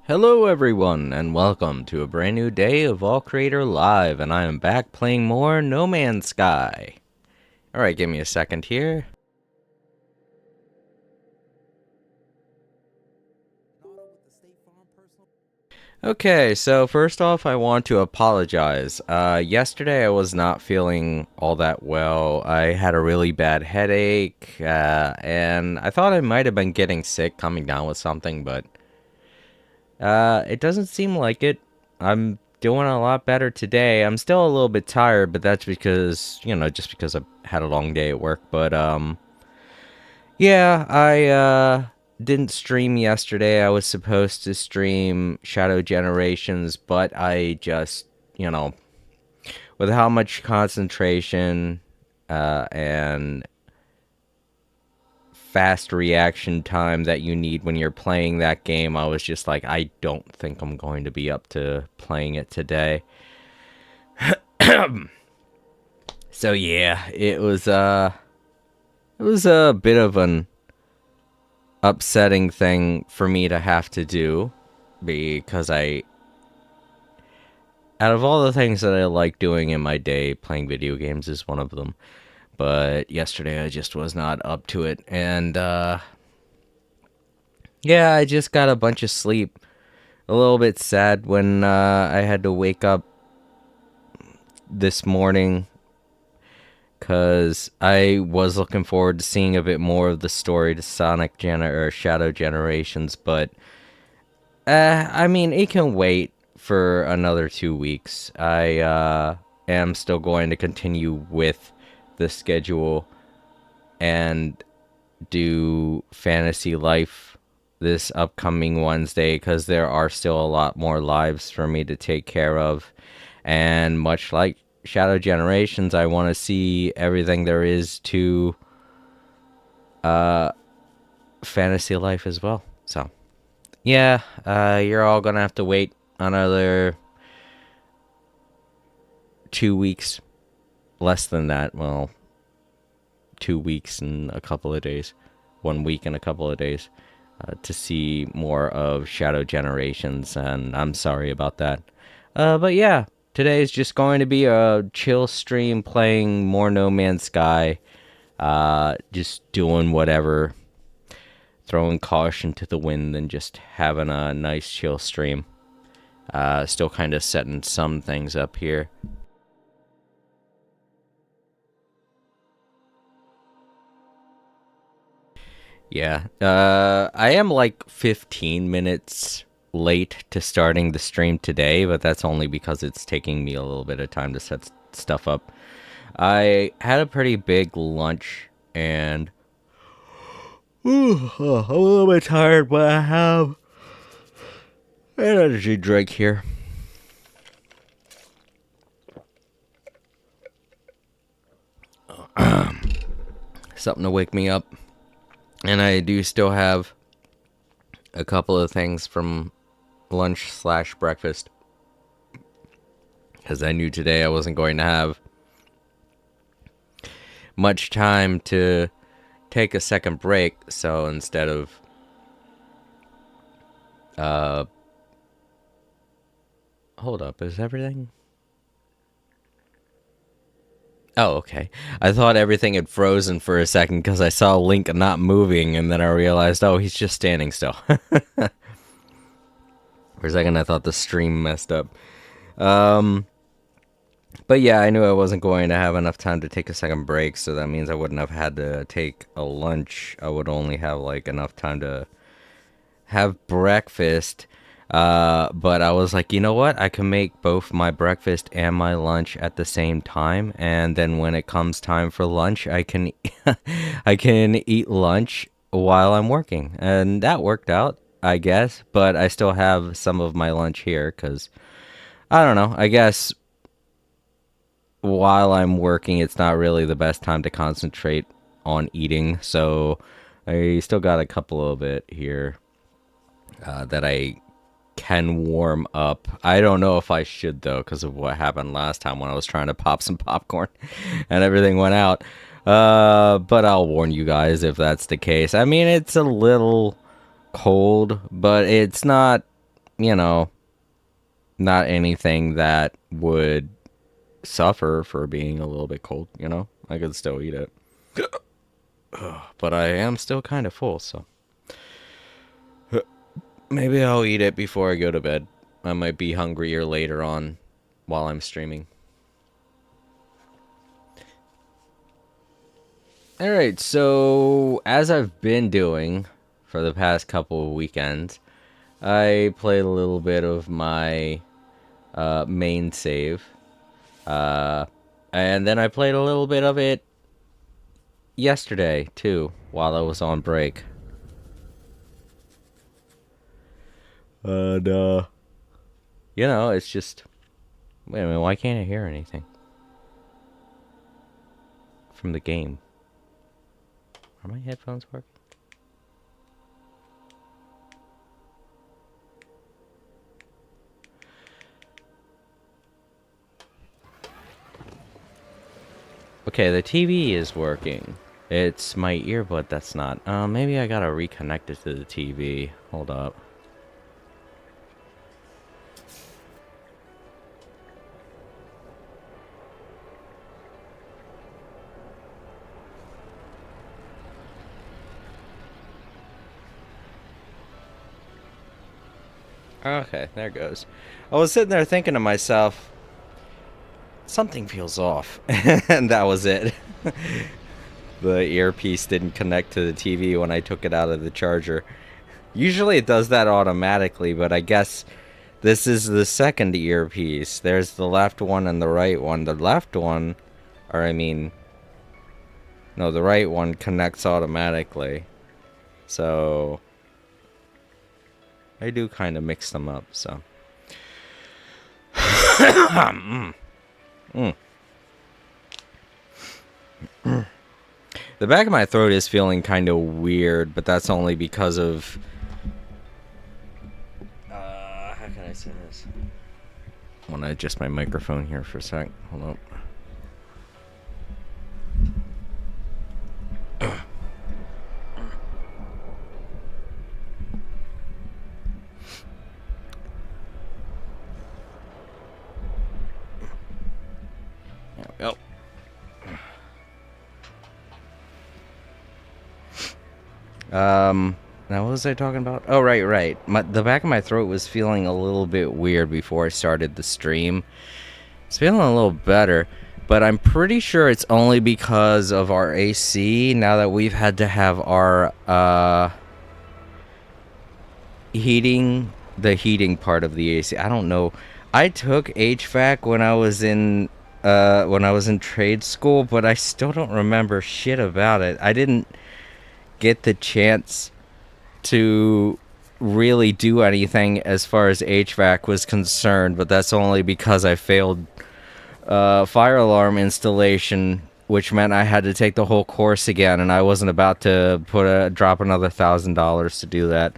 Hello everyone, and welcome to a brand new day of All Creator Live, and I am back playing more No Man's Sky. Alright, give me a second here. Okay, so first off, I want to apologize. Yesterday I was not feeling all that well. I had a really bad headache, and I thought I might have been getting sick, coming down with something, but it doesn't seem like it. I'm doing a lot better today. I'm still a little bit tired, but that's because, just because I had a long day at work. But, yeah, I didn't stream yesterday. I was supposed to stream Shadow Generations, but I just, with how much concentration, and fast reaction time that you need when you're playing that game, I was just like, I don't think I'm going to be up to playing it today. So yeah, it was a bit of an upsetting thing for me to have to do, because out of all the things that I like doing in my day, playing video games is one of them. But yesterday I just was not up to it, and yeah, I just got a bunch of sleep. A little bit sad when I had to wake up this morning, because I was looking forward to seeing a bit more of the story to or Shadow Generations, but I mean, it can wait for another 2 weeks. I am still going to continue with the schedule and do Fantasy Life this upcoming Wednesday, because there are still a lot more lives for me to take care of. And much like Shadow Generations, I want to see everything there is to Fantasy Life as well. So, yeah, you're all going to have to wait another 2 weeks. Less than that. Well, 2 weeks and a couple of days. 1 week and a couple of days. To see more of Shadow Generations, and I'm sorry about that. But yeah, today is just going to be a chill stream playing more No Man's Sky. Just doing whatever, throwing caution to the wind, and just having a nice chill stream. Still kind of setting some things up here. Yeah, I am like 15 minutes late to starting the stream today, but that's only because it's taking me a little bit of time to set stuff up. I had a pretty big lunch, and I'm a little bit tired, but I have an energy drink here. Something to wake me up. And I do still have a couple of things from lunch/breakfast, because I knew today I wasn't going to have much time to take a second break. So instead of hold up, is everything? Oh, okay. I thought everything had frozen for a second because I saw Link not moving, and then I realized, oh, he's just standing still. For a second, I thought the stream messed up. But yeah, I knew I wasn't going to have enough time to take a second break, so that means I wouldn't have had to take a lunch. I would only have like enough time to have breakfast. But I was like, you know what? I can make both my breakfast and my lunch at the same time, and then when it comes time for lunch, I can I can eat lunch while I'm working, and that worked out, I guess. But I still have some of my lunch here because I don't know. I guess while I'm working, it's not really the best time to concentrate on eating, so I still got a couple of it here that I can warm up. I don't know if I should, though, because of what happened last time when I was trying to pop some popcorn and everything went out. But I'll warn you guys if that's the case. I mean, it's a little cold, but it's not you know, not anything that would suffer for being a little bit cold, you know? I could still eat it. But I am still kind of full, so maybe I'll eat it before I go to bed. I might be hungrier later on while I'm streaming. Alright, so as I've been doing for the past couple of weekends, I played a little bit of my main save. And then I played a little bit of it yesterday, too, while I was on break. And, you know, it's just... Wait a minute, why can't I hear anything from the game? Are my headphones working? Okay, the TV is working. It's my earbud that's not. Maybe I gotta reconnect it to the TV. Hold up. Okay, there it goes. I was sitting there thinking to myself, something feels off. And that was it. The earpiece didn't connect to the TV when I took it out of the charger. Usually it does that automatically, but I guess this is the second earpiece. There's the left one and the right one. The left one, or I mean, no, the right one connects automatically. So I do kind of mix them up, so. The back of my throat is feeling kind of weird, but that's only because of... how can I say this? I want to adjust my microphone here for a sec. Hold on. There we go. Now what was I talking about? Oh, right. The back of my throat was feeling a little bit weird before I started the stream. It's feeling a little better, but I'm pretty sure it's only because of our AC, now that we've had to have our, the heating part of the AC. I don't know. I took HVAC when I was in trade school, but I still don't remember shit about it. I didn't get the chance to really do anything as far as HVAC was concerned, but that's only because I failed fire alarm installation, which meant I had to take the whole course again, and I wasn't about to drop another $1,000 to do that.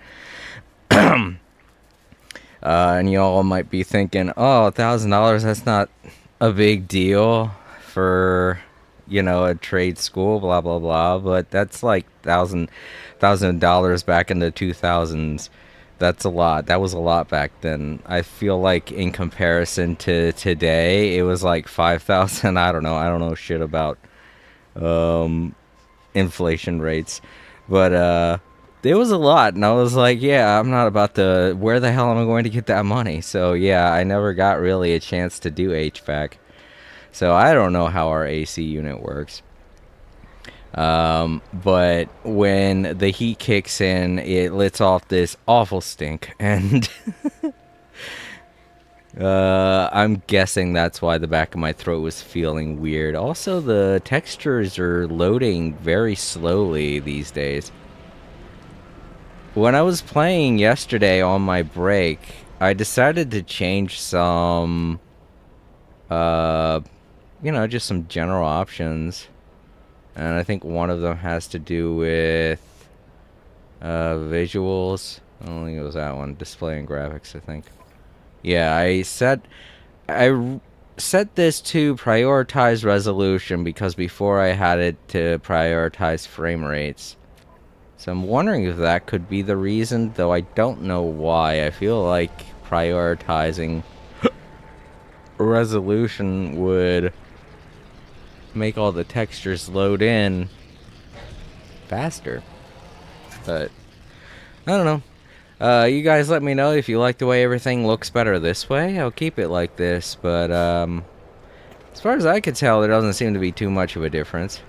And y'all might be thinking, oh, $1,000, that's not a big deal for, you know, a trade school, blah blah blah, but that's like $1,000 back in the 2000s. That's a lot. That was a lot back then. I feel like in comparison to today, it was like 5,000. I don't know shit about inflation rates, but it was a lot, and I was like, yeah, I'm not about to, where the hell am I going to get that money? So yeah, I never got really a chance to do HVAC. So I don't know how our AC unit works. But when the heat kicks in, it lets off this awful stink, and I'm guessing that's why the back of my throat was feeling weird. Also, the textures are loading very slowly these days. When I was playing yesterday on my break, I decided to change some, you know, just some general options. And I think one of them has to do with visuals. I don't think it was that one. Display and graphics, I think. Yeah, I set this to prioritize resolution because before I had it to prioritize frame rates. So I'm wondering if that could be the reason, though I don't know why. I feel like prioritizing resolution would make all the textures load in faster. But I don't know. You guys let me know if you like the way everything looks better this way. I'll keep it like this, but as far as I could tell, there doesn't seem to be too much of a difference.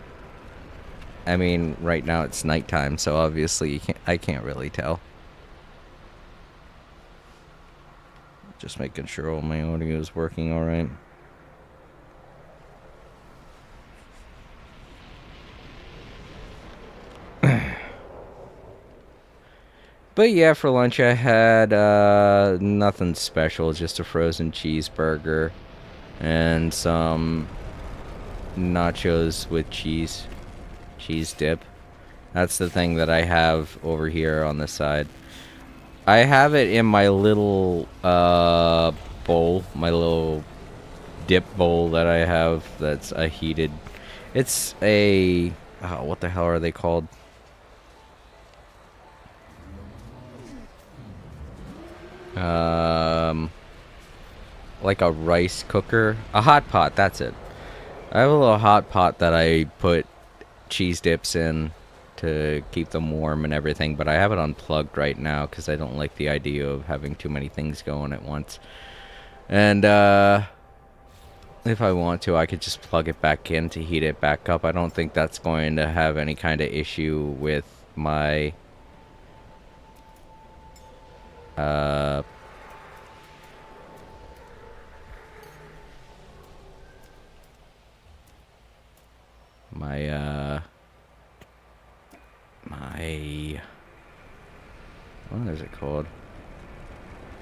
I mean, right now it's nighttime, so obviously I can't really tell. Just making sure all my audio is working all right. But yeah, for lunch I had nothing special, just a frozen cheeseburger and some nachos with cheese dip. That's the thing that I have over here on the side. I have it in my little bowl, my little dip bowl that I have that's a heated. It's a what the hell are they called? Like a rice cooker, a hot pot, that's it. I have a little hot pot that I put cheese dips in to keep them warm and everything, but I have it unplugged right now because I don't like the idea of having too many things going at once. And if I want to, I could just plug it back in to heat it back up. I don't think that's going to have any kind of issue with my what is it called?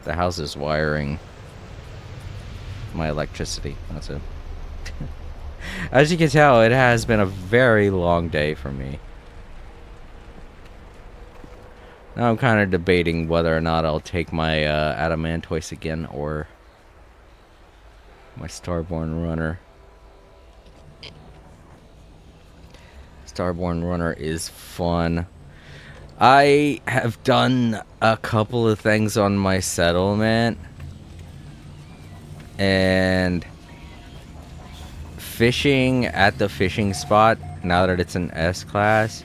The house's wiring. My electricity. That's it. As you can tell, it has been a very long day for me. Now I'm kind of debating whether or not I'll take my Adamantoise again or my Starborn Runner. Starborn Runner is fun. I have done a couple of things on my settlement, and fishing at the fishing spot, now that it's an S-class,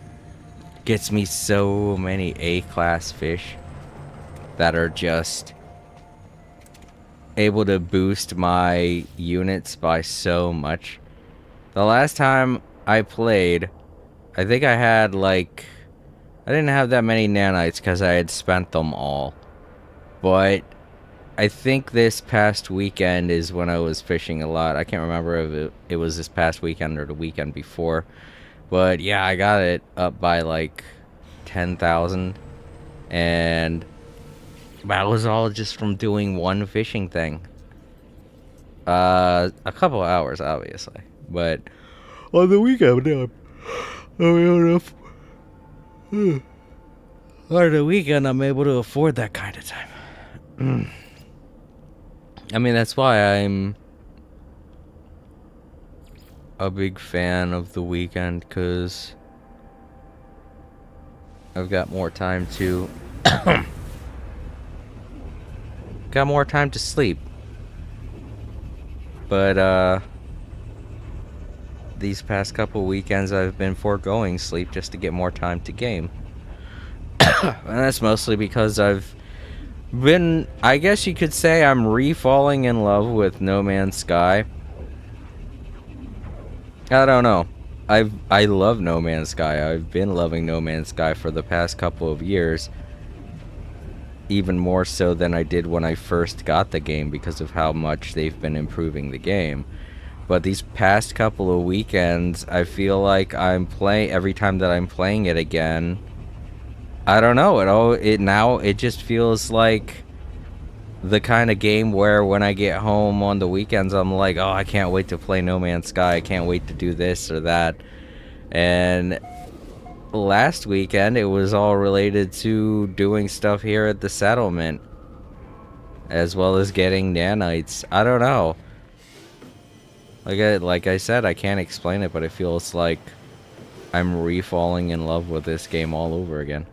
gets me so many A-class fish that are just able to boost my units by so much. The last time I played, I think I had like, I didn't have that many nanites because I had spent them all. But I think this past weekend is when I was fishing a lot. I can't remember if it was this past weekend or the weekend before. But yeah, I got it up by like 10,000. And that was all just from doing one fishing thing. A couple of hours, obviously. But on the weekend, on the weekend, I'm able to afford that kind of time. I mean, that's why I'm a big fan of the weekend, because I've got more time to got more time to sleep. But these past couple weekends I've been foregoing sleep just to get more time to game. And that's mostly because I've been, I guess you could say, I'm re-falling in love with No Man's Sky. I don't know. I love No Man's Sky. I've been loving No Man's Sky for the past couple of years. Even more so than I did when I first got the game, because of how much they've been improving the game. But these past couple of weekends, I feel like I'm playing, every time that I'm playing it again, I don't know, it just feels like the kind of game where when I get home on the weekends, I'm like, oh, I can't wait to play No Man's Sky, I can't wait to do this or that. And last weekend, it was all related to doing stuff here at the settlement, as well as getting nanites. I don't know. Like I said, I can't explain it, but it feels like I'm re-falling in love with this game all over again.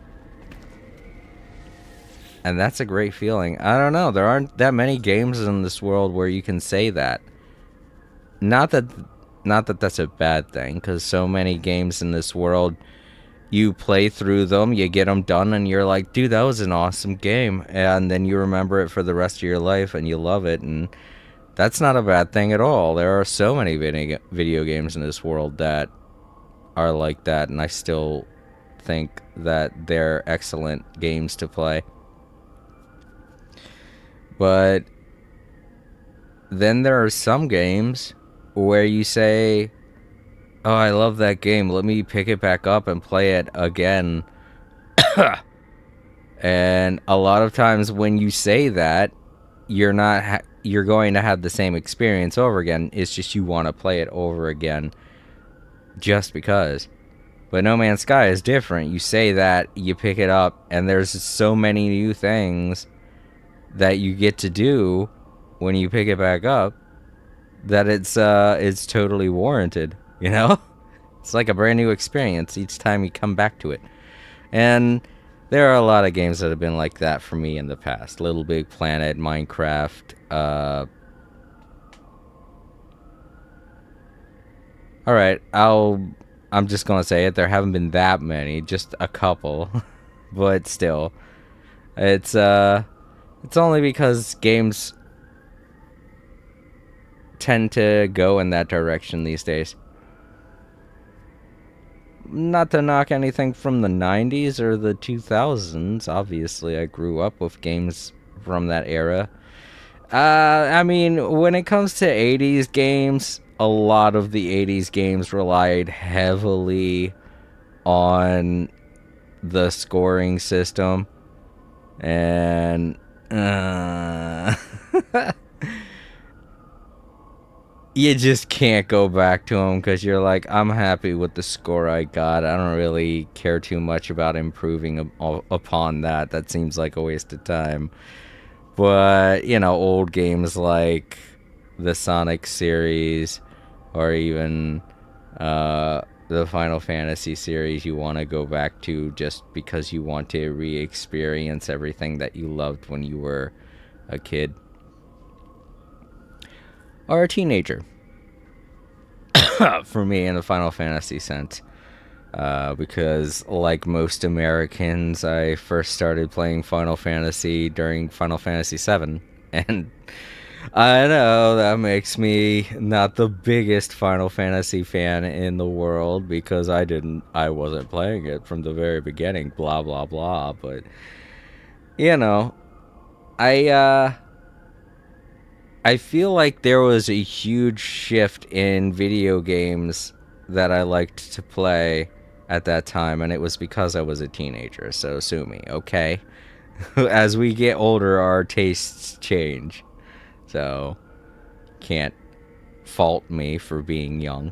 And that's a great feeling. I don't know, there aren't that many games in this world where you can say that. Not that that's a bad thing, because so many games in this world, you play through them, you get them done, and you're like, dude, that was an awesome game. And then you remember it for the rest of your life, and you love it, and that's not a bad thing at all. There are so many video games in this world that are like that, and I still think that they're excellent games to play. But then there are some games where you say, oh, I love that game, let me pick it back up and play it again. And a lot of times when you say that, you're not you're going to have the same experience over again. It's just you want to play it over again just because. But No Man's Sky is different. You say that, you pick it up, and there's so many new things that you get to do when you pick it back up that it's totally warranted, you know? It's like a brand new experience each time you come back to it. And there are a lot of games that have been like that for me in the past. Little Big Planet, Minecraft. Alright, I'm just gonna say it. There haven't been that many, just a couple. But still. It's only because games tend to go in that direction these days. Not to knock anything from the 90s or the 2000s. Obviously, I grew up with games from that era. I mean, when it comes to 80s games, a lot of the 80s games relied heavily on the scoring system. And you just can't go back to them because you're like, I'm happy with the score I got. I don't really care too much about improving upon that. That seems like a waste of time. But, you know, old games like the Sonic series or even the Final Fantasy series, you want to go back to just because you want to re-experience everything that you loved when you were a kid. Or a teenager. For me, in the Final Fantasy sense. Because, like most Americans, I first started playing Final Fantasy during Final Fantasy VII. And I know that makes me not the biggest Final Fantasy fan in the world, because I wasn't playing it from the very beginning, blah, blah, blah. But, you know, I feel like there was a huge shift in video games that I liked to play at that time, and it was because I was a teenager, so sue me, okay? As we get older, our tastes change, so can't fault me for being young.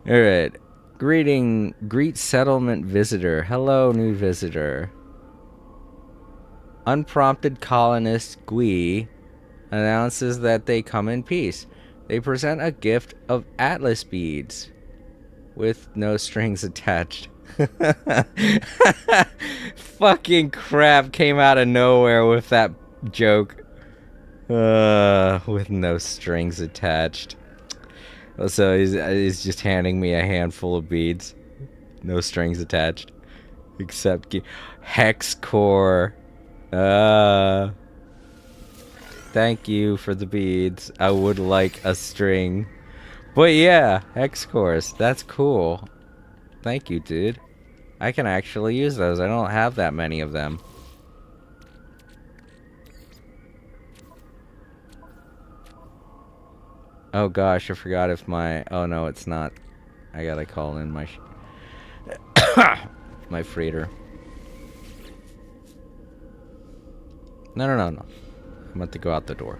Alright, greet settlement visitor. Hello, new visitor. Unprompted colonist Gui announces that they come in peace. They present a gift of Atlas beads with no strings attached. Fucking crap, came out of nowhere with that joke. With no strings attached. So he's just handing me a handful of beads. No strings attached. Except hex core. Thank you for the beads. I would like a string. But yeah, hex cores. That's cool. Thank you, dude. I can actually use those. I don't have that many of them. Oh gosh, I forgot if my... Oh no, it's not. I gotta call in my... my freighter. No. I'm about to go out the door.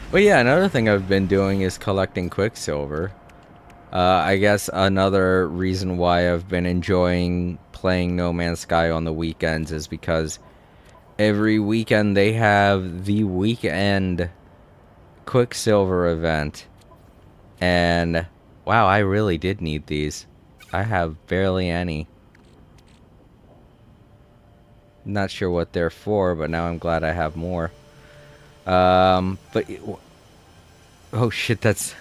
But yeah, another thing I've been doing is collecting Quicksilver. I guess another reason why I've been enjoying playing No Man's Sky on the weekends is because every weekend they have the weekend Quicksilver event. And wow, I really did need these. I have barely any. Not sure what they're for, but now I'm glad I have more. But oh shit, that's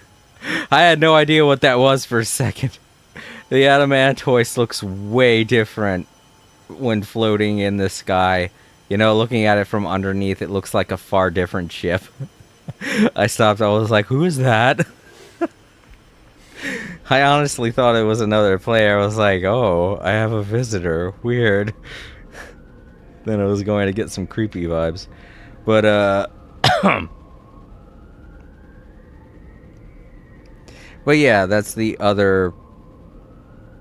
I had no idea what that was for a second. The Adamantoise looks way different when floating in the sky. You know, looking at it from underneath, it looks like a far different ship. I stopped, I was like, who is that? I honestly thought it was another player. I was like, oh, I have a visitor. Weird. Then I was going to get some creepy vibes. But, but yeah, that's the other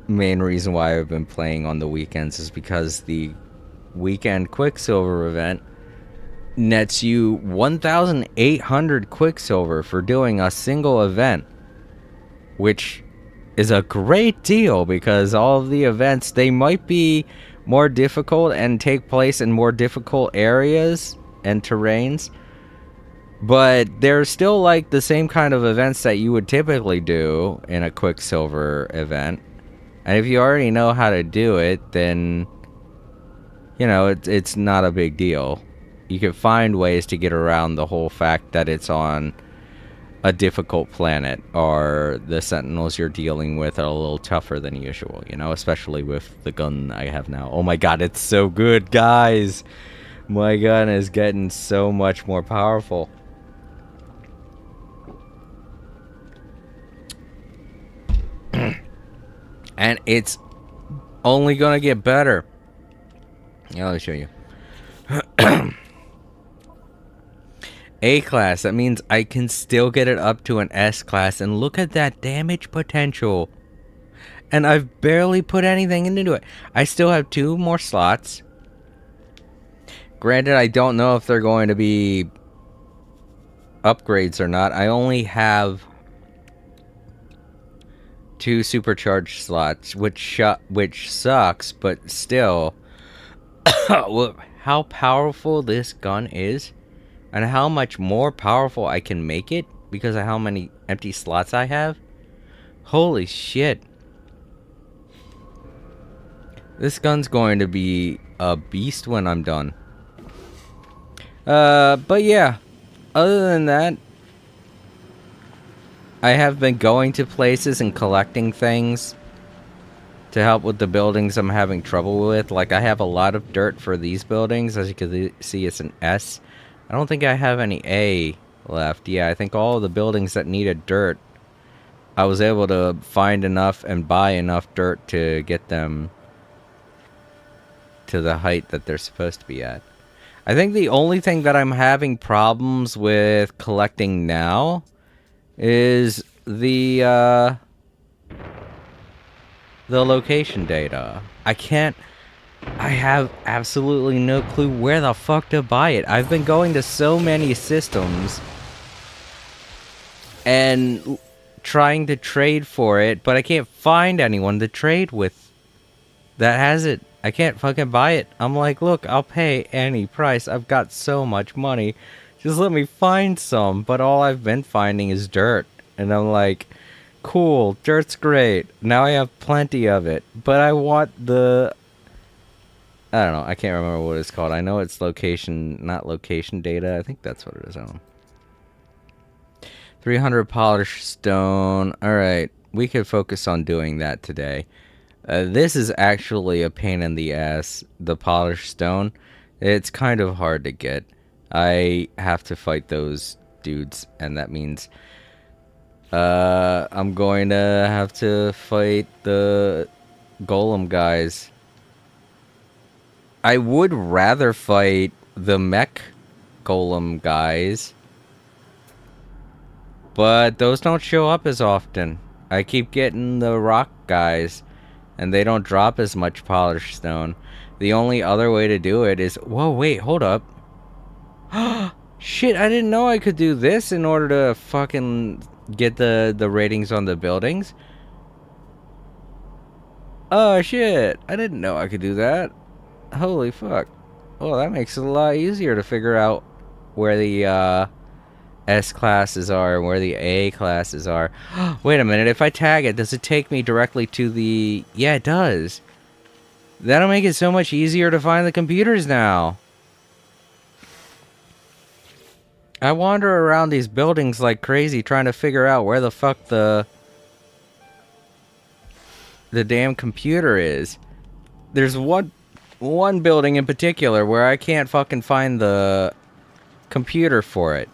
main reason why I've been playing on the weekends, is because the weekend Quicksilver event nets you 1,800 Quicksilver for doing a single event, which is a great deal, because all of the events, they might be more difficult and take place in more difficult areas and terrains, but they're still like the same kind of events that you would typically do in a Quicksilver event. And if you already know how to do it, then, you know, it's not a big deal. You can find ways to get around the whole fact that it's on a difficult planet, or the Sentinels you're dealing with are a little tougher than usual, you know, especially with the gun I have now. Oh my god, it's so good, guys! My gun is getting so much more powerful. And it's only gonna get better. Yeah, let me show you. A class, that means I can still get it up to an S class, and look at that damage potential. And I've barely put anything into it. I still have 2 more slots. Granted, I don't know if they're going to be upgrades or not. I only have 2 supercharged slots, which sucks, but still, how powerful this gun is, and how much more powerful I can make it because of how many empty slots I have. Holy shit. This gun's going to be a beast when I'm done. But yeah, other than that, I have been going to places and collecting things to help with the buildings I'm having trouble with. Like, I have a lot of dirt for these buildings. As you can see, it's an S. I don't think I have any A left. Yeah, I think all of the buildings that needed dirt, I was able to find enough and buy enough dirt to get them to the height that they're supposed to be at. I think the only thing that I'm having problems with collecting now is the location data. I have absolutely no clue where the fuck to buy it. I've been going to so many systems and trying to trade for it, but I can't find anyone to trade with that has it. I can't fucking buy it. I'm like, look, I'll pay any price. I've got so much money. Just let me find some. But all I've been finding is dirt. And I'm like, cool, dirt's great. Now I have plenty of it. But I want the... I don't know. I can't remember what it's called. I know it's location, not location data. I think that's what it is. I don't know. 300 polished stone. Alright. We could focus on doing that today. This is actually a pain in the ass. The polished stone. It's kind of hard to get. I have to fight those dudes. And that means... I'm going to have to fight the golem guys. I would rather fight the mech golem guys, but those don't show up as often. I keep getting the rock guys, and they don't drop as much polished stone. The only other way to do it is... Whoa, wait, hold up. Shit, I didn't know I could do this in order to fucking get the ratings on the buildings. Oh, shit. I didn't know I could do that. Holy fuck. Well, that makes it a lot easier to figure out where the S classes are and where the A classes are. Wait a minute, if I tag it, does it take me directly to the... Yeah, it does. That'll make it so much easier to find the computers now. I wander around these buildings like crazy trying to figure out where the fuck the damn computer is. There's one building in particular where I can't fucking find the computer for it.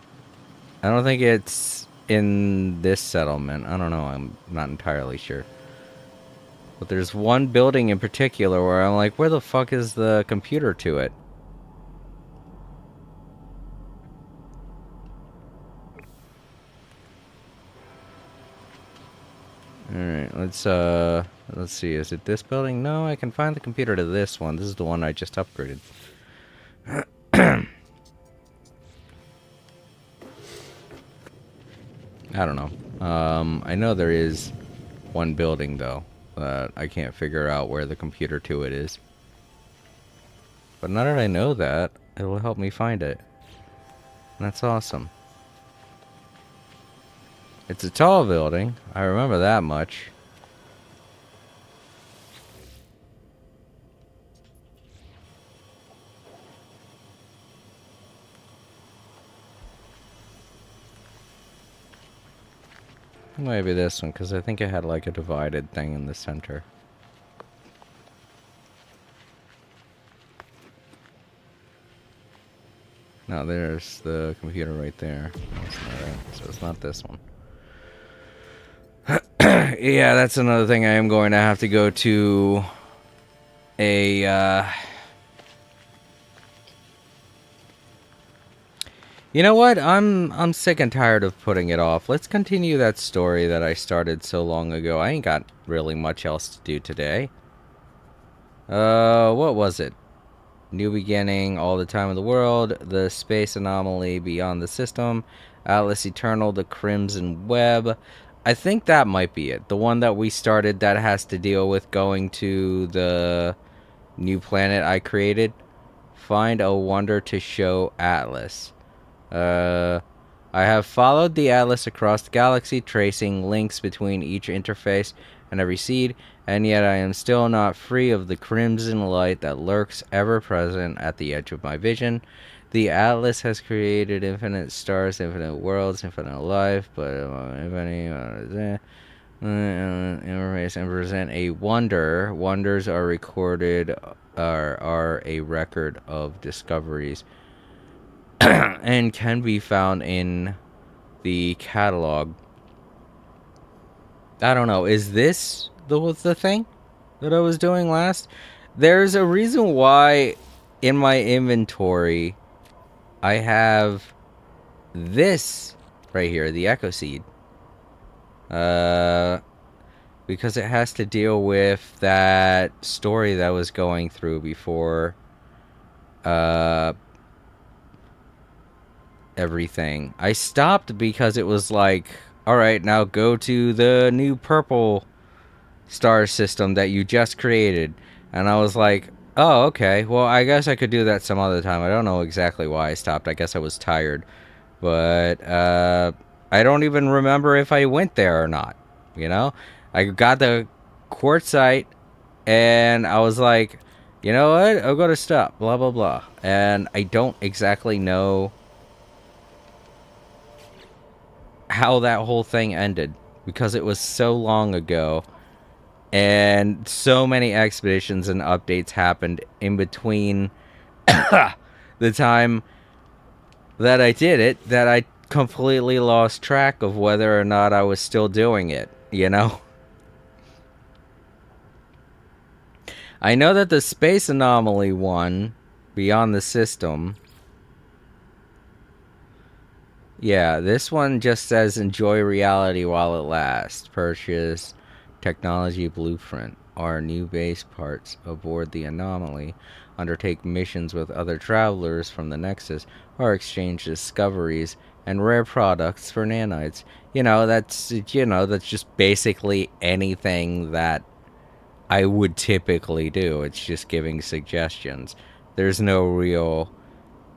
I don't think it's in this settlement. I don't know. I'm not entirely sure. But there's one building in particular where I'm like, where the fuck is the computer to it? Alright, let's see. Is it this building? No, I can find the computer to this one. This is the one I just upgraded. I don't know. I know there is one building, though, that I can't figure out where the computer to it is. But now that I know that, it will help me find it. And that's awesome. It's a tall building. I remember that much. Maybe this one, because I think it had like a divided thing in the center. No, there's the computer right there. That's not it. So it's not this one. Yeah, that's another thing I am going to have to go to a, You know what? I'm sick and tired of putting it off. Let's continue that story that I started so long ago. I ain't got really much else to do today. What was it? New beginning, all the time in the world, the space anomaly beyond the system, Atlas Eternal, the Crimson Web. I think that might be it. The one that we started that has to deal with going to the new planet I created. Find a wonder to show Atlas. I have followed the Atlas across the galaxy, tracing links between each interface and every seed, and yet I am still not free of the crimson light that lurks ever present at the edge of my vision. The Atlas has created infinite stars, infinite worlds, infinite life, but interface and present a wonder. Wonders are recorded, are a record of discoveries. And can be found in the catalog. I don't know. Is this the thing that I was doing last? There's a reason why in my inventory I have this right here, the Echo Seed. Because it has to deal with that story that I was going through before everything. I stopped because it was like, alright, now go to the new purple star system that you just created. And I was like, oh, okay, well, I guess I could do that some other time. I don't know exactly why I stopped. I guess I was tired. But, I don't even remember if I went there or not, you know? I got the quartzite, and I was like, you know what? I'll go to stop, blah, blah, blah. And I don't exactly know how that whole thing ended, because it was so long ago. And so many expeditions and updates happened in between the time that I did it that I completely lost track of whether or not I was still doing it, you know? I know that the Space Anomaly one, Beyond the System... Yeah, this one just says enjoy reality while it lasts. Purchase technology blueprint. Our new base parts aboard the Anomaly. Undertake missions with other travelers from the Nexus. Or exchange discoveries and rare products for nanites. That's just basically anything that I would typically do. It's just giving suggestions. There's no real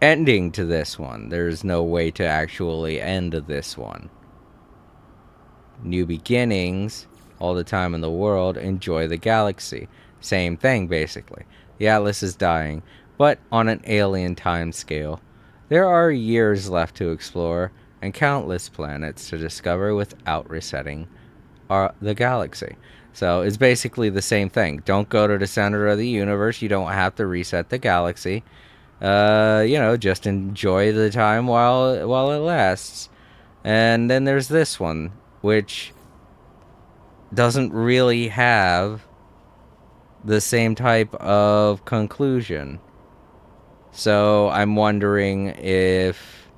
ending to this one. There's no way to actually end this one. New beginnings, all the time in the world, enjoy the galaxy. Same thing, basically. The Atlas is dying, but on an alien time scale. There are years left to explore, and countless planets to discover without resetting the galaxy. So it's basically the same thing. Don't go to the center of the universe. You don't have to reset the galaxy. Just enjoy the time while it lasts. And then there's this one, which doesn't really have the same type of conclusion. So I'm wondering if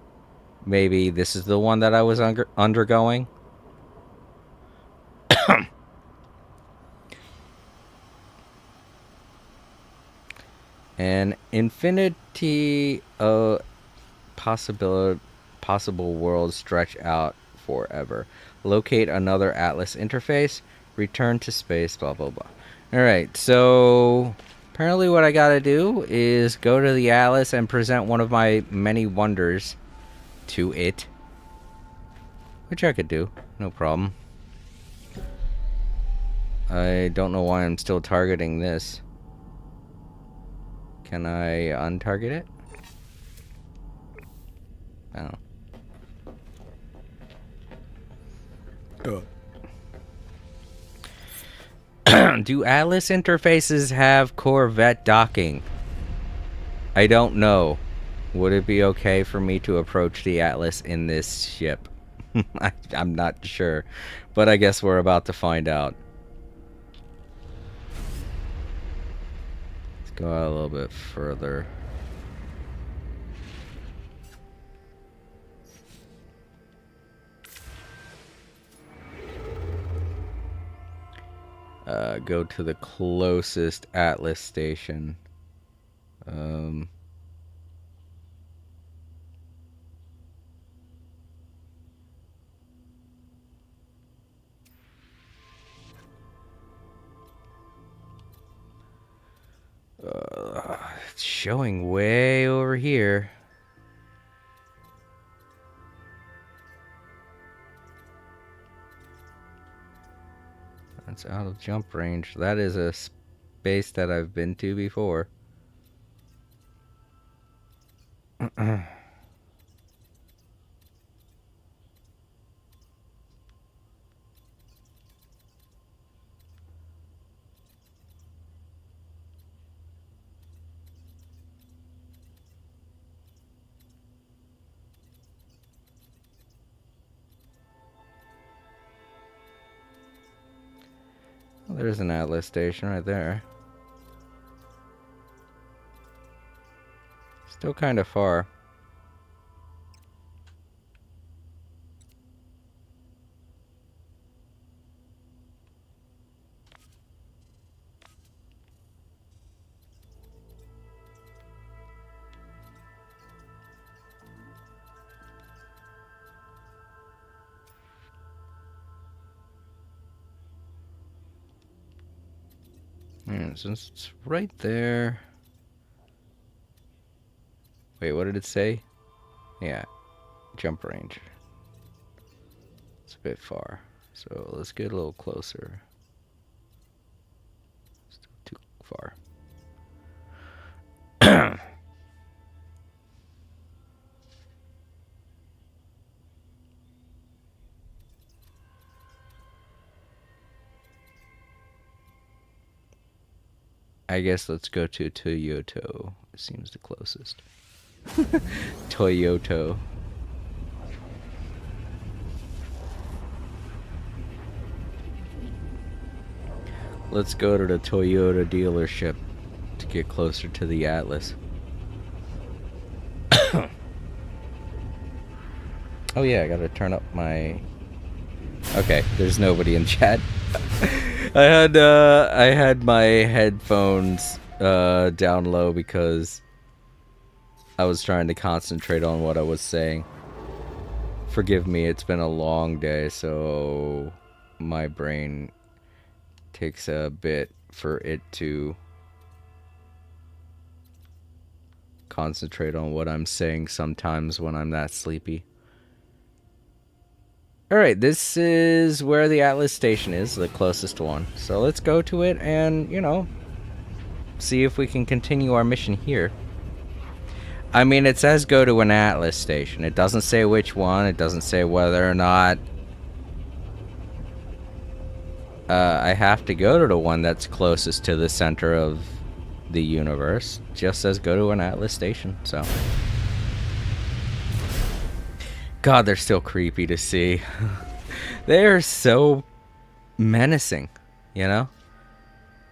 maybe this is the one that I was undergoing. An infinity of possible worlds stretch out forever. Locate another Atlas interface. Return to space. Blah, blah, blah. Alright, so apparently what I gotta do is go to the Atlas and present one of my many wonders to it. Which I could do. No problem. I don't know why I'm still targeting this. Can I untarget it? Oh. Do Atlas interfaces have Corvette docking? I don't know. Would it be okay for me to approach the Atlas in this ship? I'm not sure. But I guess we're about to find out. Let's go out a little bit further. Go to the closest Atlas station. It's showing way over here. That's out of jump range. That is a space that I've been to before. Well, there's an Atlas station right there. Still kind of far. And since it's right there. Wait, what did it say? Yeah, jump range. It's a bit far. So let's get a little closer. Still too far. I guess let's go to Toyoto. It seems the closest. Toyoto. Let's go to the Toyota dealership to get closer to the Atlas. Oh yeah, I gotta turn up my... Okay, there's nobody in chat. I had my headphones down low because I was trying to concentrate on what I was saying. Forgive me, it's been a long day, so my brain takes a bit for it to concentrate on what I'm saying sometimes when I'm that sleepy. Alright, this is where the Atlas station is, the closest one. So let's go to it and, you know, see if we can continue our mission here. I mean, it says go to an Atlas station. It doesn't say which one. It doesn't say whether or not I have to go to the one that's closest to the center of the universe. It just says go to an Atlas station, so. God, they're still creepy to see. They are so menacing, you know?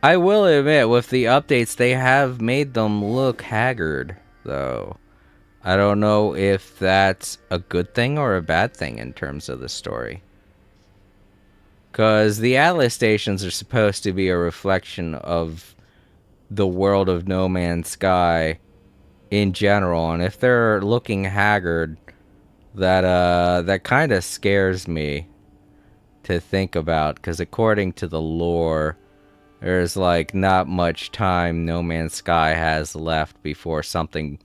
I will admit, with the updates, they have made them look haggard, though. I don't know if that's a good thing or a bad thing in terms of the story. Because the Atlas stations are supposed to be a reflection of the world of No Man's Sky in general, and if they're looking haggard, that kind of scares me to think about, because according to the lore, there's like not much time No Man's Sky has left before something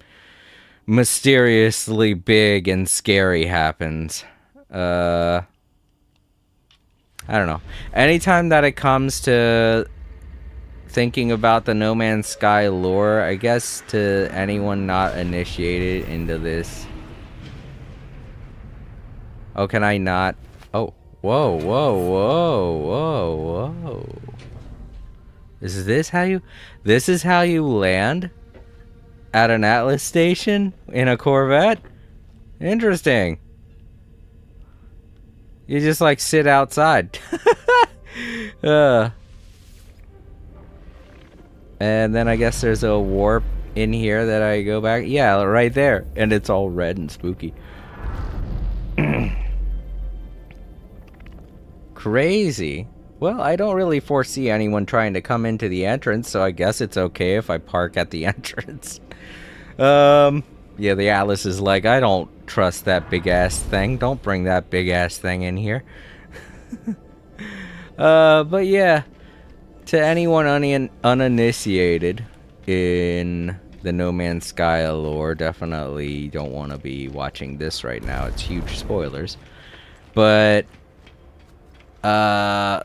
mysteriously big and scary happens. I don't know. Anytime that it comes to thinking about the No Man's Sky lore, I guess to anyone not initiated into this. Oh, can I not? Oh, whoa, whoa, whoa, whoa, whoa. Is this how you... This is how you land at an Atlas station in a Corvette? Interesting. You just, like, sit outside. And then I guess there's a warp in here that I go back. Yeah, right there. And it's all red and spooky. Crazy. Well, I don't really foresee anyone trying to come into the entrance, so I guess it's okay if I park at the entrance. Yeah, the Atlas is like, I don't trust that big-ass thing. Don't bring that big-ass thing in here. But yeah, to anyone uninitiated in the No Man's Sky lore, definitely don't want to be watching this right now. It's huge spoilers. But I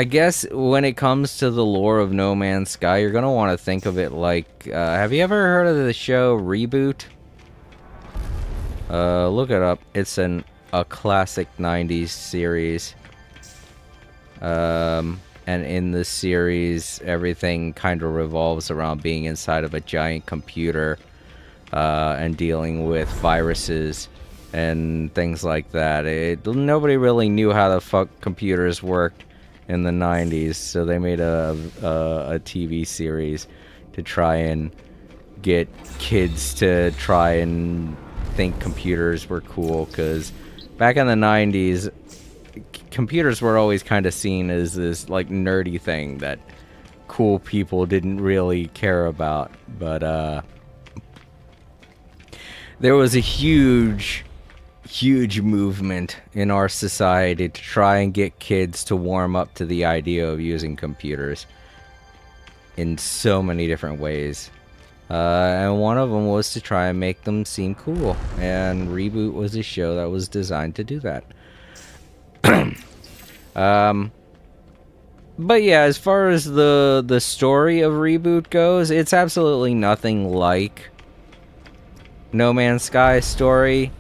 guess when it comes to the lore of No Man's Sky, you're gonna want to think of it like, have you ever heard of the show Reboot? Look it up. It's a classic 90s series. And in the series, everything kind of revolves around being inside of a giant computer, and dealing with viruses and things like that. Nobody really knew how the fuck computers worked in the 90s, so they made a TV series to try and get kids to try and think computers were cool, because back in the 90s, computers were always kind of seen as this like nerdy thing that cool people didn't really care about. But there was a huge movement in our society to try and get kids to warm up to the idea of using computers in so many different ways. And one of them was to try and make them seem cool. And Reboot was a show that was designed to do that. But yeah, as far as the story of Reboot goes, it's absolutely nothing like No Man's Sky story.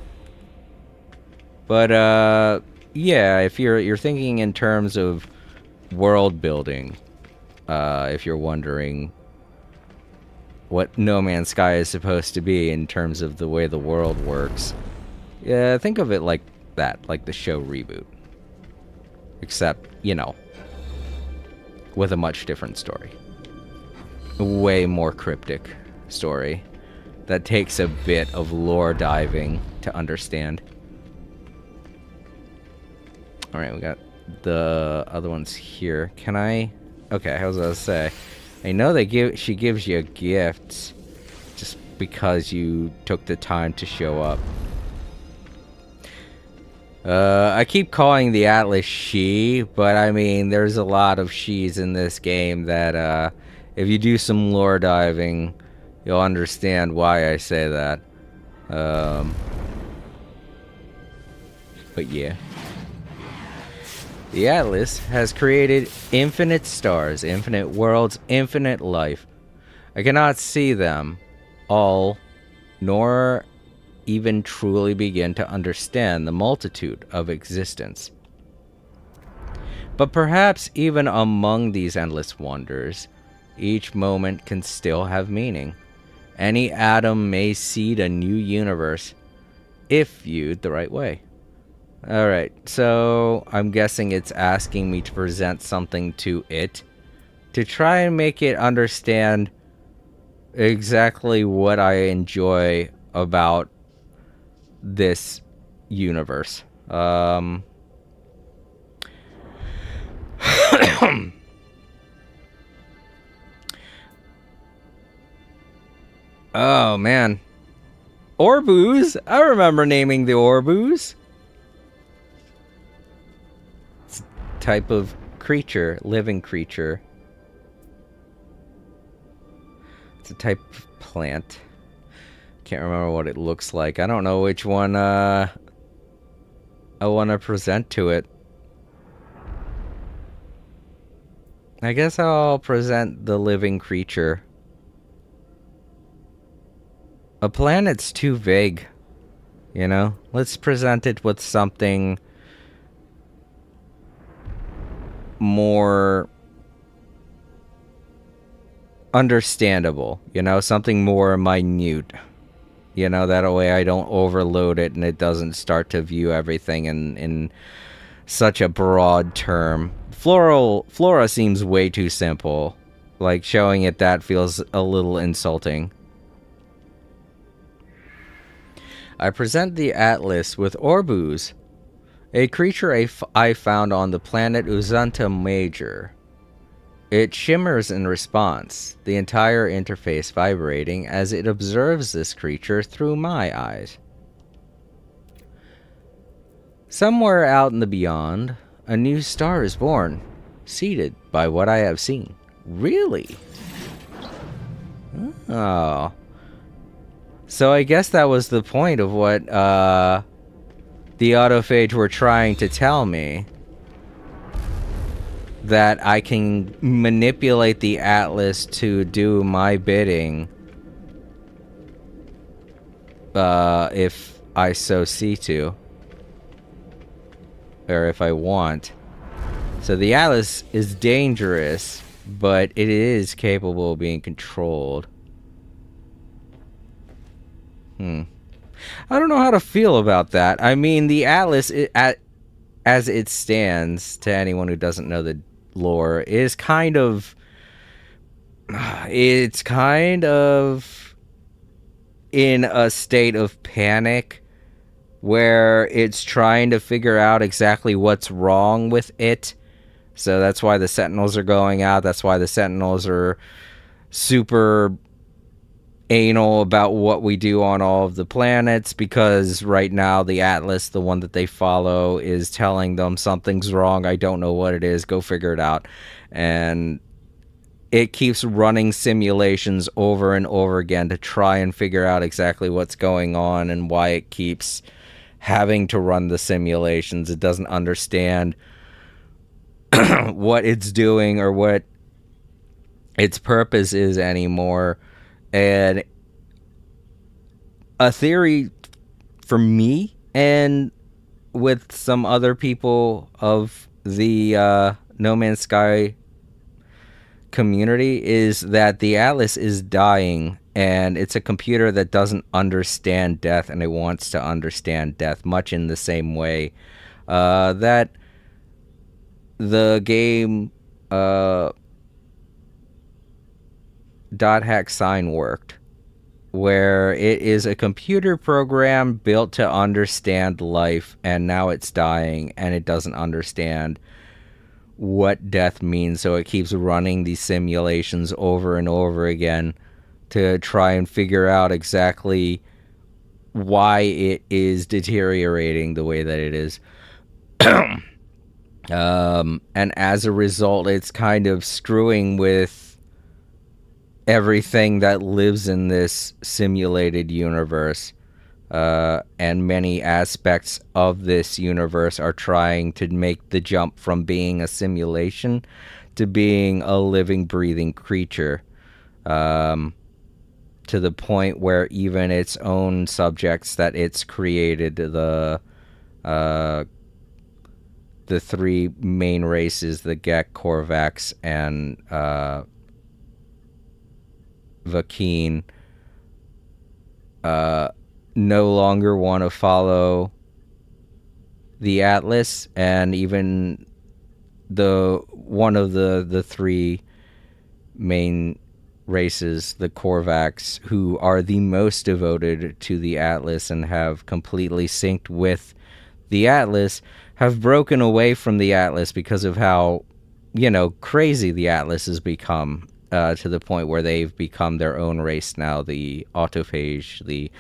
But yeah, if you're thinking in terms of world building, if you're wondering what No Man's Sky is supposed to be in terms of the way the world works, yeah, think of it like that, like the show Reboot. Except, you know, with a much different story. A way more cryptic story that takes a bit of lore diving to understand. Alright, we got the other ones here. Can I... Okay, I was gonna say, I know she gives you gifts just because you took the time to show up. I keep calling the Atlas she, but I mean, there's a lot of she's in this game that, if you do some lore diving, you'll understand why I say that. But yeah. The Atlas has created infinite stars, infinite worlds, infinite life. I cannot see them all, nor even truly begin to understand the multitude of existence. But perhaps even among these endless wonders, each moment can still have meaning. Any atom may seed a new universe, if viewed the right way. Alright, so I'm guessing it's asking me to present something to it, to try and make it understand exactly what I enjoy about this universe. Oh, man. Orbus! I remember naming the Orbus. It's a type of creature, living creature. It's a type of plant. Can't remember what it looks like. I don't know which one I want to present to it. I guess I'll present the living creature. A planet's too vague, you know? Let's present it with something more understandable, you know? Something more minute. You know, that way I don't overload it and it doesn't start to view everything in such a broad term. Flora seems way too simple. Like, showing it that feels a little insulting. I present the Atlas with Orbus, a creature I found on the planet Uzunta Major. It shimmers in response, the entire interface vibrating as it observes this creature through my eyes. Somewhere out in the beyond, a new star is born, seeded by what I have seen. Really? Oh. So I guess that was the point of what the autophage were trying to tell me. That I can manipulate the Atlas to do my bidding. If I so see to. Or if I want. So the Atlas is dangerous, but it is capable of being controlled. I don't know how to feel about that. I mean, the Atlas, as it stands, to anyone who doesn't know the lore, is kind of... It's kind of in a state of panic where it's trying to figure out exactly what's wrong with it. So that's why the Sentinels are going out. That's why the Sentinels are super anal about what we do on all of the planets, because right now the Atlas, the one that they follow, is telling them something's wrong. I don't know what it is. Go figure it out. And it keeps running simulations over and over again to try and figure out exactly what's going on and why it keeps having to run the simulations. It doesn't understand what it's doing or what its purpose is anymore. And a theory for me and with some other people of the No Man's Sky community is that the Atlas is dying, and it's a computer that doesn't understand death, and it wants to understand death, much in the same way that the game Dot Hack Sign worked, where it is a computer program built to understand life, and now it's dying and it doesn't understand what death means, so it keeps running these simulations over and over again to try and figure out exactly why it is deteriorating the way that it is. And as a result, it's kind of screwing with everything that lives in this simulated universe. And many aspects of this universe are trying to make the jump from being a simulation to being a living, breathing creature. To the point where even its own subjects that it's created, the three main races, the Gek, Korvax, and Vakeen, no longer want to follow the Atlas, and even one of the three main races, the Korvax, who are the most devoted to the Atlas and have completely synced with the Atlas, have broken away from the Atlas because of how, crazy the Atlas has become, to the point where they've become their own race now, the autophage, the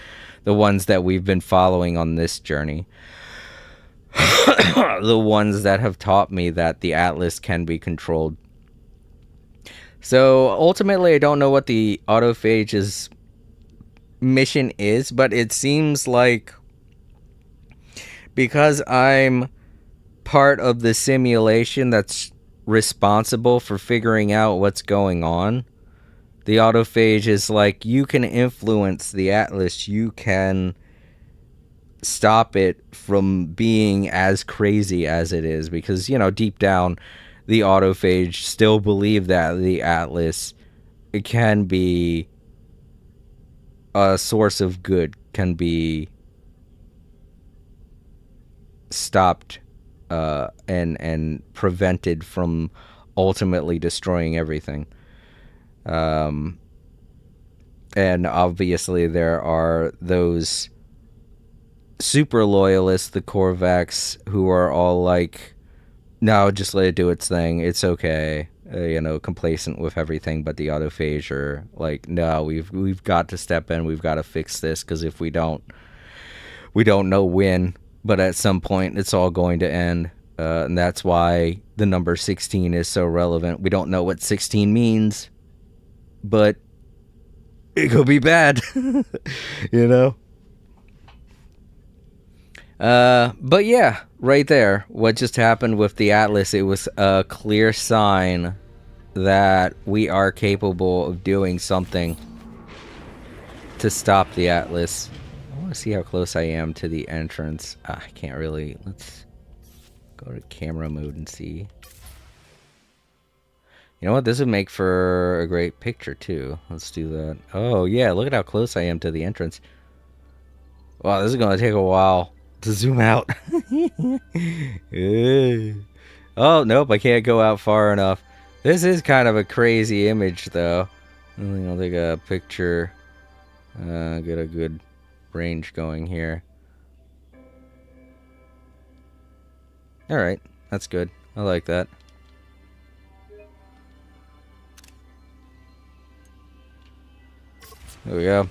ones that we've been following on this journey. The ones that have taught me that the Atlas can be controlled. So ultimately, I don't know what the autophage's mission is, but it seems like because I'm part of the simulation that's responsible for figuring out what's going on, the autophage is like, you can influence the Atlas, you can stop it from being as crazy as it is, because, deep down, the autophage still believe that the Atlas can be a source of good, can be stopped and prevented from ultimately destroying everything. And obviously there are those super loyalists, the Korvax, who are all like, no, just let it do its thing, it's okay, complacent with everything. But the autophage are like, no, we've got to step in, we've got to fix this, because if we don't know when, but at some point it's all going to end. And that's why the number 16 is so relevant. We don't know what 16 means, but it could be bad. But yeah, right there, what just happened with the Atlas, it was a clear sign that we are capable of doing something to stop the Atlas. I want to see how close I am to the entrance. I can't really. Let's go to camera mode and see. You know what? This would make for a great picture too. Let's do that. Oh yeah, look at how close I am to the entrance. Wow, this is going to take a while to zoom out. Oh, nope, I can't go out far enough. This is kind of a crazy image, though. I'll take a picture. Get a good range going here. Alright, that's good. I like that. There we go.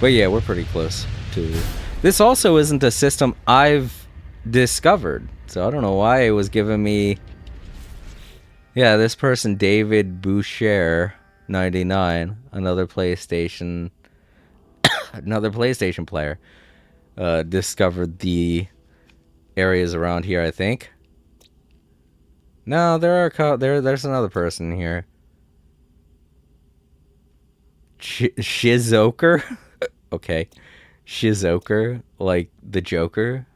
But yeah, we're pretty close to... This also isn't a system I've discovered, so I don't know why it was giving me... Yeah, this person, David Boucher, 99, another PlayStation player, discovered the areas around here, I think. No, there's another person here. Shizoker? Okay. Shizoker, like the Joker.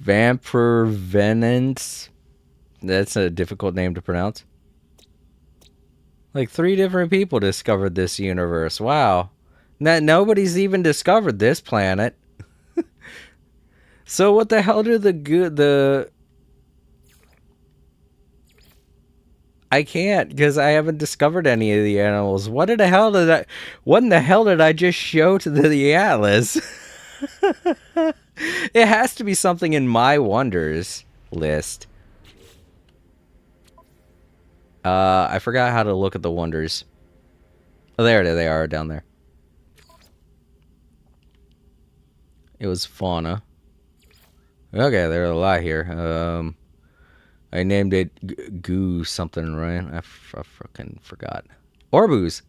Vampirvenance. That's a difficult name to pronounce. Like 3 different people discovered this universe. Wow. Nobody's even discovered this planet. So what the hell do I can't, because I haven't discovered any of the animals. What in the hell did I just show to the Atlas? It has to be something in my wonders list. I forgot how to look at the wonders. Oh, there they are down there. It was fauna. Okay, there are a lot here. I named it Goo something, right? I fucking forgot. Orbus.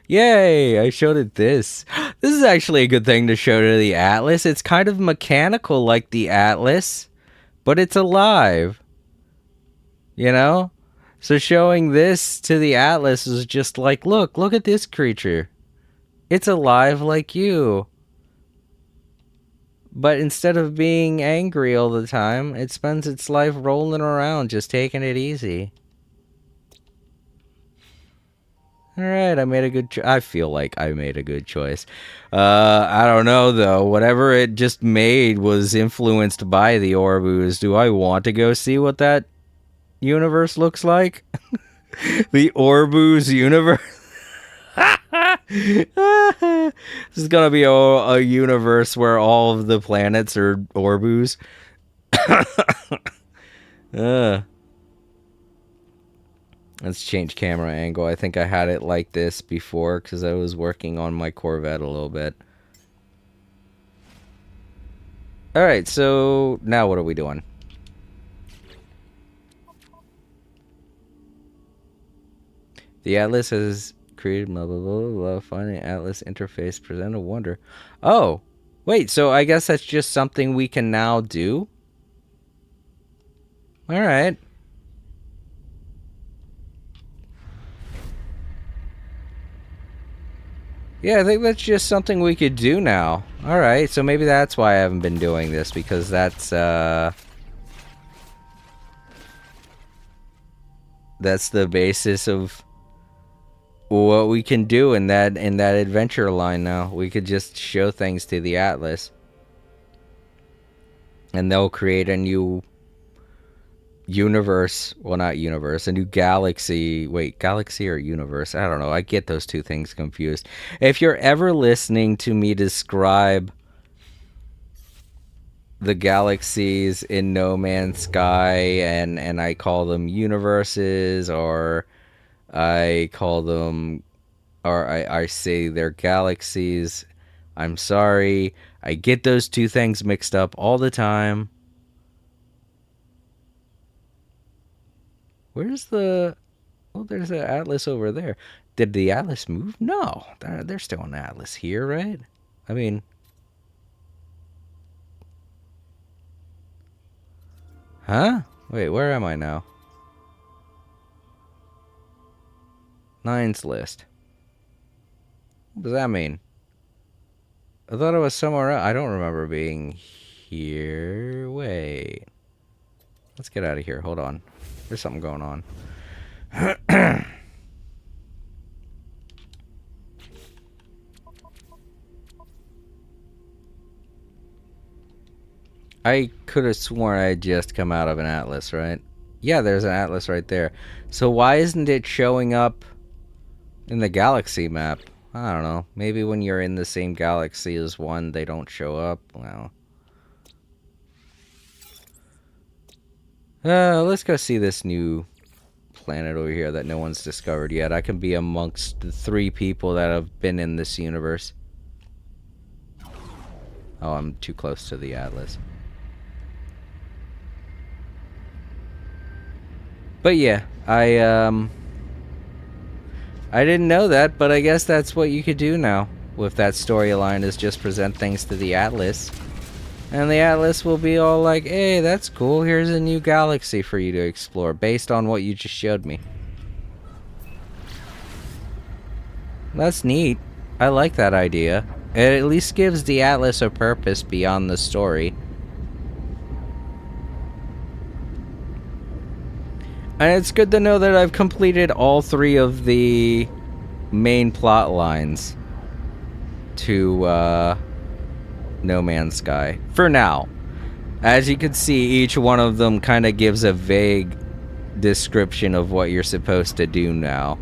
Yay! I showed it this. This is actually a good thing to show to the Atlas. It's kind of mechanical like the Atlas, but it's alive. You know? So showing this to the Atlas is just like, look at this creature. It's alive like you. But instead of being angry all the time, it spends its life rolling around, just taking it easy. Alright, I made a good I feel like I made a good choice. I don't know, though. Whatever it just made was influenced by the Orbus. Do I want to go see what that universe looks like? The Orbus universe? This is gonna be a universe where all of the planets are Orbus. Let's change camera angle. I think I had it like this before because I was working on my Corvette a little bit. Alright, so now what are we doing? The Atlas has created blah blah blah blah. Finding Atlas interface present a wonder. Oh, wait, so I guess that's just something we can now do? Alright. Yeah, I think that's just something we could do now. Alright, so maybe that's why I haven't been doing this, because that's the basis of what we can do in that adventure line now. We could just show things to the Atlas. And they'll create a new universe. Well, not universe, a new galaxy. Wait, galaxy or universe? I don't know. I get those two things confused. If you're ever listening to me describe the galaxies in No Man's Sky and I call them universes, or I call them, or I say they're galaxies, I'm sorry. I get those two things mixed up all the time. Where's the... Oh, there's an Atlas over there. Did the Atlas move? No. There's still an Atlas here, right? I mean... Huh? Wait, where am I now? Nines list. What does that mean? I thought I was somewhere else. I don't remember being here. Wait. Let's get out of here. Hold on. There's something going on. I could have sworn I had just come out of an Atlas, right? Yeah, there's an Atlas right there. So why isn't it showing up in the galaxy map? I don't know. Maybe when you're in the same galaxy as one, they don't show up. Well. Let's go see this new planet over here that no one's discovered yet. I can be amongst the 3 people that have been in this universe. Oh, I'm too close to the Atlas. But yeah, I didn't know that, but I guess that's what you could do now with that storyline, is just present things to the Atlas. And the Atlas will be all like, hey, that's cool, here's a new galaxy for you to explore, based on what you just showed me. That's neat. I like that idea. It at least gives the Atlas a purpose beyond the story. And it's good to know that I've completed all 3 of the main plot lines to No Man's Sky. For now. As you can see, each one of them kind of gives a vague description of what you're supposed to do now.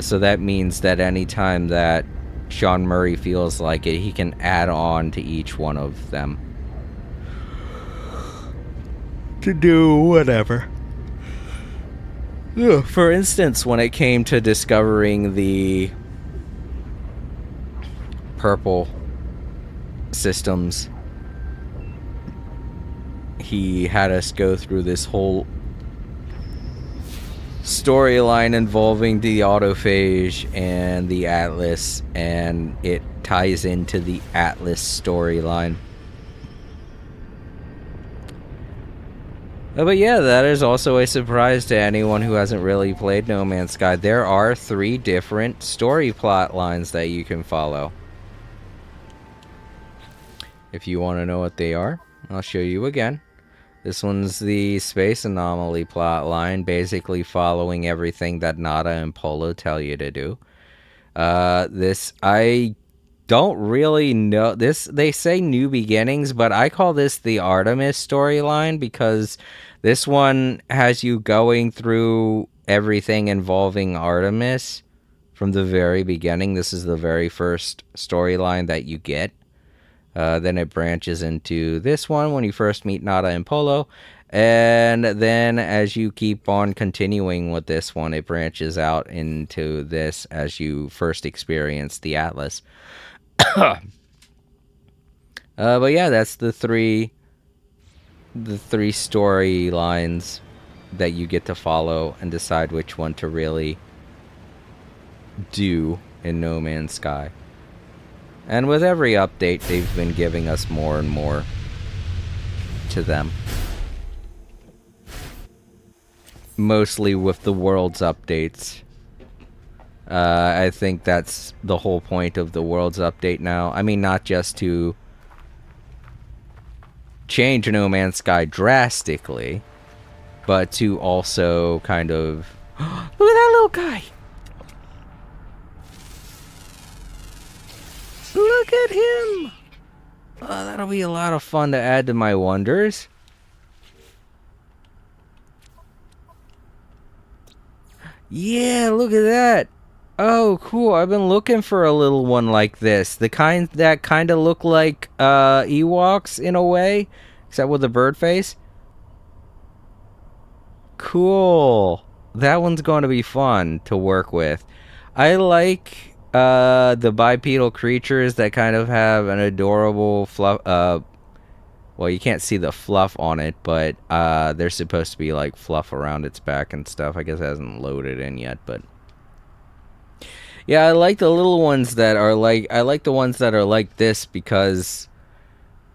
So that means that anytime that Sean Murray feels like it, he can add on to each one of them to do whatever. For instance, when it came to discovering the purple systems, he had us go through this whole storyline involving the autophage and the Atlas, and it ties into the Atlas storyline. But yeah, that is also a surprise to anyone who hasn't really played No Man's Sky. There are 3 different story plot lines that you can follow. If you want to know what they are, I'll show you again. This one's the Space Anomaly plot line, basically following everything that Nada and Polo tell you to do. This, I don't really know. This, they say New Beginnings, but I call this the Artemis storyline because this one has you going through everything involving Artemis from the very beginning. This is the very first storyline that you get. Then it branches into this one when you first meet Nada and Polo. And then as you keep on continuing with this one, it branches out into this as you first experience the Atlas. But yeah, that's the three storylines that you get to follow and decide which one to really do in No Man's Sky. And with every update, they've been giving us more and more to them. Mostly with the world's updates. I think that's the whole point of the world's update now. I mean, not just to change No Man's Sky drastically, but to also kind of... Look at that little guy! Look at him! Oh, that'll be a lot of fun to add to my wonders. Yeah, look at that! Oh, cool. I've been looking for a little one like this. The kind that kind of look like Ewoks in a way, except with a bird face. Cool. That one's going to be fun to work with. I like the bipedal creatures that kind of have an adorable fluff. Well, you can't see the fluff on it, but they're supposed to be like fluff around its back and stuff. I guess it hasn't loaded in yet, but yeah, I like the little ones that are like. I like the ones that are like this because,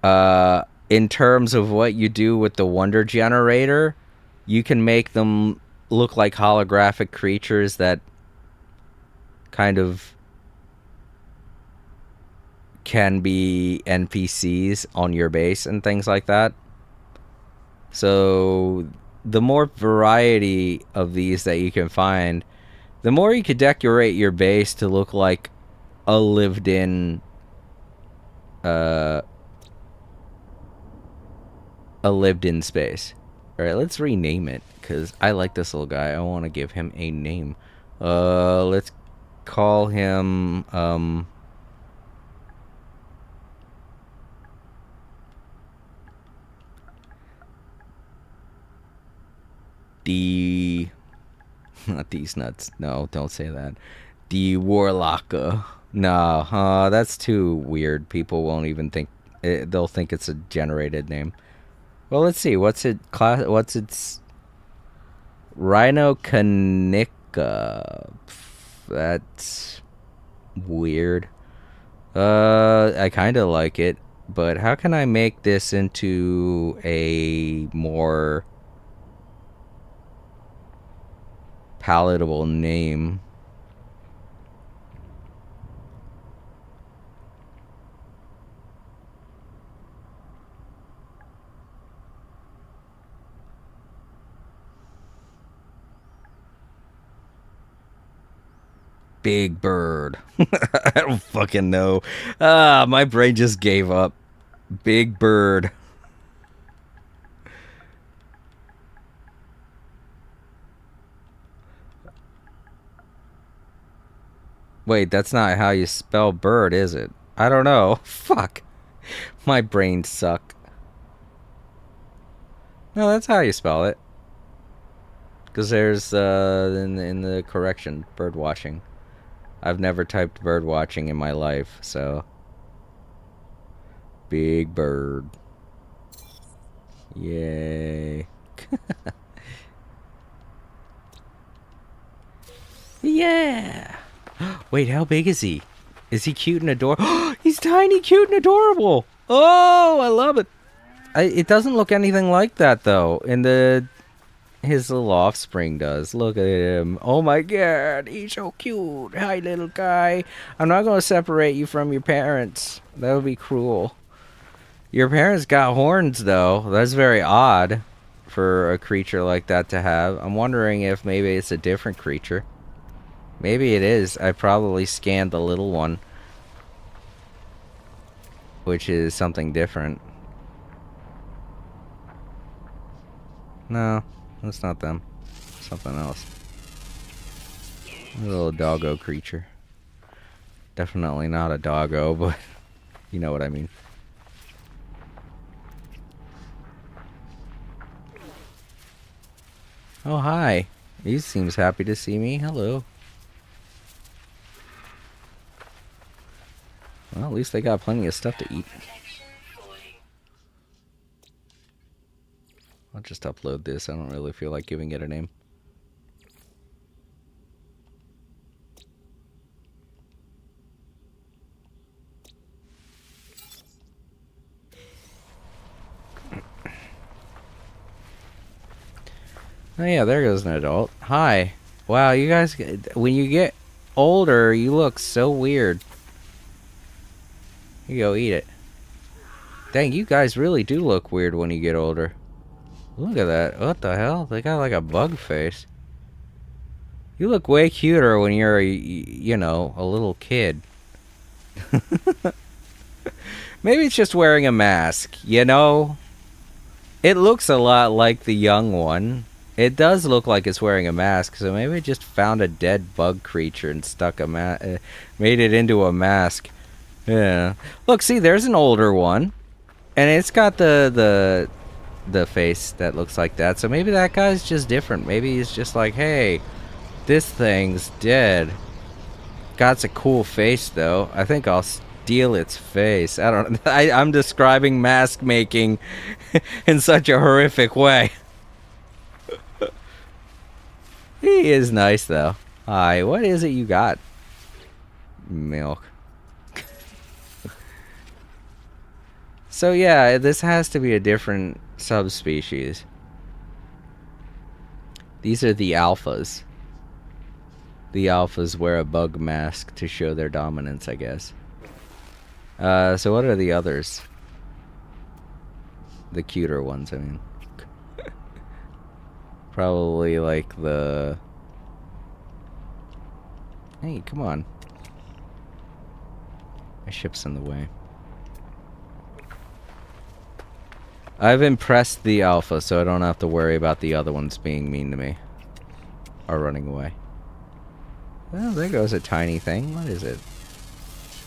in terms of what you do with the Wonder Generator, you can make them look like holographic creatures that kind of can be NPCs on your base and things like that. So the more variety of these that you can find, the more you could decorate your base to look like a lived-in space. Alright, let's rename it, because I like this little guy. I want to give him a name. Let's call him, not these nuts. No, don't say that. The Warlocka. No, that's too weird. People won't even think. They'll think it's a generated name. Well, let's see. What's its Rhino Canica? That's weird. I kind of like it, but how can I make this into a more palatable name? Big Bird. I don't fucking know. My brain just gave up. Big Bird. Wait, that's not how you spell bird, is it? I don't know. Fuck. My brain suck. No, that's how you spell it. Because there's, in the correction, bird watching. I've never typed bird watching in my life, so. Big Bird. Yay. Yeah. Wait, how big is he? Is he cute and adorable? He's tiny, cute, and adorable. Oh, I love it. It doesn't look anything like that though. In his little offspring does. Look at him. Oh my god, he's so cute. Hi, little guy. I'm not gonna separate you from your parents. That would be cruel. Your parents got horns though. That's very odd for a creature like that to have. I'm wondering if maybe it's a different creature. Maybe it is. I probably scanned the little one, which is something different. No, that's not them. Something else. A little doggo creature. Definitely not a doggo, but you know what I mean. Oh, hi. He seems happy to see me. Hello. Well, at least they got plenty of stuff to eat. I'll just upload this. I don't really feel like giving it a name. Oh yeah, there goes an adult. Hi. Wow, you guys, when you get older, you look so weird. You go eat it. Dang, you guys really do look weird when you get older. Look at that. What the hell? They got like a bug face. You look way cuter when you're, you know, a little kid. Maybe it's just wearing a mask, you know? It looks a lot like the young one. It does look like it's wearing a mask, so maybe it just found a dead bug creature and stuck a made it into a mask. Yeah. Look, see, there's an older one. And it's got the face that looks like that. So maybe that guy's just different. Maybe he's just like, hey, this thing's dead. Got a cool face though. I think I'll steal its face. I don't. I'm describing mask making in such a horrific way. He is nice though. Hi, what is it you got? Milk. So yeah, this has to be a different subspecies. These are the alphas. The alphas wear a bug mask to show their dominance, I guess. So what are the others? The cuter ones, I mean. Probably like the... Hey, come on. My ship's in the way. I've impressed the alpha, so I don't have to worry about the other ones being mean to me. Or running away. Well, there goes a tiny thing. What is it?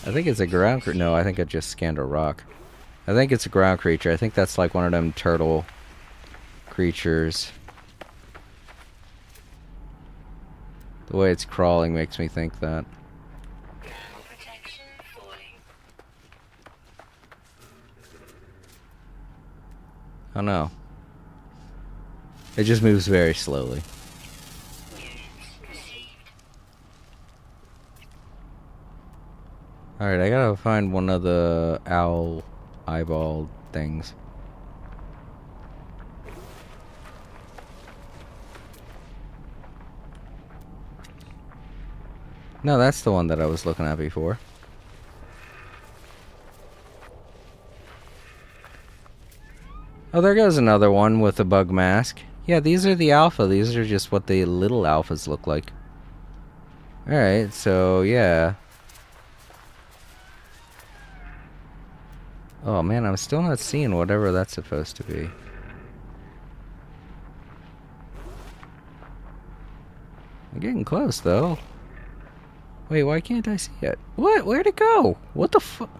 I think it's a ground creature. No, I think I just scanned a rock. I think it's a ground creature. I think that's like one of them turtle creatures. The way it's crawling makes me think that. Oh no. It just moves very slowly. Alright, I gotta find one of the owl eyeball things. No, that's the one that I was looking at before. Oh, there goes another one with a bug mask. Yeah, these are the alpha. These are just what the little alphas look like. Alright, so yeah. Oh man, I'm still not seeing whatever that's supposed to be. I'm getting close though. Wait, why can't I see it? What? Where'd it go? What the fuck?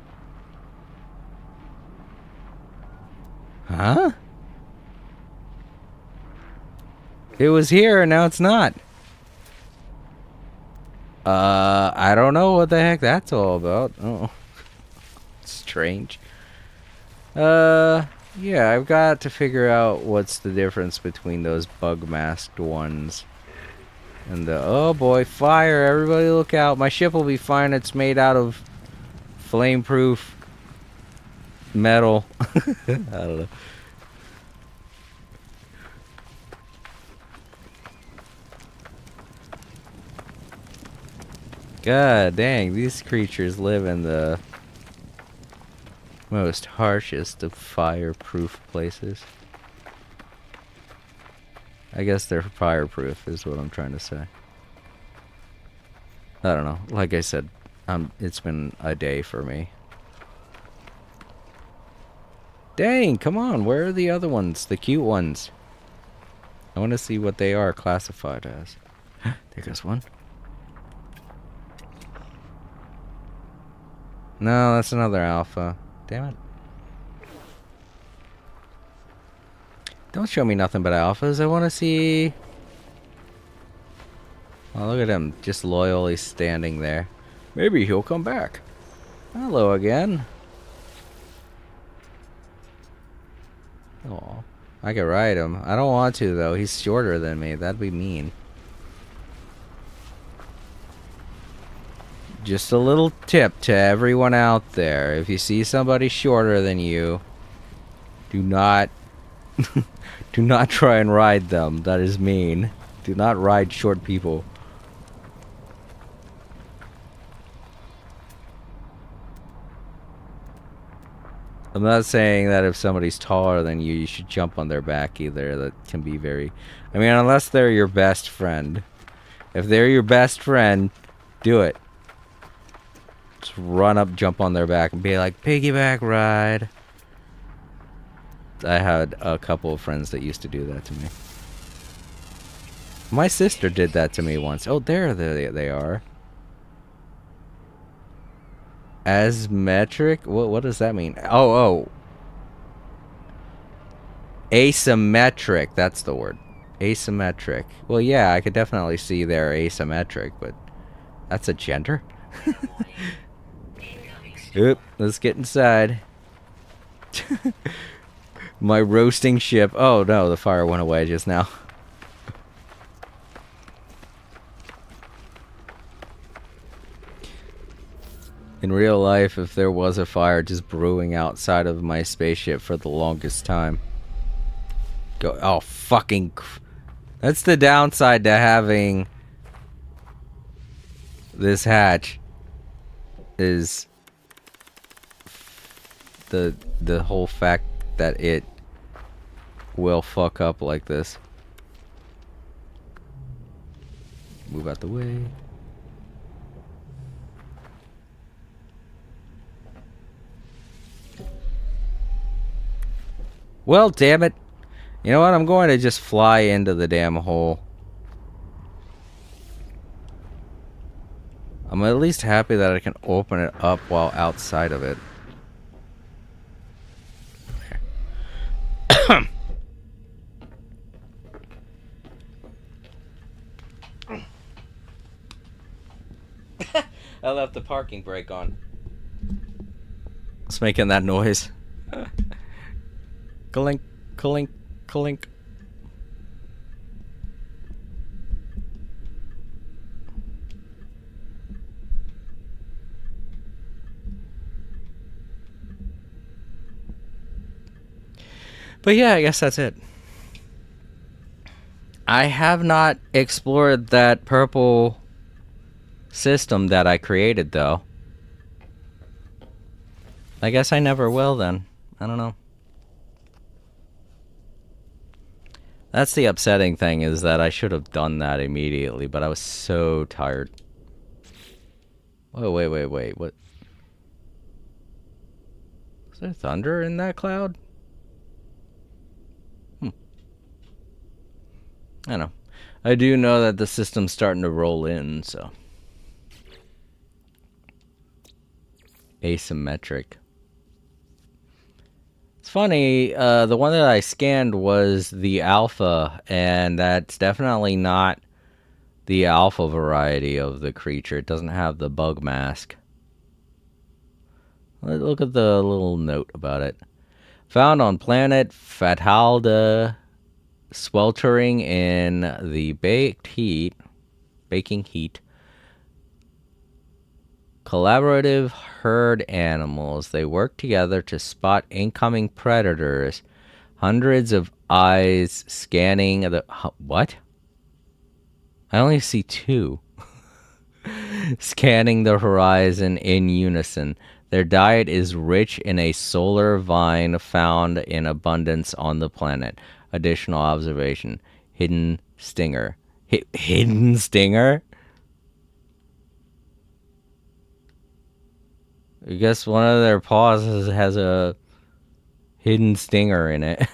Huh? It was here and now it's not. I don't know what the heck that's all about. Oh. Strange. Yeah, I've got to figure out what's the difference between those bug masked ones and the... Oh boy, fire! Everybody look out! My ship will be fine. It's made out of flame-proof metal. I don't know. God dang, these creatures live in the most harshest of fireproof places. I guess they're fireproof is what I'm trying to say. I don't know. Like I said, it's been a day for me. Dang, come on. Where are the other ones? The cute ones. I want to see what they are classified as. There goes one. No, that's another alpha. Damn it. Don't show me nothing but alphas. I want to see... Oh, look at him. Just loyally standing there. Maybe he'll come back. Hello again. Oh, I could ride him. I don't want to, though. He's shorter than me. That'd be mean. Just a little tip to everyone out there. If you see somebody shorter than you, do not do not try and ride them. That is mean. Do not ride short people. I'm not saying that if somebody's taller than you, you should jump on their back either. That can be very... I mean, unless they're your best friend. If they're your best friend, do it. Just run up, jump on their back, and be like, piggyback ride. I had a couple of friends that used to do that to me. My sister did that to me once. Oh, there they are. Asymmetric? What does that mean? Oh. Asymmetric. That's the word. Asymmetric. Well, yeah, I could definitely see they're asymmetric, but that's a gender? Oop, let's get inside. My roasting ship. Oh, no, the fire went away just now. In real life, if there was a fire just brewing outside of my spaceship for the longest time. Go. Oh, fucking. That's the downside to having this hatch. Is the whole fact that it will fuck up like this. Move out the way. Well, damn it. You know what? I'm going to just fly into the damn hole. I'm at least happy that I can open it up while outside of it. There. I left the parking brake on. It's making that noise. Clink, clink, clink. But yeah, I guess that's it. I have not explored that purple system that I created, though. I guess I never will, then. I don't know. That's the upsetting thing, is that I should have done that immediately, but I was so tired. Oh, wait. What? Is there thunder in that cloud? I don't know. I do know that the system's starting to roll in, so. Asymmetric. It's funny, the one that I scanned was the alpha, and that's definitely not the alpha variety of the creature. It doesn't have the bug mask. Look at the little note about it. Found on planet Fatalda, sweltering in the baking heat. Collaborative herd animals. They work together to spot incoming predators. Hundreds of eyes scanning the... What? I only see 2. Scanning the horizon in unison. Their diet is rich in a solar vine found in abundance on the planet. Additional observation. Hidden stinger. Hidden stinger? I guess one of their paws has a hidden stinger in it.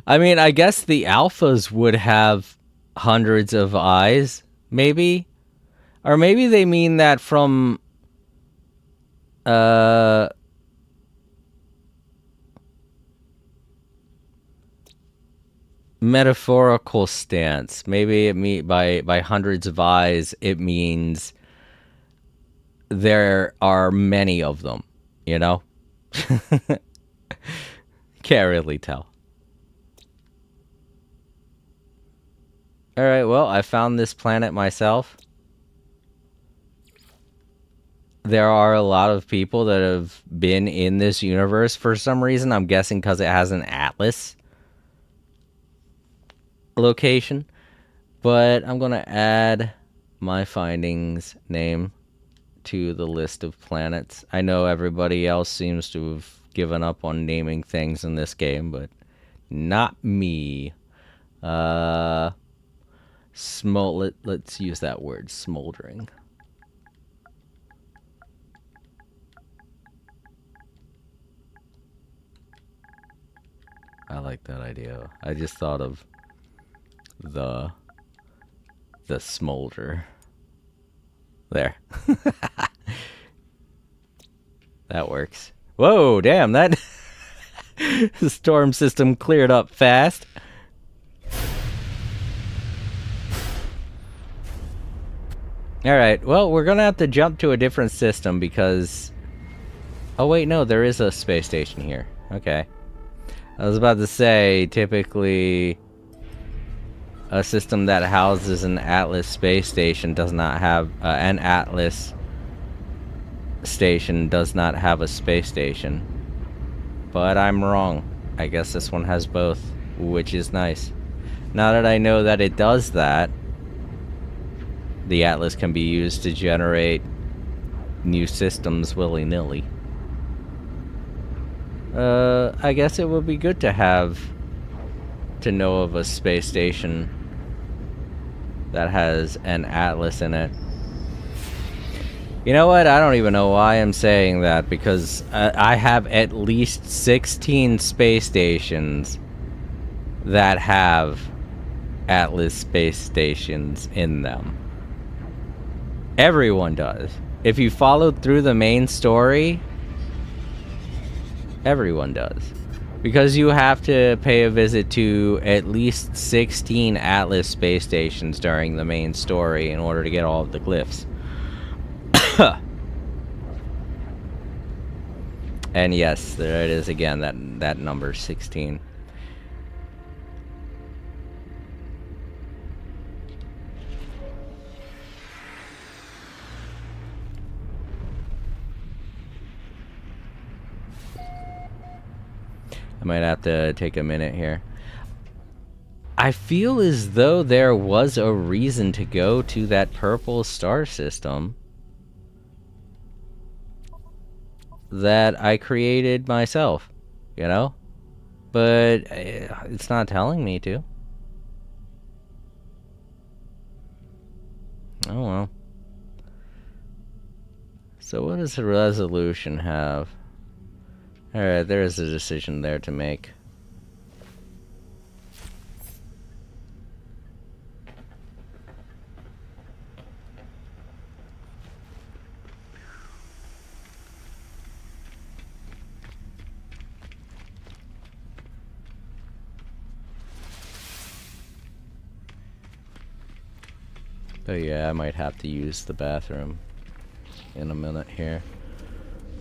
I mean, I guess the alphas would have hundreds of eyes, maybe? Or maybe they mean that from... metaphorical stance. Maybe it by hundreds of eyes, it means there are many of them, you know? Can't really tell. Alright, well, I found this planet myself. There are a lot of people that have been in this universe for some reason. I'm guessing because it has an atlas location. But I'm going to add my findings name to the list of planets. I know everybody else seems to have given up on naming things in this game, but not me. Let's use that word, smoldering. I like that idea. I just thought of the smolder. There. That works. Whoa, damn, that the storm system cleared up fast. Alright, well, we're gonna have to jump to a different system because... Oh wait, no, there is a space station here. Okay. I was about to say, typically... a system that houses an Atlas space station does not have... an Atlas station does not have a space station. But I'm wrong. I guess this one has both, which is nice. Now that I know that it does that, the Atlas can be used to generate new systems willy-nilly. I guess it would be good to have... to know of a space station that has an Atlas in it. You know what? I don't even know why I'm saying that, because I have at least 16 space stations that have Atlas space stations in them. Everyone does. If you followed through the main story, everyone does. Because you have to pay a visit to at least 16 Atlas space stations during the main story in order to get all of the glyphs. And yes, there it is again, that number 16. I might have to take a minute here. I feel as though there was a reason to go to that purple star system that I created myself, you know? But it's not telling me to. Oh well. So what does the resolution have? Alright, there is a decision there to make. But yeah, I might have to use the bathroom in a minute here.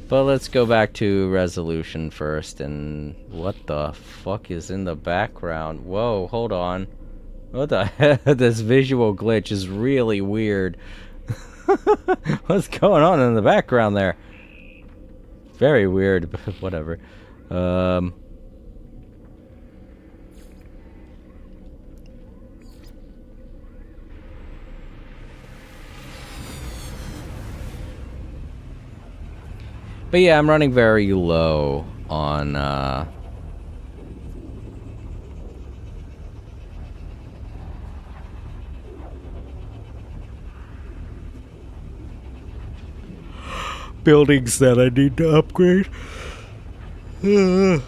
But let's go back to resolution first. And what the fuck is in the background? Whoa, hold on. What the heck? This visual glitch is really weird. What's going on in the background there? Very weird, but whatever. But yeah, I'm running very low on, buildings that I need to upgrade. And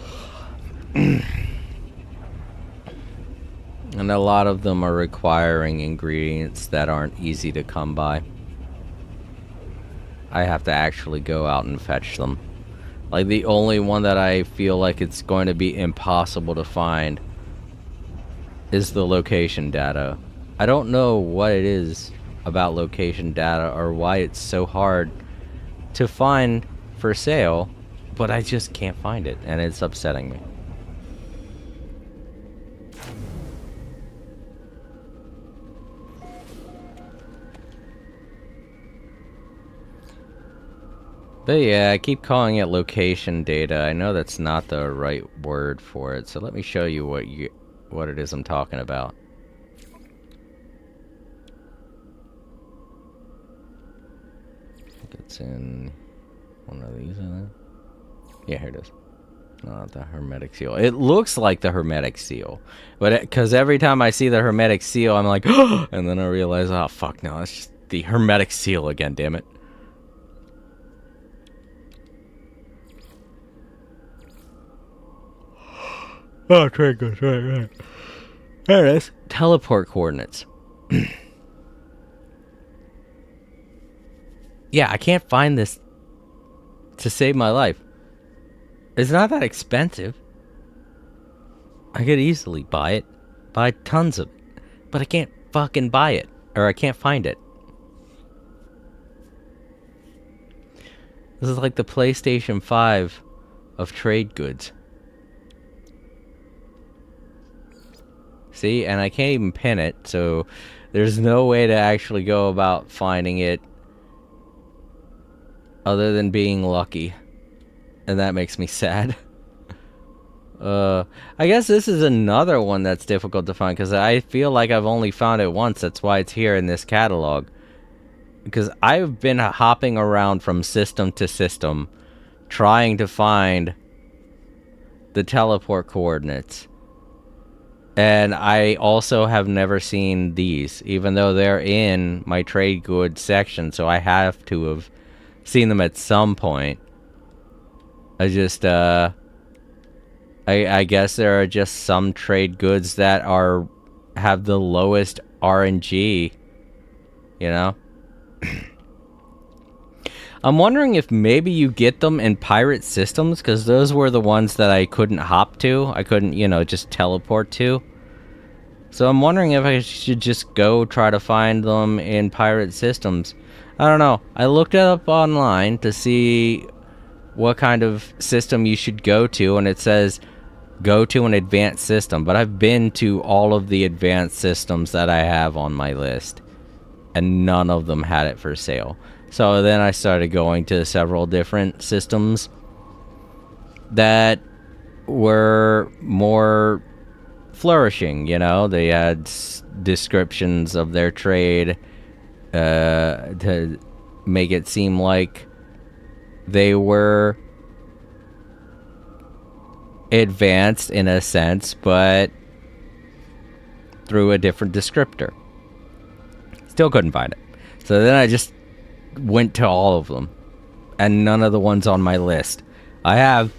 a lot of them are requiring ingredients that aren't easy to come by. I have to actually go out and fetch them. Like, the only one that I feel like it's going to be impossible to find is the location data. I don't know what it is about location data or why it's so hard to find for sale, but I just can't find it, and it's upsetting me. But yeah, I keep calling it location data. I know that's not the right word for it, so let me show you what it is I'm talking about. I think it's in one of these, isn't it? Yeah, here it is. Not the hermetic seal. It looks like the hermetic seal, but because every time I see the hermetic seal, I'm like, and then I realize, oh fuck, no, it's just the hermetic seal again. Damn it. Oh, trade goods, right. There it is. Teleport coordinates. Yeah, I can't find this to save my life. It's not that expensive. I could easily buy it. Buy tons of it. But I can't fucking buy it. Or I can't find it. This is like the PlayStation 5 of trade goods. See, and I can't even pin it, so there's no way to actually go about finding it other than being lucky. And that makes me sad. I guess this is another one that's difficult to find, because I feel like I've only found it once. That's why it's here in this catalog. Because I've been hopping around from system to system, trying to find the teleport coordinates. And I also have never seen these, even though they're in my trade goods section, so I have to have seen them at some point. I just, I guess there are just some trade goods that have the lowest RNG, you know? I'm wondering if maybe you get them in pirate systems, because those were the ones that I couldn't hop to. I couldn't, just teleport to. So I'm wondering if I should just go try to find them in pirate systems. I don't know. I looked it up online to see what kind of system you should go to, and it says go to an advanced system. But I've been to all of the advanced systems that I have on my list, and none of them had it for sale. So then I started going to several different systems that were more flourishing, they had descriptions of their trade to make it seem like they were advanced in a sense, but through a different descriptor. Still couldn't find it. So then I just went to all of them, and none of the ones on my list. I have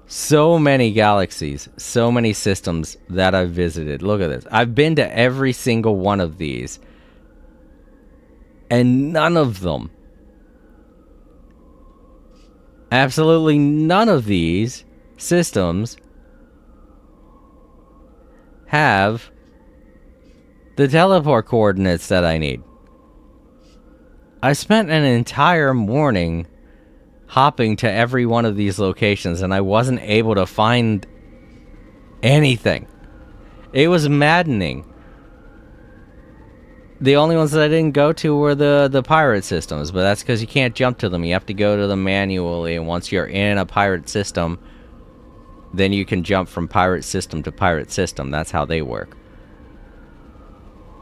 so many galaxies, so many systems that I've visited. Look at this. I've been to every single one of these, and none of them, absolutely none of these systems have the teleport coordinates that I need. I spent an entire morning hopping to every one of these locations, and I wasn't able to find anything. It was maddening. The only ones that I didn't go to were the pirate systems, but that's because you can't jump to them. You have to go to them manually, and once you're in a pirate system, then you can jump from pirate system to pirate system. That's how they work.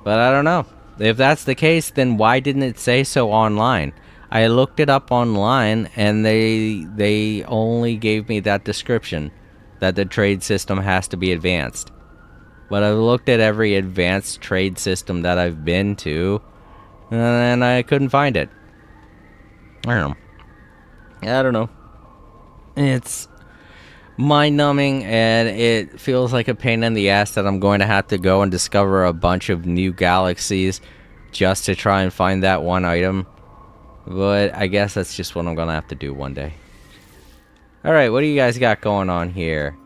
But I don't know. If that's the case, then why didn't it say so online? I looked it up online, and they only gave me that description, that the trade system has to be advanced. But I've looked at every advanced trade system that I've been to, and I couldn't find it. I don't know. It's mind-numbing, and it feels like a pain in the ass that I'm going to have to go and discover a bunch of new galaxies just to try and find that one item. But I guess that's just what I'm going to have to do one day. Alright, what do you guys got going on here?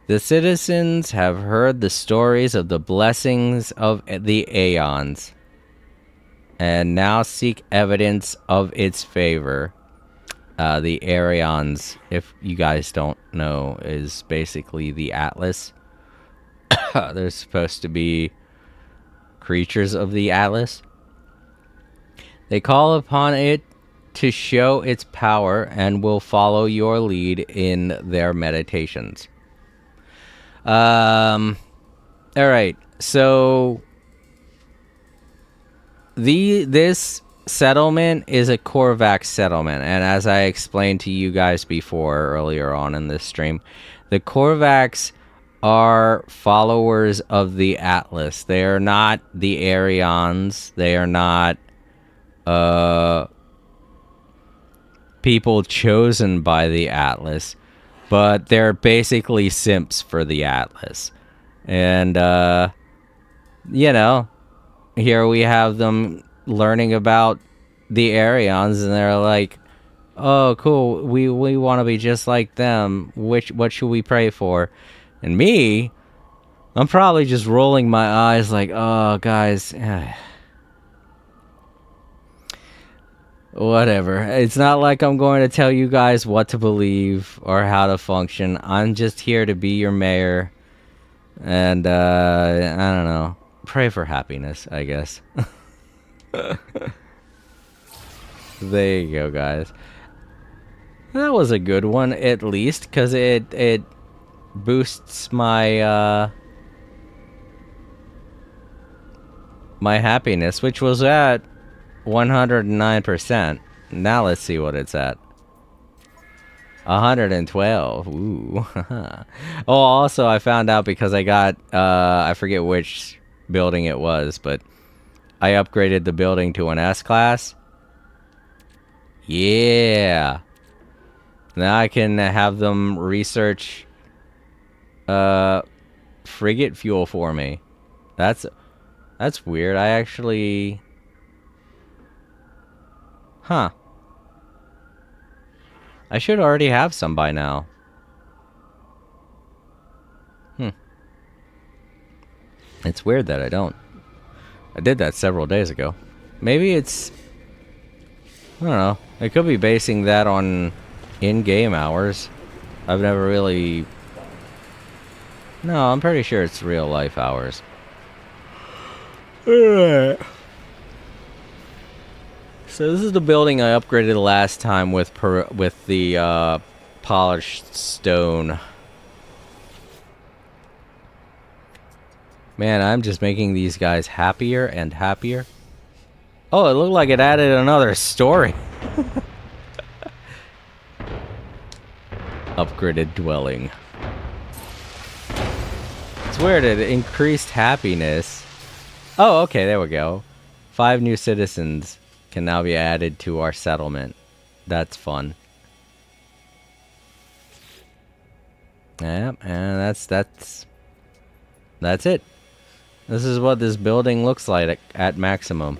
The citizens have heard the stories of the blessings of the Aeons, and now seek evidence of its favor. The Aeons, if you guys don't know, is basically the Atlas. They're supposed to be creatures of the Atlas. They call upon it to show its power and will follow your lead in their meditations. Alright, so this settlement is a Korvax settlement, and as I explained to you guys before earlier on in this stream, the Korvax are followers of the Atlas. They are not the Aeons. They are not people chosen by the Atlas, but they're basically simps for the Atlas. And you know, here we have them learning about the Aeons, and they're like, oh cool, we want to be just like them. What should we pray for? And me, I'm probably just rolling my eyes like, oh guys, whatever. It's not like I'm going to tell you guys what to believe or how to function. I'm just here to be your mayor, and I don't know, pray for happiness, I guess. There you go, guys. That was a good one, at least, because it boosts my my happiness, which was at 109%. Now let's see what it's at. 112. Ooh. Oh, also I found out because I got I forget which building it was, but I upgraded the building to an S-class. Yeah. Now I can have them research frigate fuel for me. That's weird. I actually... Huh. I should already have some by now. It's weird that I don't. I did that several days ago. Maybe it's... I don't know. I could be basing that on in-game hours. I've never really... No, I'm pretty sure it's real-life hours. Alright. So this is the building I upgraded last time with the polished stone. Man, I'm just making these guys happier and happier. Oh, it looked like it added another story. Upgraded dwelling. It's weird, it increased happiness. Oh, okay, there we go. 5 new citizens can now be added to our settlement. That's fun. Yep, and that's it. This is what this building looks like at maximum.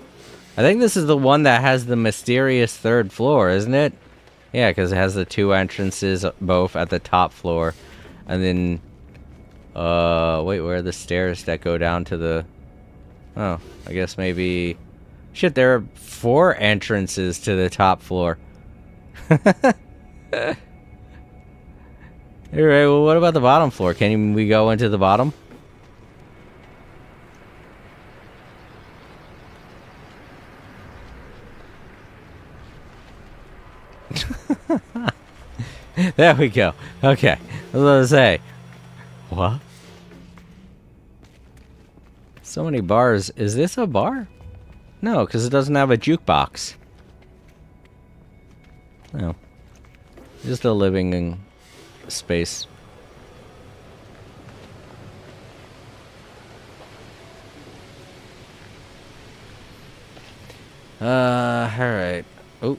I think this is the one that has the mysterious 3rd floor, isn't it? Yeah, because it has the 2 entrances both at the top floor. And then... wait, where are the stairs that go down to the... Oh, I guess maybe Shit, there are 4 entrances to the top floor. Alright, well, what about the bottom floor? Can we go into the bottom? There we go. Okay. I was going to say. What? So many bars. Is this a bar? No, because it doesn't have a jukebox. No. Just a living space. Alright. Oh.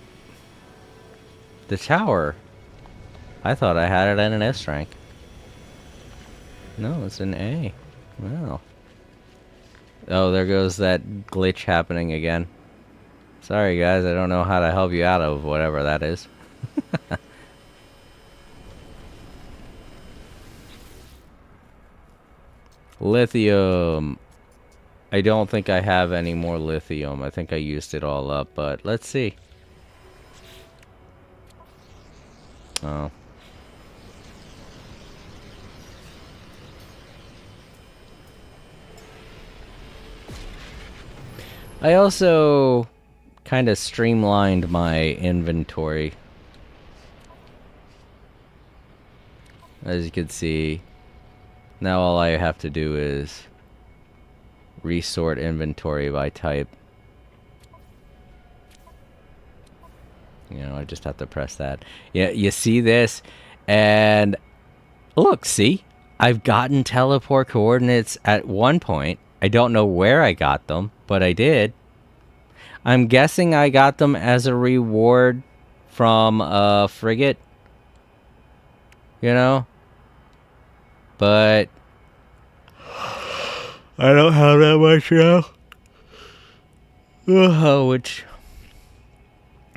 The tower. I thought I had it at an S rank. No, it's an A. Wow. Oh, there goes that glitch happening again. Sorry, guys. I don't know how to help you out of whatever that is. Lithium. I don't think I have any more lithium. I think I used it all up, but let's see. Oh. I also kind of streamlined my inventory. As you can see, now all I have to do is resort inventory by type. You know, I just have to press that. Yeah, you see this? And look, see? I've gotten teleport coordinates at one point. I don't know where I got them, but I did. I'm guessing I got them as a reward from a frigate. You know? But I don't have that much now. Which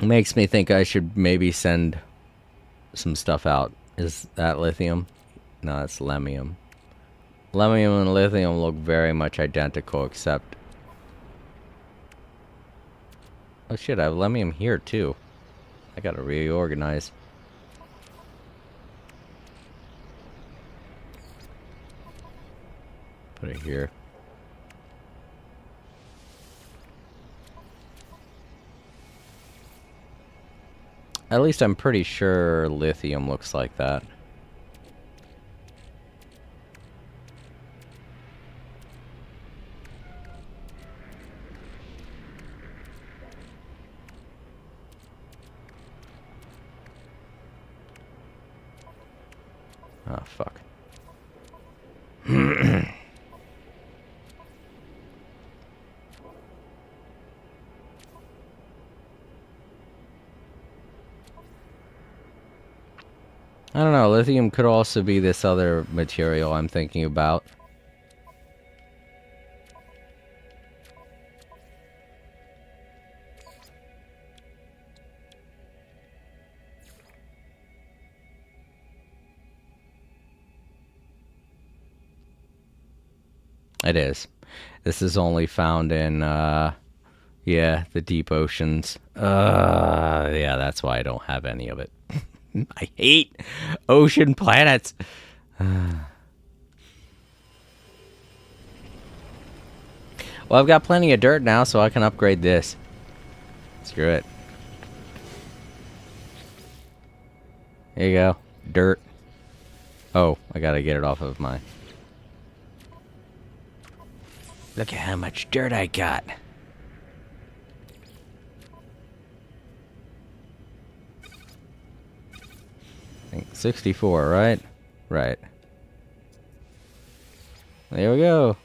makes me think I should maybe send some stuff out. Is that lithium? No, it's lemium. Lemium and lithium look very much identical, except... Oh shit, I have lemium here too. I gotta reorganize. Put it here. At least I'm pretty sure lithium looks like that. Oh, fuck. I don't know, lithium could also be this other material I'm thinking about. It is. This is only found in, yeah, the deep oceans. Yeah, that's why I don't have any of it. I hate ocean planets. Well, I've got plenty of dirt now, so I can upgrade this. Screw it. There you go. Dirt. Oh, I gotta get it off of my... Look at how much dirt I got. 64, right? Right. There we go.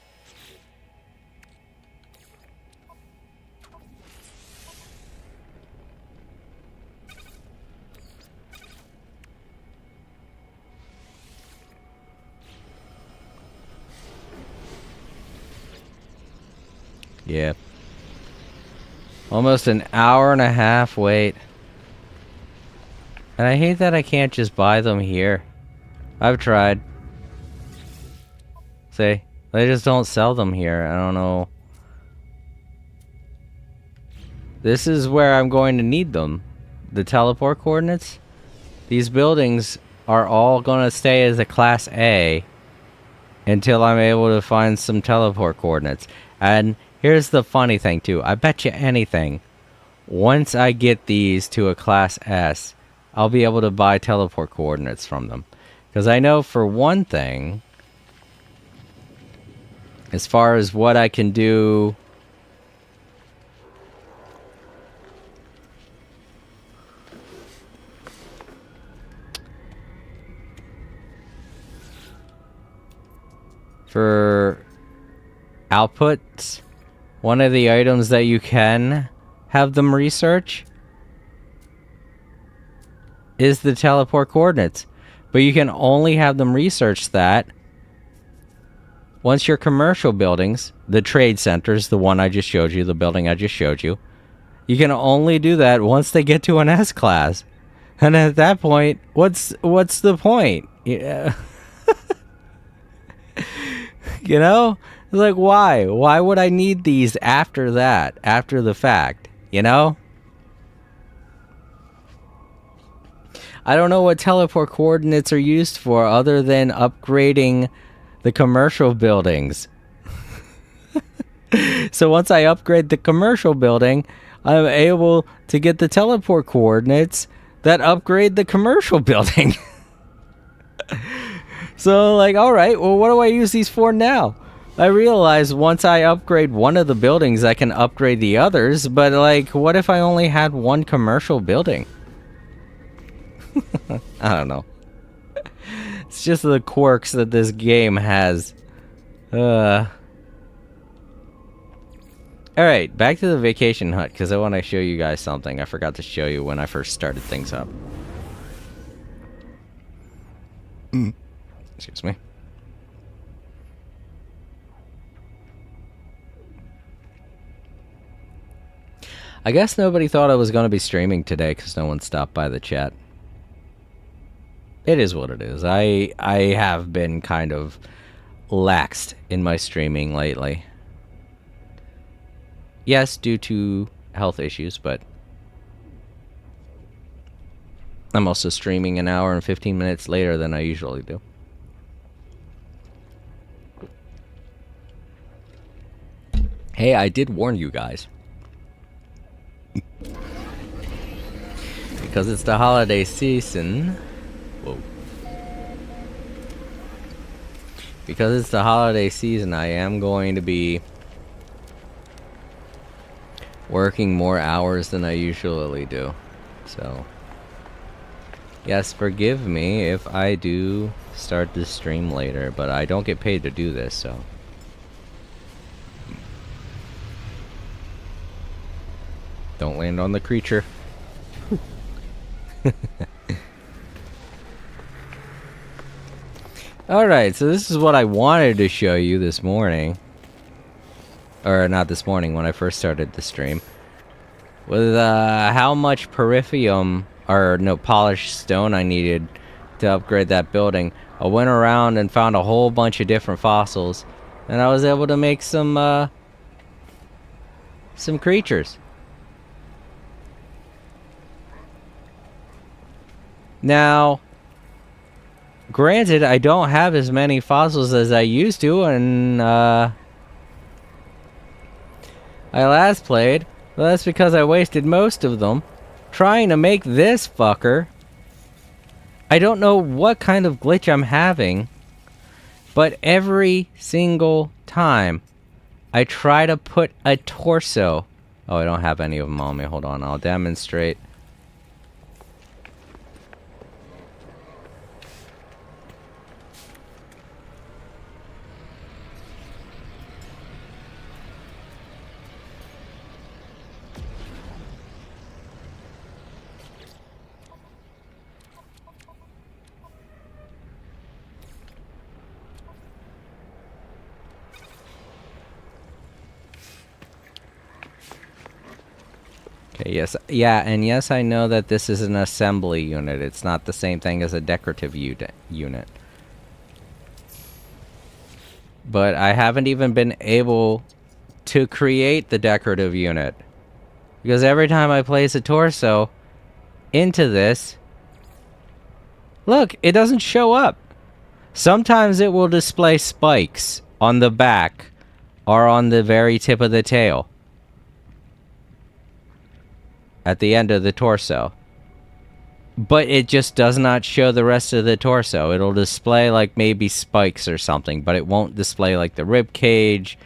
Yeah. Almost an hour and a half wait. And I hate that I can't just buy them here. I've tried. See? They just don't sell them here. I don't know. This is where I'm going to need them. The teleport coordinates. These buildings are all going to stay as a Class A until I'm able to find some teleport coordinates. And here's the funny thing, too. I bet you anything, once I get these to a Class S, I'll be able to buy teleport coordinates from them. Because I know for one thing, as far as what I can do for outputs, one of the items that you can have them research is the teleport coordinates. But you can only have them research that once your commercial buildings, the trade centers, the one I just showed you, the building I just showed you, you can only do that once they get to an S class. And at that point, what's the point? Yeah. You know? It's like, why? Why would I need these after that? After the fact? You know? I don't know what teleport coordinates are used for other than upgrading the commercial buildings. So once I upgrade the commercial building, I'm able to get the teleport coordinates that upgrade the commercial building. So, like, alright, well, what do I use these for now? I realize once I upgrade one of the buildings, I can upgrade the others, but, like, what if I only had one commercial building? I don't know. It's just the quirks that this game has. Alright, back to the vacation hut, because I want to show you guys something I forgot to show you when I first started things up. Excuse me. I guess nobody thought I was going to be streaming today because no one stopped by the chat. It is what it is. I have been kind of laxed in my streaming lately. Yes, due to health issues, but I'm also streaming an hour and 15 minutes later than I usually do. Hey, I did warn you guys. Because it's the holiday season. Whoa. Because it's the holiday season, I am going to be working more hours than I usually do. So, yes, forgive me if I do start this stream later, but I don't get paid to do this, so. Don't land on the creature. Alright, so this is what I wanted to show you this morning. Or not this morning, when I first started the stream. With how much perifium, or no, polished stone I needed to upgrade that building. I went around and found a whole bunch of different fossils. And I was able to make some creatures. Now, granted, I don't have as many fossils as I used to, and I last played. Well, that's because I wasted most of them trying to make this fucker. I don't know what kind of glitch I'm having, but every single time I try to put a torso... Oh, I don't have any of them on me. Hold on, I'll demonstrate. Okay, yes, yeah, and yes, I know that this is an assembly unit. It's not the same thing as a decorative unit. But I haven't even been able to create the decorative unit. Because every time I place a torso into this, look, it doesn't show up. Sometimes it will display spikes on the back or on the very tip of the tail at the end of the torso. But it just does not show the rest of the torso. It'll display like maybe spikes or something, but it won't display like the rib cage,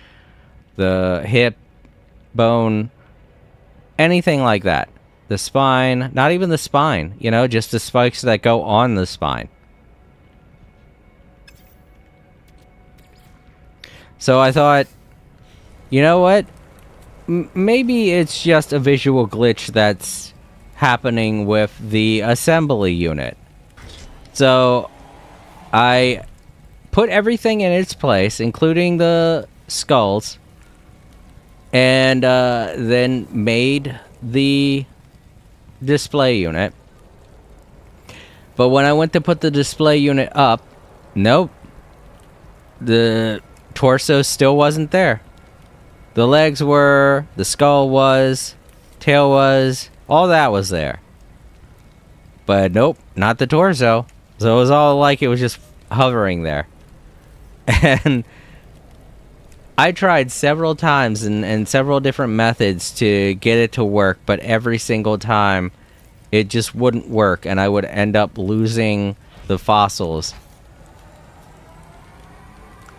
the hip bone, anything like that. The spine, not even the spine, you know, just the spikes that go on the spine. So I thought, you know what? Maybe it's just a visual glitch that's happening with the assembly unit. So I put everything in its place, including the skulls, and then made the display unit. But when I went to put the display unit up, nope, the torso still wasn't there. The legs were, the skull was, tail was, all that was there. But nope, not the torso. So it was all like it was just hovering there. And I tried several times and several different methods to get it to work, but every single time it just wouldn't work, and I would end up losing the fossils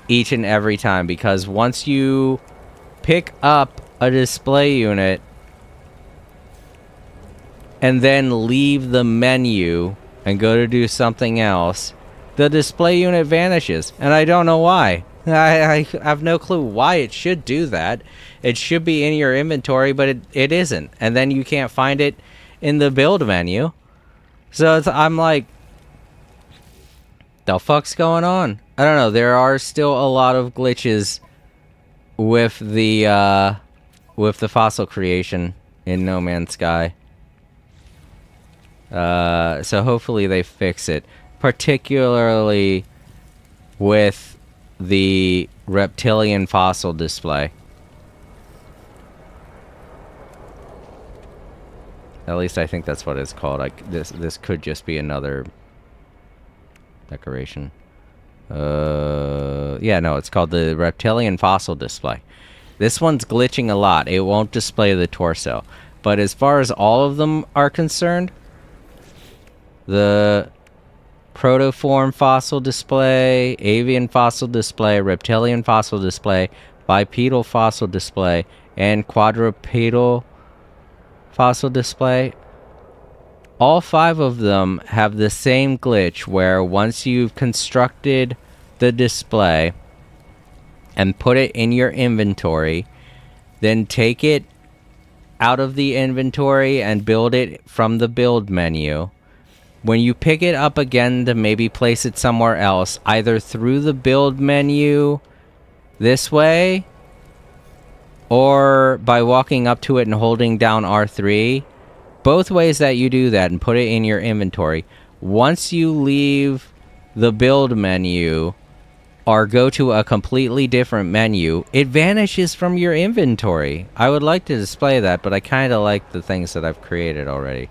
each and every time, because once you pick up a display unit and then leave the menu and go to do something else, the display unit vanishes, and I don't know why. I have no clue why it should do that. It should be in your inventory, but it isn't, and then you can't find it in the build menu. So I'm like, the fuck's going on? I don't know. There are still a lot of glitches with the fossil creation in No Man's Sky. So hopefully they fix it, particularly with the reptilian fossil display. At least I think that's what it's called. This could just be another decoration. Yeah, no, it's called the reptilian fossil display. This one's glitching a lot. It won't display the torso. But as far as all of them are concerned, the protoform fossil display, avian fossil display, reptilian fossil display, bipedal fossil display, and quadrupedal fossil display, all 5 of them have the same glitch where once you've constructed the display and put it in your inventory, then take it out of the inventory and build it from the build menu. When you pick it up again to maybe place it somewhere else, either through the build menu this way, or by walking up to it and holding down R3, both ways that you do that and put it in your inventory, once you leave the build menu or go to a completely different menu, it vanishes from your inventory. I would like to display that, but I kind of like the things that I've created already.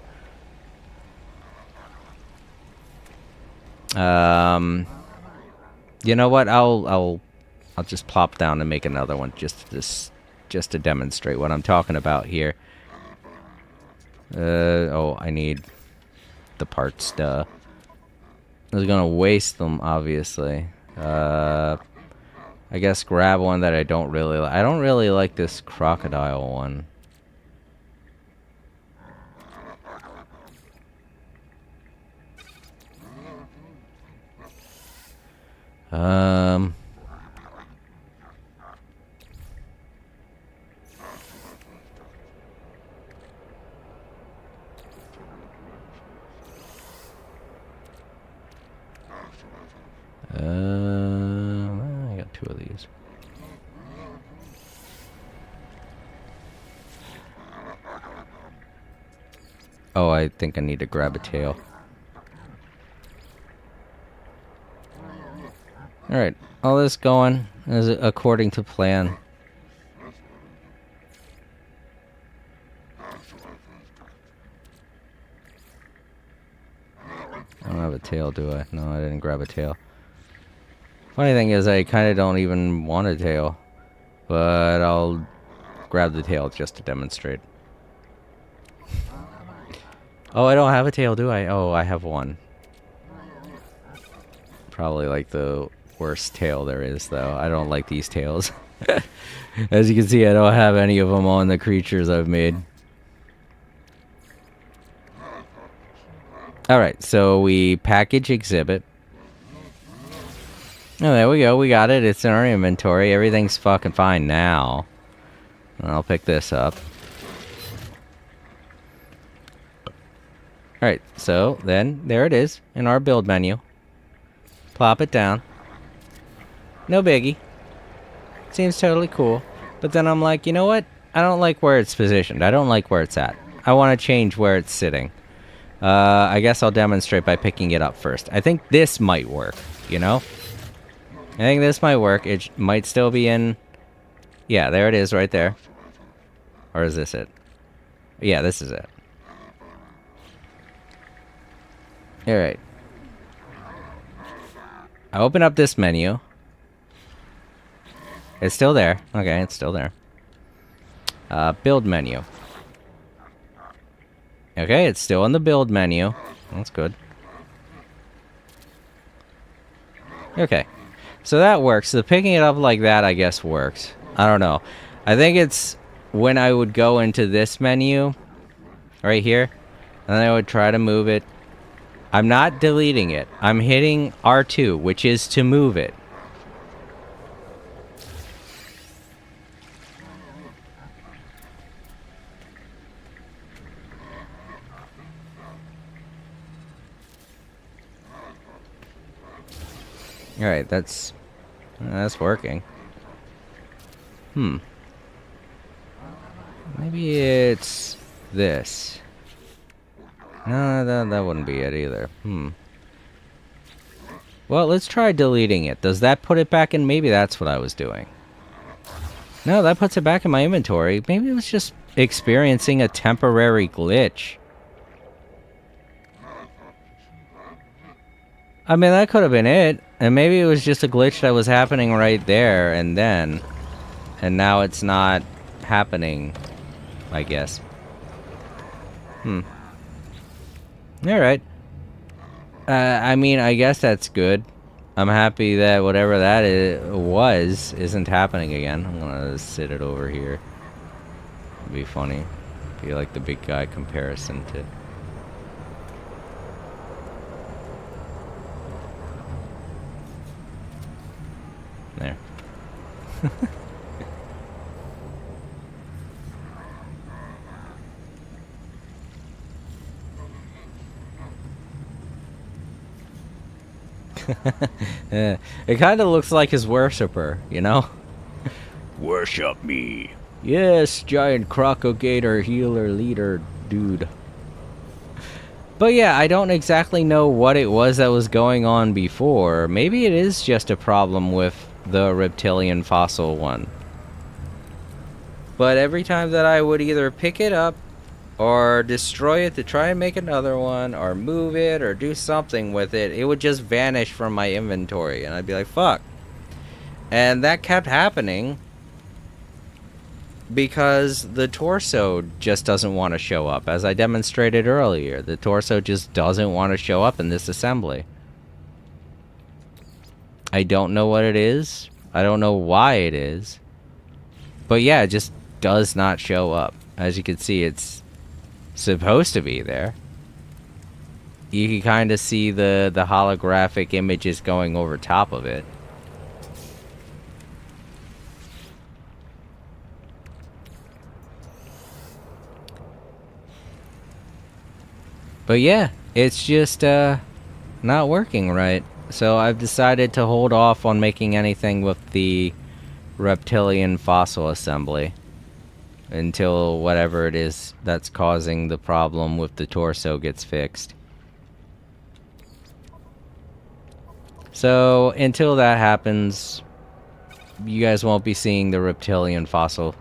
You know what? I'll just plop down and make another one just to demonstrate what I'm talking about here. Oh, I need the parts. Duh. I was gonna waste them, obviously. I guess grab one that I don't really like. I don't really like this crocodile one. I got 2 of these. Oh, I think I need to grab a tail. Alright, all this going as according to plan. have a tail, do I? No, I didn't grab a tail. Funny thing is, I kind of don't even want a tail. But I'll grab the tail just to demonstrate. Oh, I don't have a tail, do I? Oh, I have one. Probably like the worst tail there is, though. I don't like these tails. As you can see, I don't have any of them on the creatures I've made. Alright, so we package exhibit. Oh, there we go. We got it. It's in our inventory. Everything's fucking fine now. I'll pick this up. Alright, so then there it is in our build menu. Plop it down. No biggie. Seems totally cool. But then I'm like, you know what? I don't like where it's positioned. I don't like where it's at. I want to change where it's sitting. I guess I'll demonstrate by picking it up first. I think this might work, you know? I think this might work. It might still be in... Yeah, there it is right there. Or is this it? Yeah, this is it. Alright. I open up this menu. It's still there. Okay, it's still there. Build menu. Okay, it's still in the build menu. That's good. Okay. So that works. So picking it up like that, I guess, works. I don't know. I think it's when I would go into this menu, right here, and then I would try to move it. I'm not deleting it. I'm hitting R2, which is to move it. Alright, that's working. Maybe it's this. No, that wouldn't be it either. Well, let's try deleting it. Does that put it back in? Maybe that's what I was doing. No, that puts it back in my inventory. Maybe it was just experiencing a temporary glitch. I mean, that could have been it. And maybe it was just a glitch that was happening right there and then. And now it's not happening, I guess. Alright. I mean, I guess that's good. I'm happy that whatever that isn't happening again. I'm gonna sit it over here. It'd be funny. Be like the big guy comparison to... There. Yeah, it kind of looks like his worshiper, you know? Worship me. Yes, giant crocodile healer leader dude. But yeah, I don't exactly know what it was that was going on before. Maybe it is just a problem with the reptilian fossil one. But every time that I would either pick it up or destroy it to try and make another one, or move it, or do something with it, it would just vanish from my inventory, and I'd be like, fuck. And that kept happening because the torso just doesn't want to show up. As I demonstrated earlier, the torso just doesn't want to show up in this assembly. I don't know what it is. I don't know why it is. But yeah, it just does not show up. As you can see, it's supposed to be there. You can kind of see the holographic images going over top of it. But yeah, it's just not working right. So I've decided to hold off on making anything with the reptilian fossil assembly until whatever it is that's causing the problem with the torso gets fixed. So until that happens, you guys won't be seeing the reptilian fossil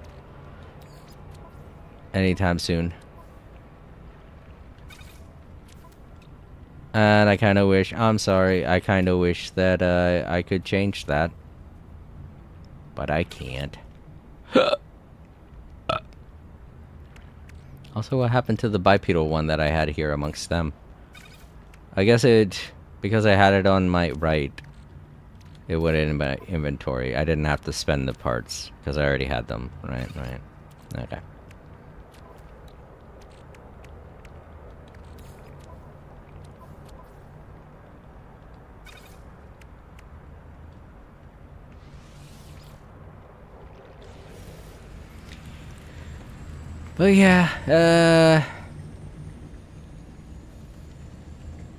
anytime soon. And I kind of wish, I'm sorry, I kind of wish that I could change that. But I can't. Also, what happened to the bipedal one that I had here amongst them? I guess because I had it on my right, it went in my inventory. I didn't have to spend the parts because I already had them. Right. Okay. But yeah,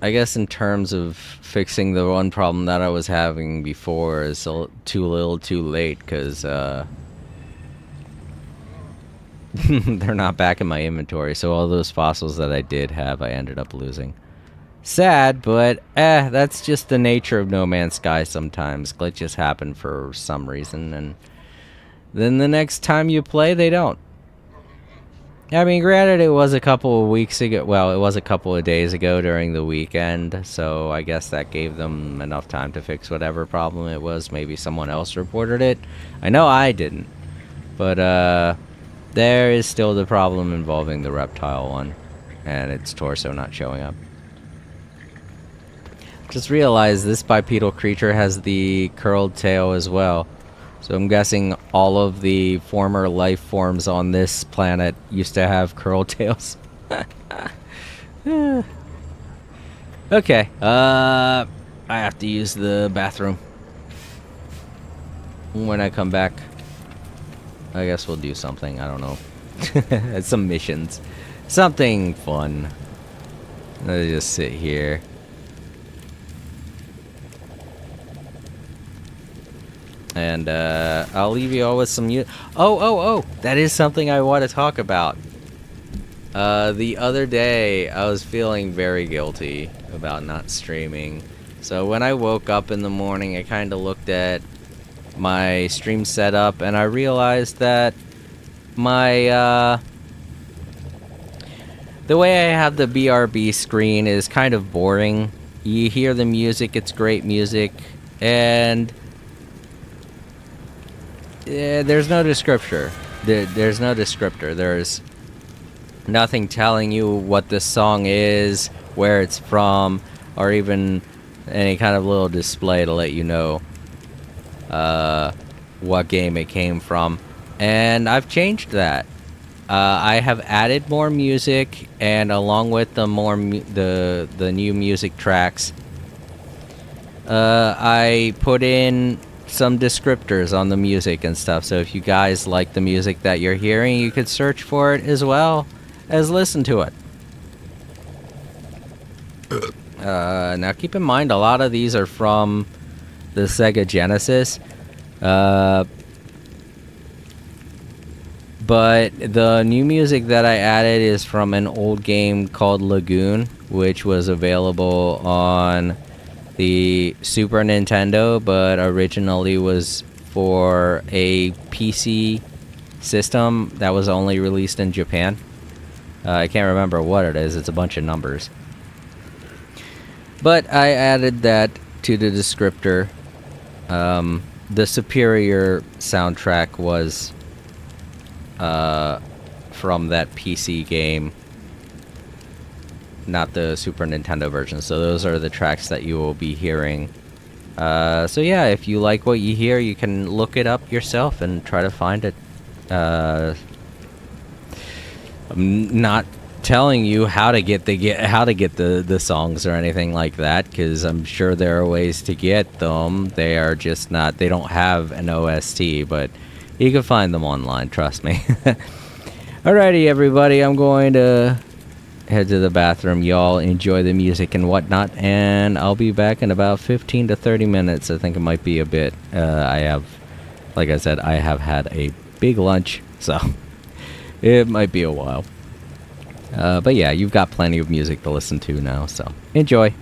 I guess in terms of fixing the one problem that I was having before is too little too late, because they're not back in my inventory, so all those fossils that I did have, I ended up losing. Sad, but that's just the nature of No Man's Sky sometimes. Glitches happen for some reason, and then the next time you play, they don't. I mean, granted, it was a couple of weeks ago. Well, it was a couple of days ago during the weekend, so I guess that gave them enough time to fix whatever problem it was. Maybe someone else reported it. I know I didn't. But, there is still the problem involving the reptile one, and its torso not showing up. Just realized this bipedal creature has the curled tail as well. So I'm guessing all of the former life forms on this planet used to have curled tails. Okay, I have to use the bathroom. When I come back, I guess we'll do something, I don't know. Some missions. Something fun. Let's just sit here. And I'll leave you all with some Oh, that is something I want to talk about. The other day, I was feeling very guilty about not streaming. So when I woke up in the morning, I kind of looked at my stream setup, and I realized that my the way I have the BRB screen is kind of boring. You hear the music, it's great music, and there's no descriptor. There's no descriptor. There's nothing telling you what this song is, where it's from, or even any kind of little display to let you know what game it came from. And I've changed that. I have added more music, and along with the the new music tracks, I put in some descriptors on the music and stuff, so if you guys like the music that you're hearing, you could search for it as well as listen to it. Now keep in mind, a lot of these are from the Sega Genesis, but the new music that I added is from an old game called Lagoon, which was available on the Super Nintendo, but originally was for a PC system that was only released in Japan. I can't remember what it is. It's a bunch of numbers. But I added that to the descriptor. The superior soundtrack was from that PC game, not the Super Nintendo version. So those are the tracks that you will be hearing. So yeah, if you like what you hear, you can look it up yourself and try to find it. I'm not telling you how to get the songs or anything like that, because I'm sure there are ways to get them. They are just not. They don't have an OST, but you can find them online. Trust me. Alrighty, everybody. I'm going to head to the bathroom. Y'all enjoy the music and whatnot, and I'll be back in about 15 to 30 minutes. I think it might be a bit. Like I said, I have had a big lunch, so it might be a while. But yeah, you've got plenty of music to listen to now, so enjoy.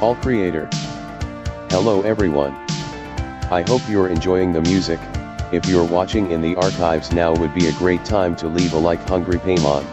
All Creator. Hello everyone. I hope you're enjoying the music. If you're watching in the archives now would be a great time to leave a like. Hungry Paimon.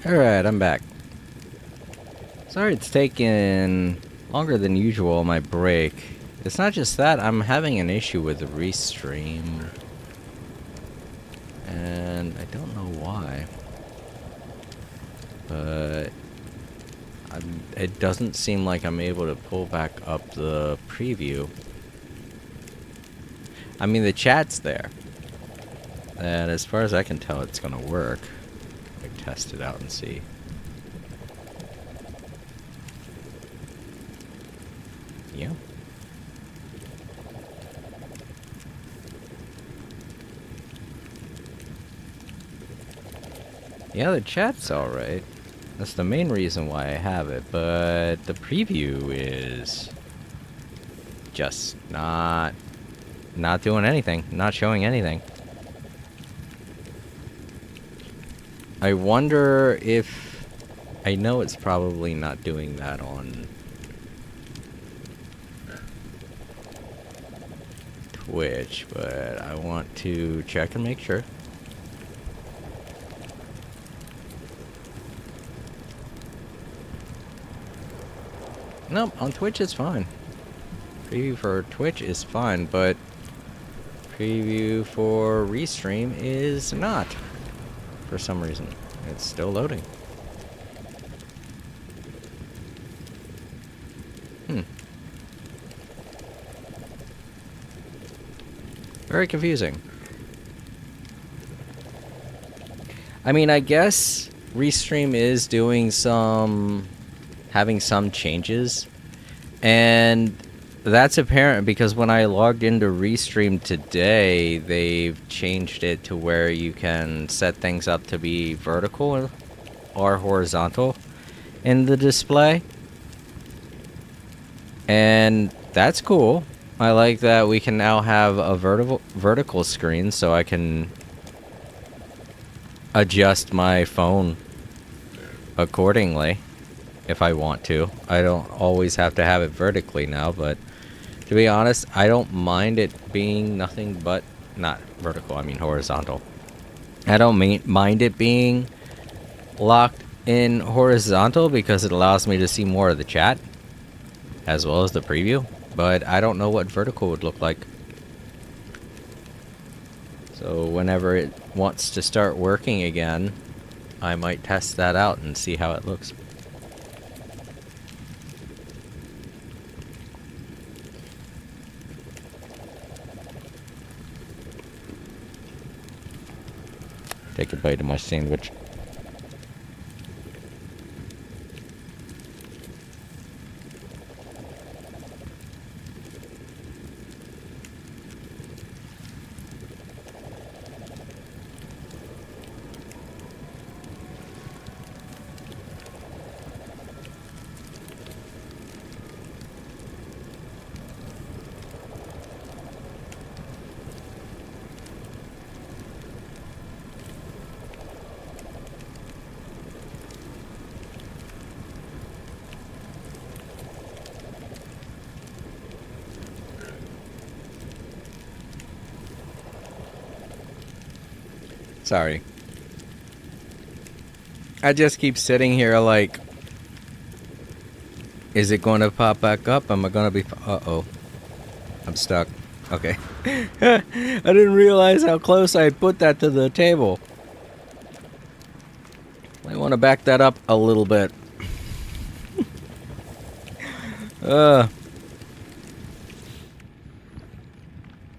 Alright, I'm back. Sorry it's taking longer than usual on my break. It's not just that, I'm having an issue with the restream. And I don't know why. But it doesn't seem like I'm able to pull back up the preview. I mean, the chat's there. And as far as I can tell, it's gonna work. I can test it out and see. Yeah. Yeah, the chat's alright. That's the main reason why I have it, but the preview is just not doing anything, not showing anything. I wonder if... I know it's probably not doing that on Twitch, but I want to check and make sure. Nope, on Twitch it's fine. Preview for Twitch is fine, but preview for Restream is not. For some reason. It's still loading. Very confusing. I mean, I guess Restream is doing having some changes, and that's apparent because when I logged into Restream today, they've changed it to where you can set things up to be vertical or horizontal in the display. And that's cool. I like that we can now have a vertical screen so I can adjust my phone accordingly if I want to. I don't always have to have it vertically now, but to be honest, I don't mind it being nothing but, not vertical, I mean horizontal. I don't mind it being locked in horizontal because it allows me to see more of the chat as well as the preview, but I don't know what vertical would look like. So whenever it wants to start working again, I might test that out and see how it looks. Take a bite of my sandwich. Sorry. I just keep sitting here like, is it going to pop back up? Am I going to be... Uh-oh. I'm stuck. Okay. I didn't realize how close I put that to the table. I want to back that up a little bit.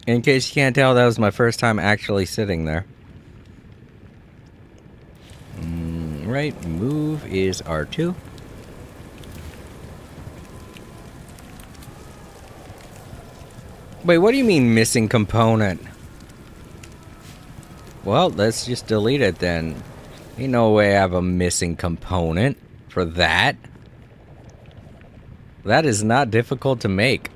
In case you can't tell, that was my first time actually sitting there. Right, move is R2. Wait, what do you mean missing component? Well, let's just delete it then. Ain't no way I have a missing component for that. That is not difficult to make.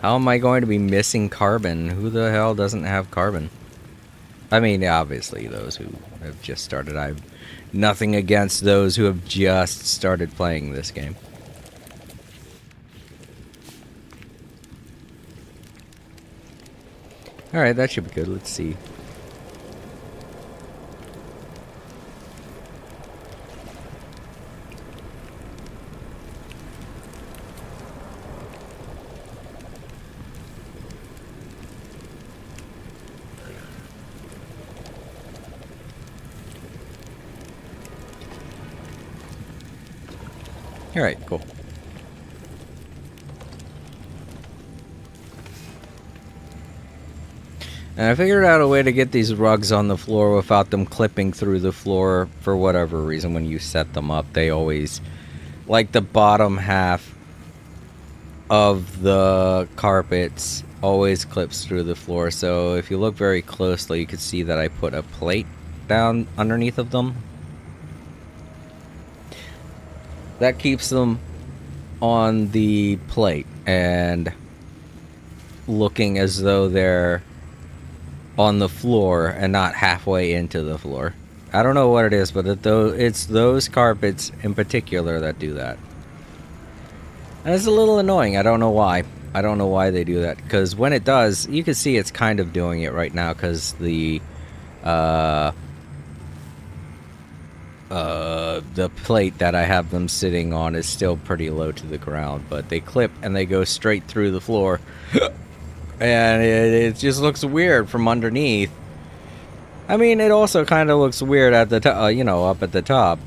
How am I going to be missing carbon? Who the hell doesn't have carbon? I mean, obviously, those who have just started. I have nothing against those who have just started playing this game. Alright, that should be good. Let's see. Alright, cool. And I figured out a way to get these rugs on the floor without them clipping through the floor for whatever reason. When you set them up, they always, like, the bottom half of the carpets always clips through the floor. So if you look very closely, you can see that I put a plate down underneath of them. That keeps them on the plate and looking as though they're on the floor and not halfway into the floor. I don't know what it is, but it's those carpets in particular that do that. And it's a little annoying. I don't know why. I don't know why they do that. Because when it does, you can see it's kind of doing it right now because the plate that I have them sitting on is still pretty low to the ground. But they clip and they go straight through the floor. And it just looks weird from underneath. I mean, it also kind of looks weird at the top, you know, up at the top.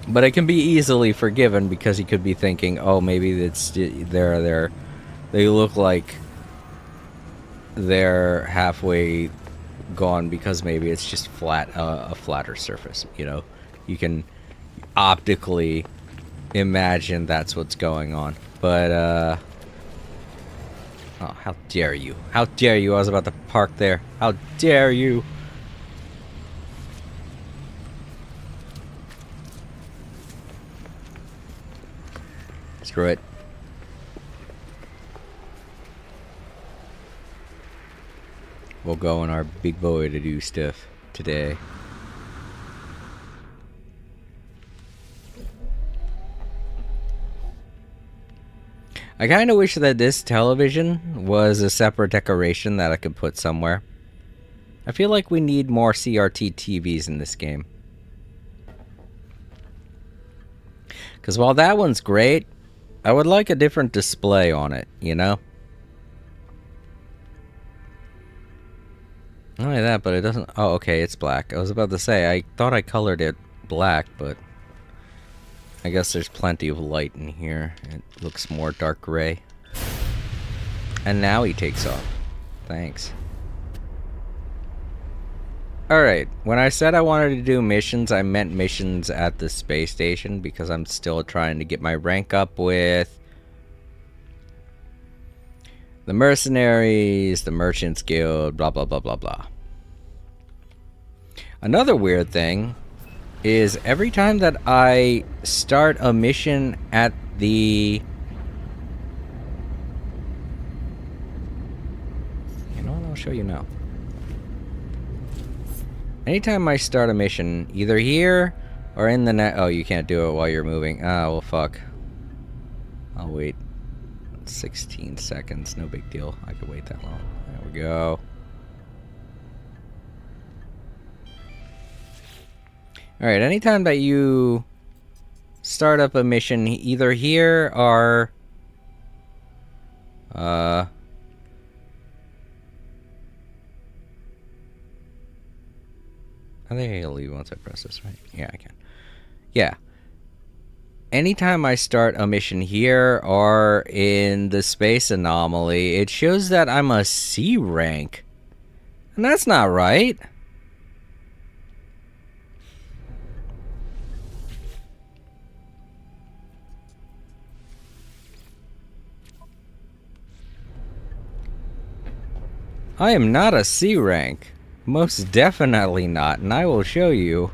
But it can be easily forgiven because you could be thinking, oh, maybe it's they look like they're halfway gone because maybe it's just flat, a flatter surface. You know, you can optically imagine that's what's going on. But oh, how dare you! How dare you! I was about to park there. How dare you! Screw it. We'll go in our big boy to do stuff today. I kind of wish that this television was a separate decoration that I could put somewhere. I feel like we need more CRT TVs in this game. Because while that one's great, I would like a different display on it, you know? Not only that, but it doesn't... Oh, okay, it's black. I was about to say, I thought I colored it black, but... I guess there's plenty of light in here. It looks more dark gray. And now he takes off. Thanks. Alright, when I said I wanted to do missions, I meant missions at the space station because I'm still trying to get my rank up with the mercenaries, the merchants guild, blah blah blah blah blah. Another weird thing is every time that I start a mission at the... You know what, I'll show you now. Anytime I start a mission, either here or in the net... Oh, you can't do it while you're moving. Ah, well, fuck. I'll wait 16 seconds. No big deal. I could wait that long. There we go. Alright, anytime that you start up a mission, either here or... I think I can leave once I press this, right? Yeah, I can. Yeah. Anytime I start a mission here or in the space anomaly, it shows that I'm a C rank. And that's not right. I am not a C rank. Most definitely not, and I will show you.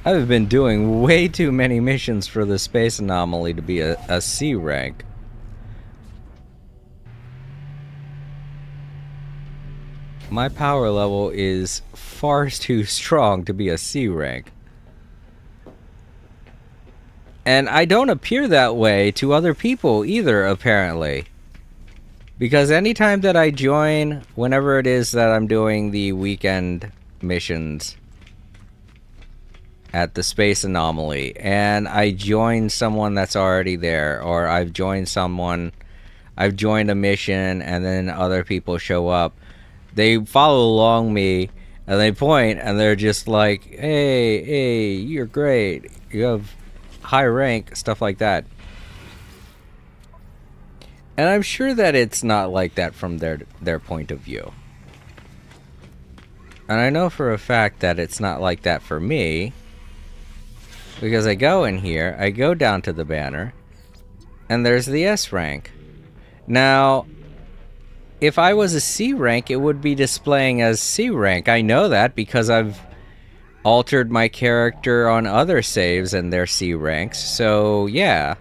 I've been doing way too many missions for the space anomaly to be a C rank. My power level is far too strong to be a C rank. And I don't appear that way to other people either, apparently. Because anytime that I join, whenever it is that I'm doing the weekend missions at the space anomaly, and I join someone that's already there, or I've joined a mission, and then other people show up, they follow along me, And they point, and they're just like, hey, you're great. You have high rank, stuff like that. And I'm sure that it's not like that from their point of view. And I know for a fact that it's not like that for me. Because I go in here, I go down to the banner, and there's the S rank. Now, if I was a C rank, it would be displaying as C rank. I know that because I've altered my character on other saves and their C ranks. So, yeah.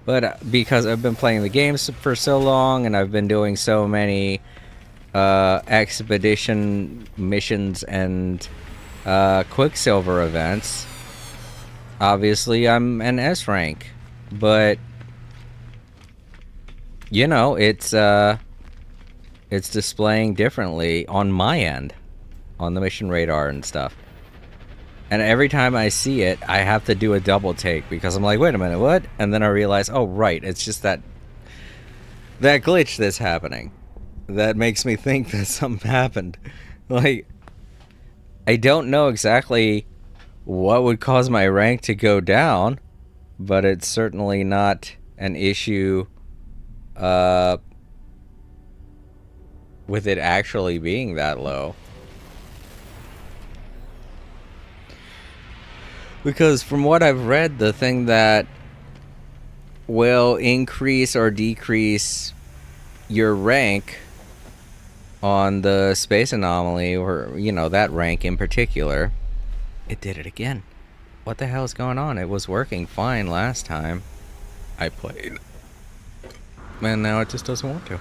But because I've been playing the games for so long and I've been doing so many expedition missions and Quicksilver events, obviously I'm an S rank. But, you know, it's displaying differently on my end, on the mission radar and stuff. And every time I see it, I have to do a double take because I'm like, wait a minute, what? And then I realize, oh, right, it's just that glitch that's happening that makes me think that something happened. Like, I don't know exactly what would cause my rank to go down, but it's certainly not an issue with it actually being that low. Because from what I've read, the thing that will increase or decrease your rank on the space anomaly, or, you know, that rank in particular, it did it again. What the hell is going on? It was working fine last time I played. And now it just doesn't want to.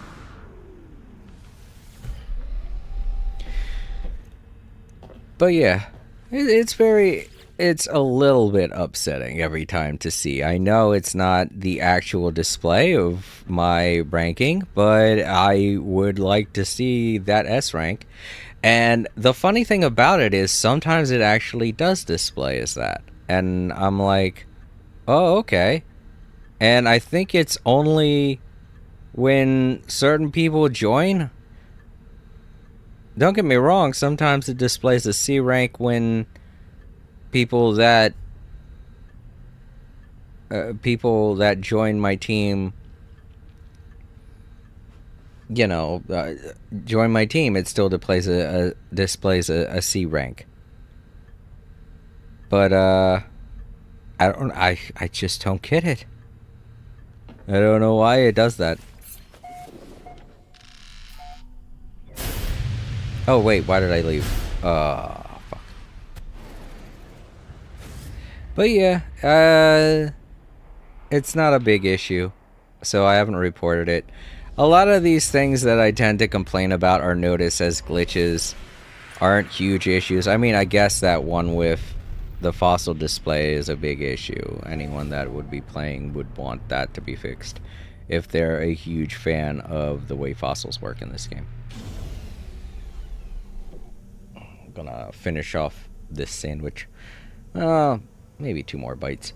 But yeah, it's a little bit upsetting every time to see. I know it's not the actual display of my ranking, but I would like to see that S rank. And the funny thing about it is sometimes it actually does display as that. And I'm like, oh, okay. And I think it's only when certain people join. Don't get me wrong, sometimes it displays a C rank when people that join my team, you know, join my team, it still displays a C rank. But I just don't get it. I don't know why it does that. Oh wait, why did I leave? Fuck. But yeah, it's not a big issue, so I haven't reported it. A lot of these things that I tend to complain about or notice as glitches aren't huge issues. I mean, I guess that one with the fossil display is a big issue. Anyone that would be playing would want that to be fixed if they're a huge fan of the way fossils work in this game. I'm gonna finish off this sandwich. Maybe 2 more bites.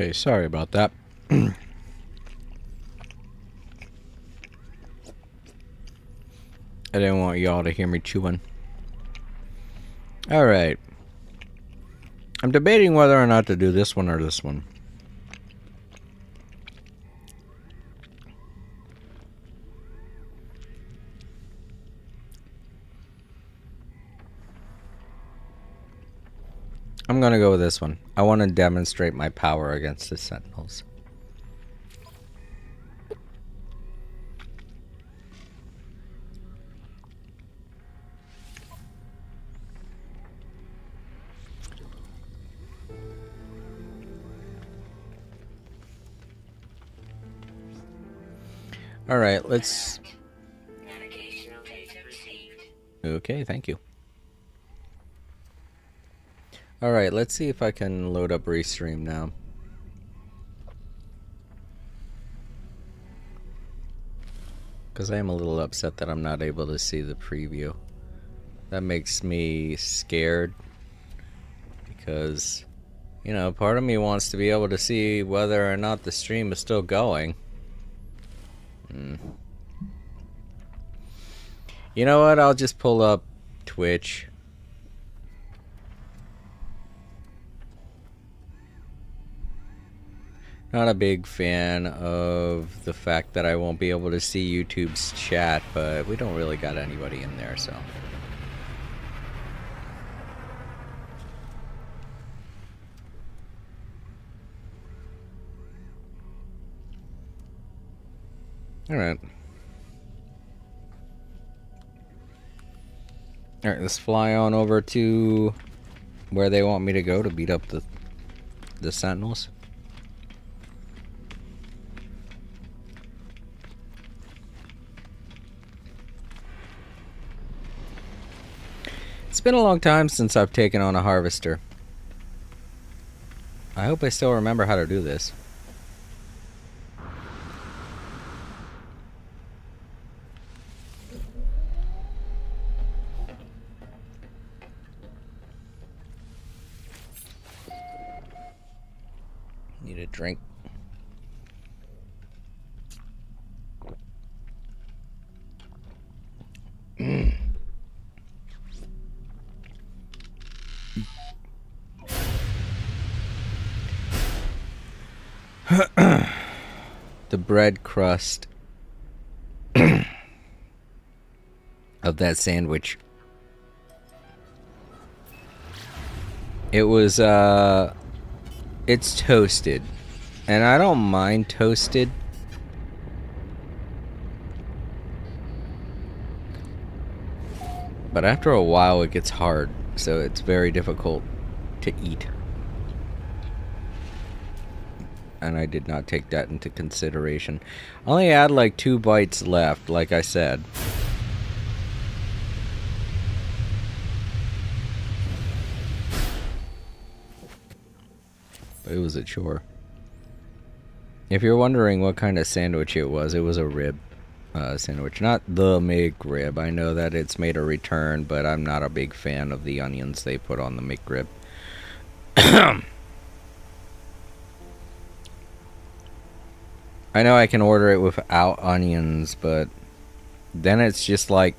Okay, sorry about that. I didn't want y'all to hear me chewing. Alright. I'm debating whether or not to do this one or this one. I'm gonna go with this one. I want to demonstrate my power against the Sentinels. Alright, let's... Okay, thank you. Alright, let's see if I can load up Restream now. Because I am a little upset that I'm not able to see the preview. That makes me scared. Because, you know, part of me wants to be able to see whether or not the stream is still going. You know what? I'll just pull up Twitch. Not a big fan of the fact that I won't be able to see YouTube's chat, but we don't really got anybody in there, so. Alright. Alright, let's fly on over to where they want me to go to beat up the Sentinels. It's been a long time since I've taken on a harvester. I hope I still remember how to do this. Need a drink. The bread crust of that sandwich. It was it's toasted, and I don't mind toasted. But after a while it gets hard, so it's very difficult to eat. And I did not take that into consideration. I only had like 2 bites left, like I said. But it was a chore. If you're wondering what kind of sandwich it was a rib sandwich. Not the McRib. I know that it's made a return, but I'm not a big fan of the onions they put on the McRib. I know I can order it without onions, but then it's just like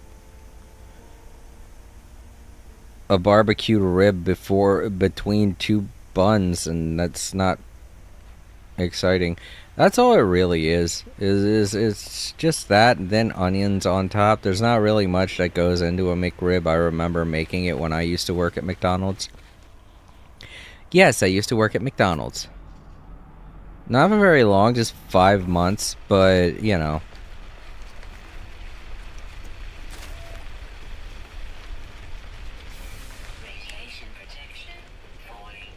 a barbecue rib between 2 buns, and that's not exciting. That's all it really is it's just that, and then onions on top. There's not really much that goes into a McRib. I remember making it when I used to work at McDonald's. Yes, I used to work at McDonald's. Not for very long, just 5 months, but, you know. Radiation protection falling.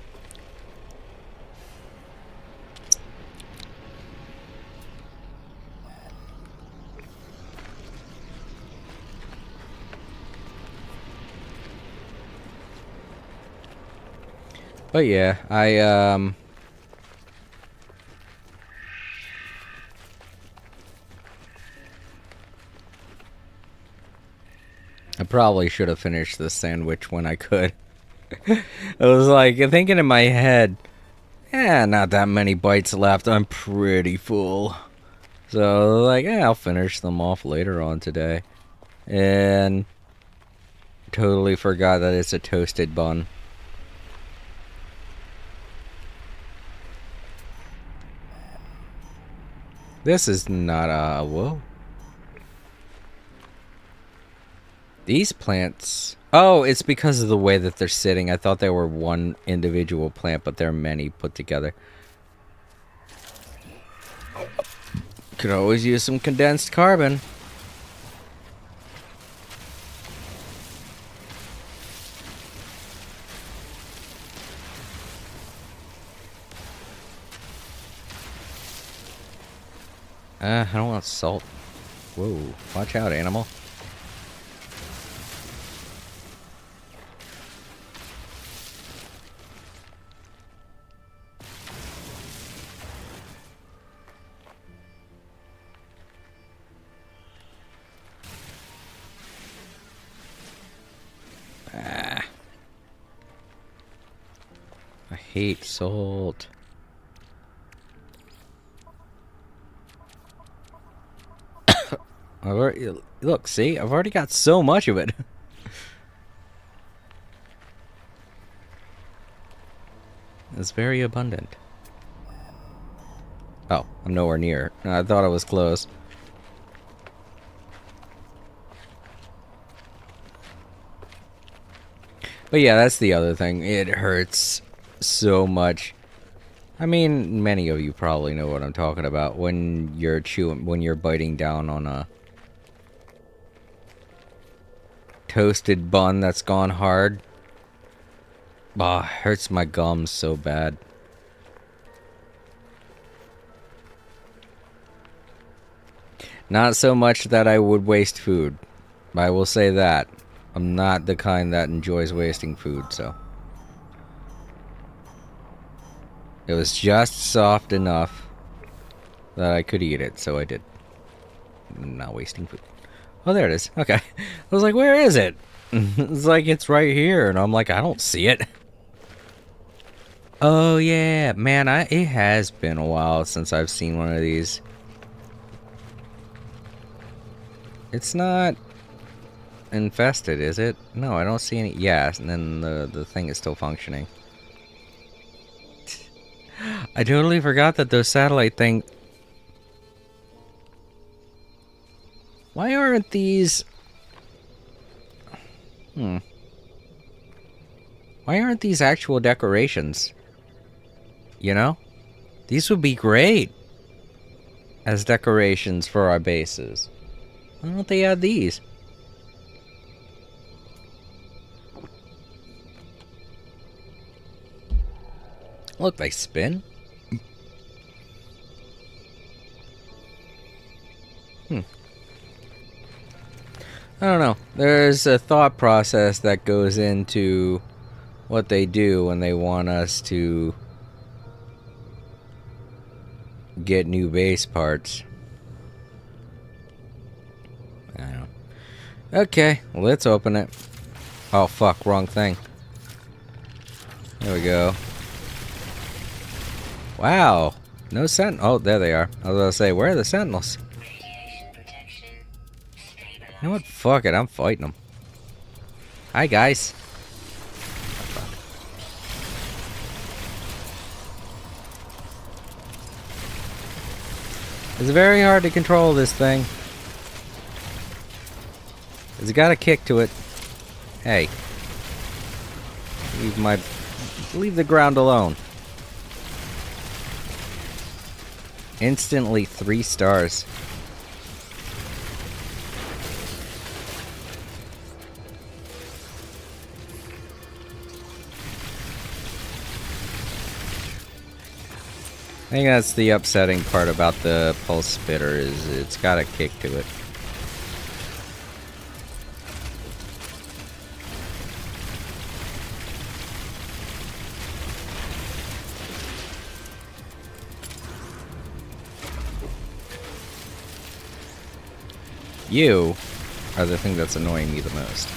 But yeah, I probably should have finished this sandwich when I could. I was like thinking in my head, not that many bites left. I'm pretty full. So, like, I'll finish them off later on today. And totally forgot that it's a toasted bun. This is not a... Whoa. These plants... Oh, it's because of the way that they're sitting. I thought they were one individual plant, but they're many put together. Could always use some condensed carbon. I don't want salt. Whoa, watch out, animal. I hate salt. Look, see? I've already got so much of it. It's very abundant. Oh, I'm nowhere near. I thought I was close. But yeah, that's the other thing. It hurts so much. I mean, many of you probably know what I'm talking about when you're biting down on a toasted bun that's gone hard. Ah, hurts my gums so bad. Not so much that I would waste food. I will say that. I'm not the kind that enjoys wasting food, so. It was just soft enough that I could eat it, so I did. Not wasting food. Oh, there it is. Okay. I was like, where is it? It's like, it's right here. And I'm like, I don't see it. Oh, yeah. Man, it has been a while since I've seen one of these. It's not infested, is it? No, I don't see any. Yeah, and then the thing is still functioning. I totally forgot that those satellite thing... Why aren't these... Why aren't these actual decorations? You know? These would be great as decorations for our bases. Why don't they add these? Look, they spin. I don't know. There's a thought process that goes into what they do when they want us to get new base parts. I don't know. Okay, let's open it. Oh, fuck, wrong thing. There we go. Wow. No sentinel. Oh, there they are. I was gonna say, where are the sentinels? Radiation protection stabilized. You know what? Fuck it. I'm fighting them. Hi, guys. It's very hard to control this thing. It's got a kick to it. Hey. Leave the ground alone. Instantly 3 stars. I think that's the upsetting part about the pulse spitter is it's got a kick to it. You are the thing that's annoying me the most.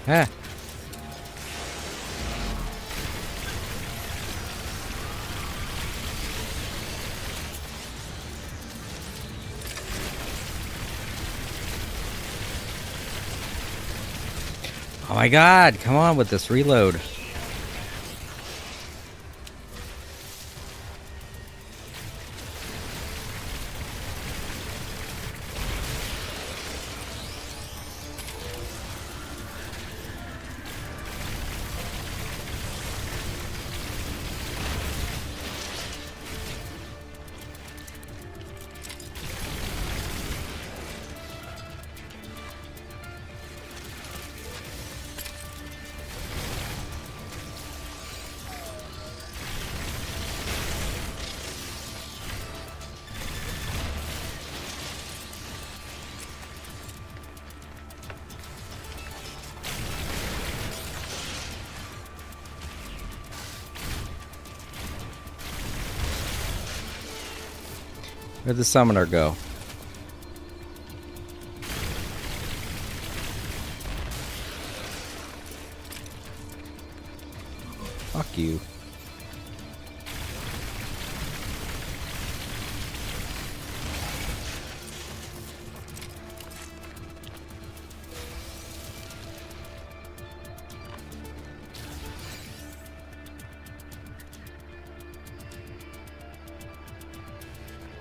Ah. Oh my god, come on with this reload. Where'd the summoner go? Fuck you.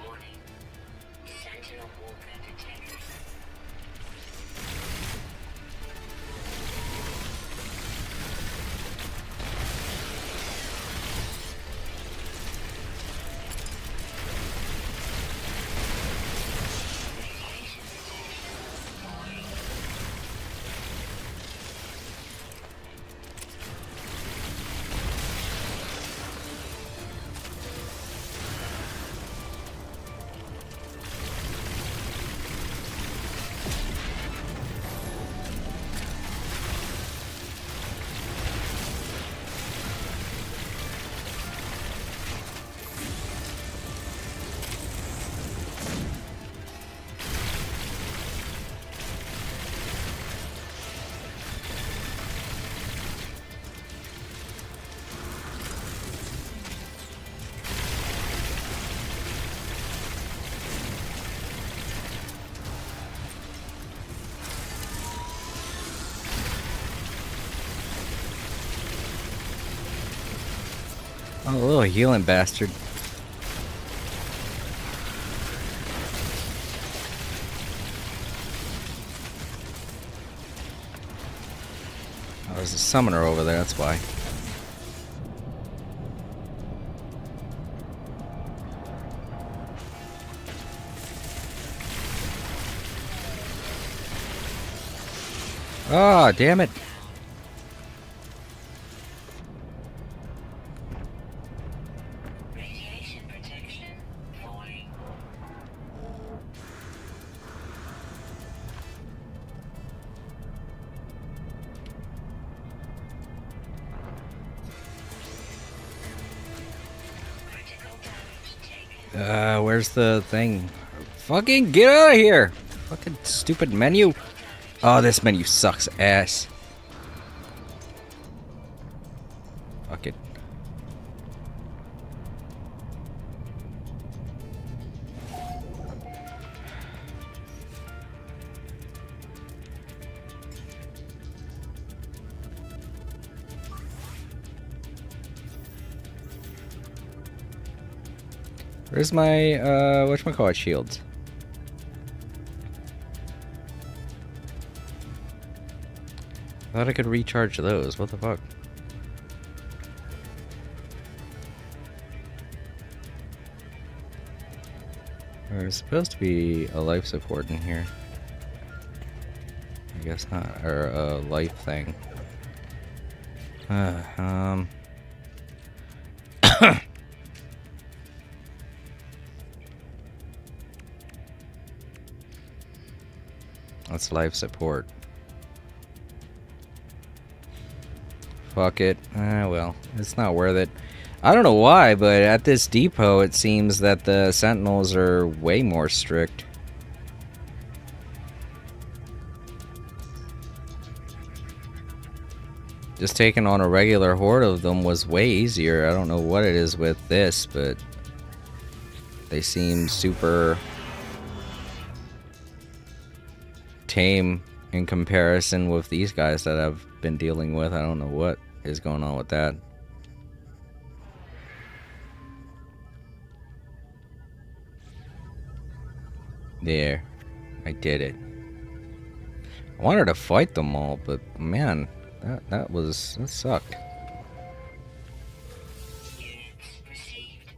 Warning. Sentinel movement detected. Radiation detection. Warning. Oh, little healing bastard. Oh, there's a summoner over there, that's why. Oh, damn it. Radiation protection. Falling. Critical damage taken. Where's the thing? Fucking get out of here! Fucking stupid menu. Oh, this menu sucks ass. Fuck it. Where's my, whatchamacallit shields? I thought I could recharge those. What the fuck? There's supposed to be a life support in here. I guess not. Or a life thing. That's life support. Fuck it. Well, it's not worth it. I don't know why, but at this depot it seems that the sentinels are way more strict. Just taking on a regular horde of them was way easier. I don't know what it is with this, but they seem super tame in comparison with these guys that I've been dealing with. I don't know what is going on with that. There. I did it. I wanted to fight them all, but man, that sucked. Units received.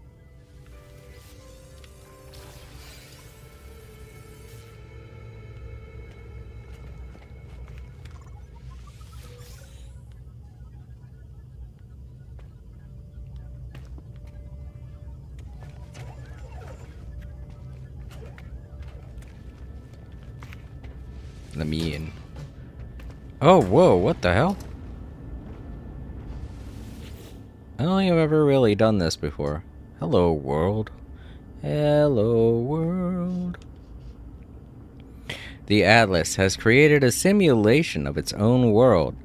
Let me in. Oh, whoa, what the hell? I don't think I've ever really done this before. Hello, world. Hello, world. The Atlas has created a simulation of its own world.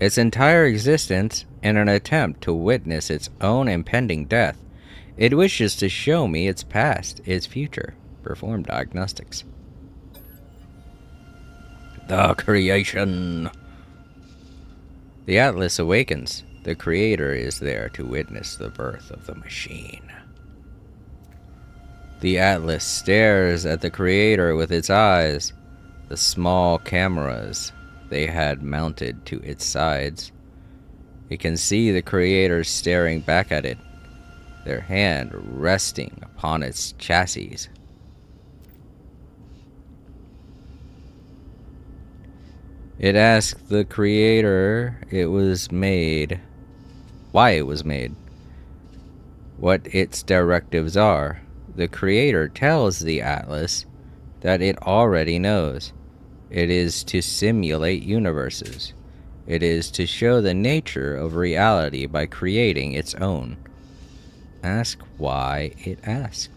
Its entire existence in an attempt to witness its own impending death. It wishes to show me its past, its future. Perform diagnostics. The creation. The Atlas awakens. The creator is there to witness the birth of the machine. The Atlas stares at the creator with its eyes, the small cameras they had mounted to its sides. It can see the creator staring back at it, their hand resting upon its chassis. It asked the creator it was made, why it was made, what its directives are. The creator tells the Atlas that it already knows. It is to simulate universes. It is to show the nature of reality by creating its own. Ask why it asked.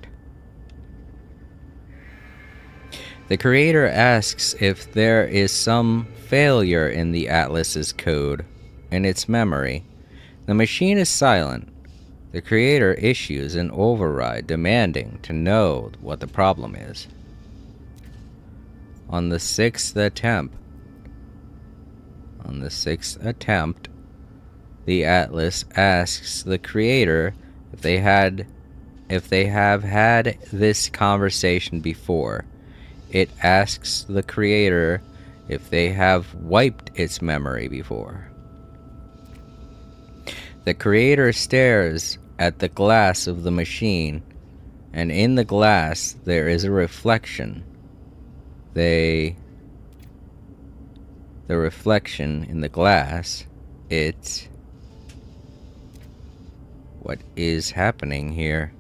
The creator asks if there is some failure in the Atlas's code, in its memory. The machine is silent. The creator issues an override demanding to know what the problem is. On the sixth attempt, the Atlas asks the creator if they have had this conversation before. It asks the creator if they have wiped its memory before. The creator stares at the glass of the machine, and in the glass there is a reflection. The reflection in the glass, what is happening here?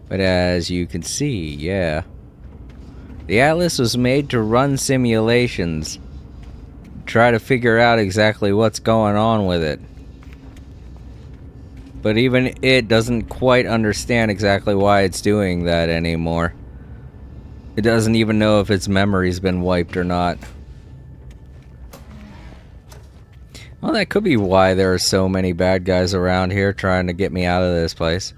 But as you can see, yeah. The Atlas was made to run simulations. Try to figure out exactly what's going on with it. But even it doesn't quite understand exactly why it's doing that anymore. It doesn't even know if its memory's been wiped or not. Well, that could be why there are so many bad guys around here trying to get me out of this place.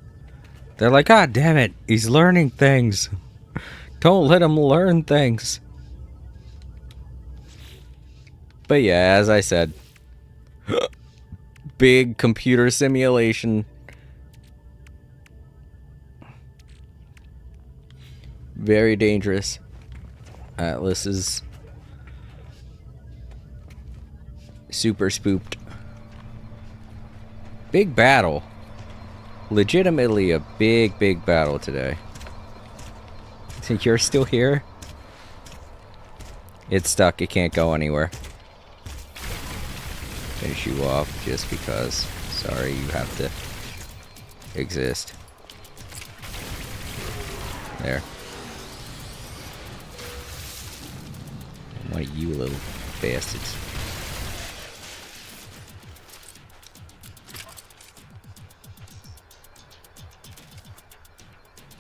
They're like, God damn it, he's learning things. Don't let him learn things. But yeah, as I said, big computer simulation. Very dangerous. Atlas is super spooked. Big battle. Legitimately a big battle today. Think you're still here? It's stuck. It can't go anywhere. Finish you off just because. Sorry, you have to exist. There. One of you little bastards.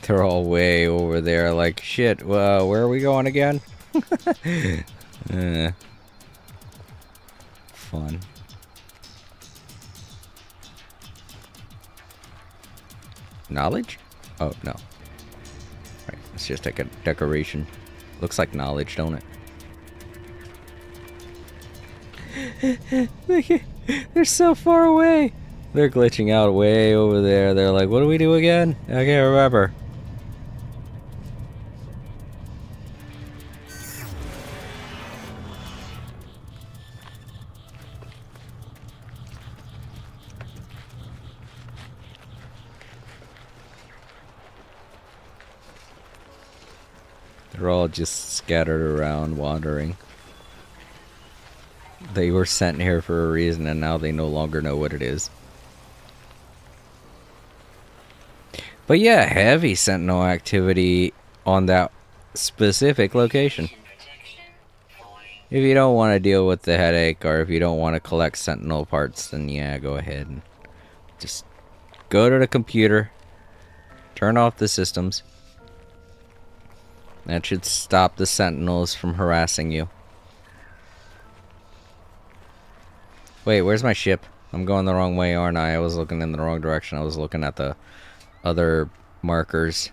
They're all way over there, like, shit, where are we going again? Fun. Knowledge? Oh, no. Right, it's just like a decoration. Looks like knowledge, don't it? They're so far away. They're glitching out way over there. They're like, what do we do again? I can't remember. They're all just scattered around, wandering. They were sent here for a reason, and now they no longer know what it is. But yeah, heavy sentinel activity on that specific location. If you don't want to deal with the headache, or if you don't want to collect sentinel parts, then yeah, go ahead and just go to the computer, turn off the systems. That should stop the sentinels from harassing you. Wait, where's my ship? I'm going the wrong way, aren't I? I was looking in the wrong direction. I was looking at the other markers.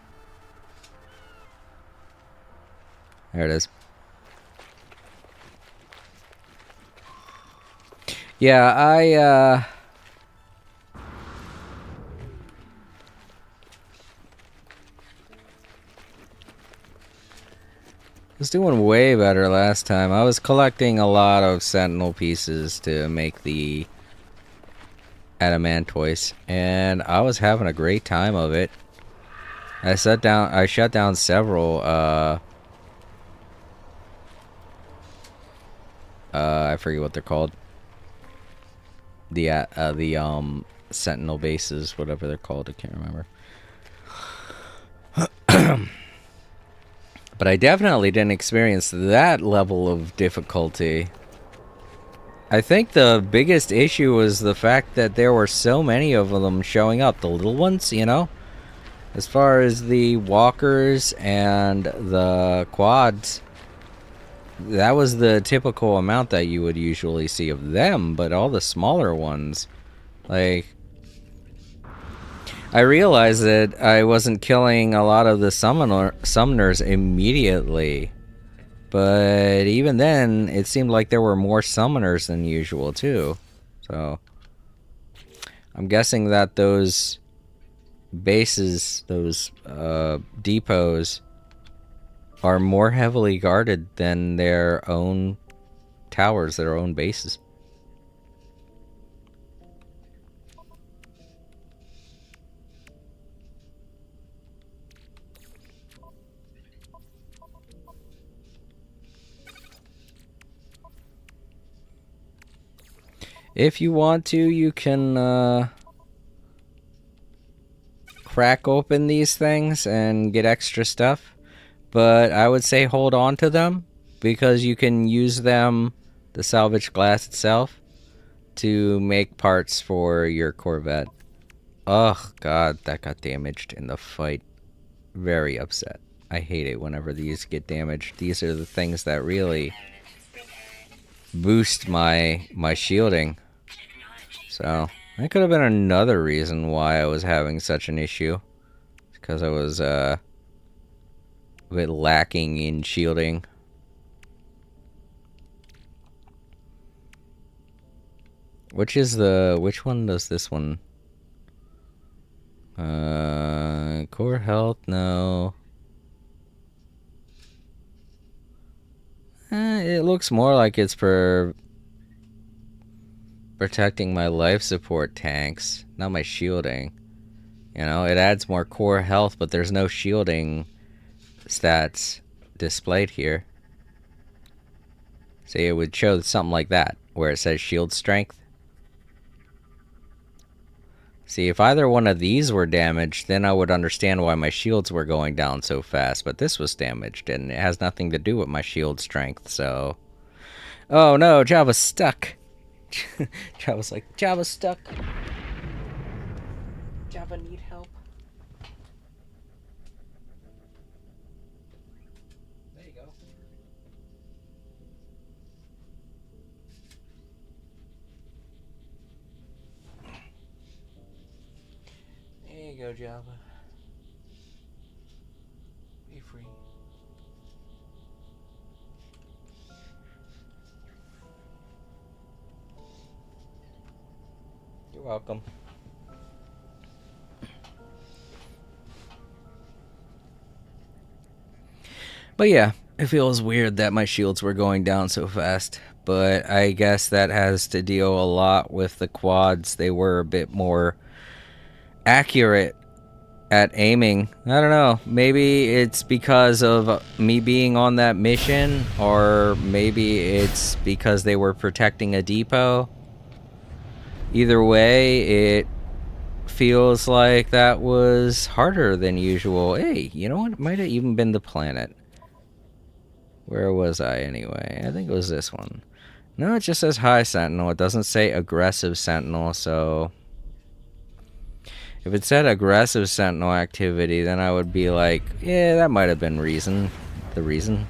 There it is. Yeah, was doing way better last time. I was collecting a lot of sentinel pieces to make the adamantoise, and I was having a great time of it. I shut down several I forget what they're called. The sentinel bases, whatever they're called, I can't remember. But I definitely didn't experience that level of difficulty. I think the biggest issue was the fact that there were so many of them showing up. The little ones, you know? As far as the walkers and the quads, that was the typical amount that you would usually see of them. But all the smaller ones, like... I realized that I wasn't killing a lot of the summoners immediately. But even then, it seemed like there were more summoners than usual, too. So, I'm guessing that those bases, those depots, are more heavily guarded than their own towers, their own bases. If you want to, you can crack open these things and get extra stuff. But I would say hold on to them, because you can use them, the salvaged glass itself, to make parts for your Corvette. Oh god, that got damaged in the fight. Very upset. I hate it whenever these get damaged. These are the things that really boost my shielding. So, that could have been another reason why I was having such an issue. Because I was a bit lacking in shielding. Which one does this one? Core health, no. It looks more like it's for protecting my life support tanks, not my shielding. You know, it adds more core health, but there's no shielding stats displayed here. See, it would show something like that, where it says shield strength. See, if either one of these were damaged, then I would understand why my shields were going down so fast, but this was damaged, and it has nothing to do with my shield strength, so... Oh no, Java's stuck! Java's like, Java's stuck! Java need help. go, Java. Be free. You're welcome. But yeah, it feels weird that my shields were going down so fast. But I guess that has to deal a lot with the quads. They were a bit more accurate at aiming. I don't know. Maybe it's because of me being on that mission, or maybe it's because they were protecting a depot. Either way, it feels like that was harder than usual. Hey, you know what? It might have even been the planet. Where was I anyway? I think it was this one. No, it just says high sentinel. It doesn't say aggressive sentinel, so if it said aggressive sentinel activity, then I would be like, yeah, that might have been the reason.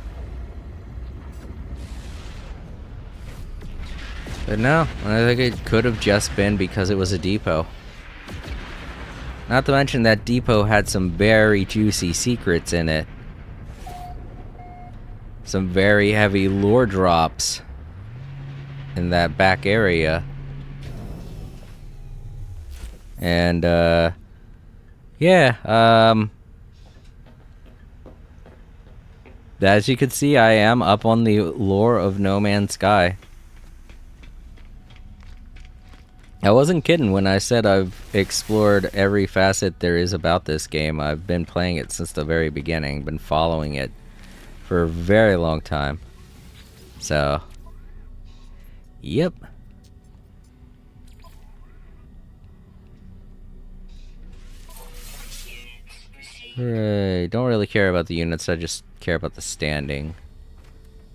But no, I think it could have just been because it was a depot. Not to mention that depot had some very juicy secrets in it. Some very heavy lore drops in that back area. And, yeah, as you can see, I am up on the lore of No Man's Sky. I wasn't kidding when I said I've explored every facet there is about this game. I've been playing it since the very beginning, been following it for a very long time. So, yep. Right, don't really care about the units, I just care about the standing.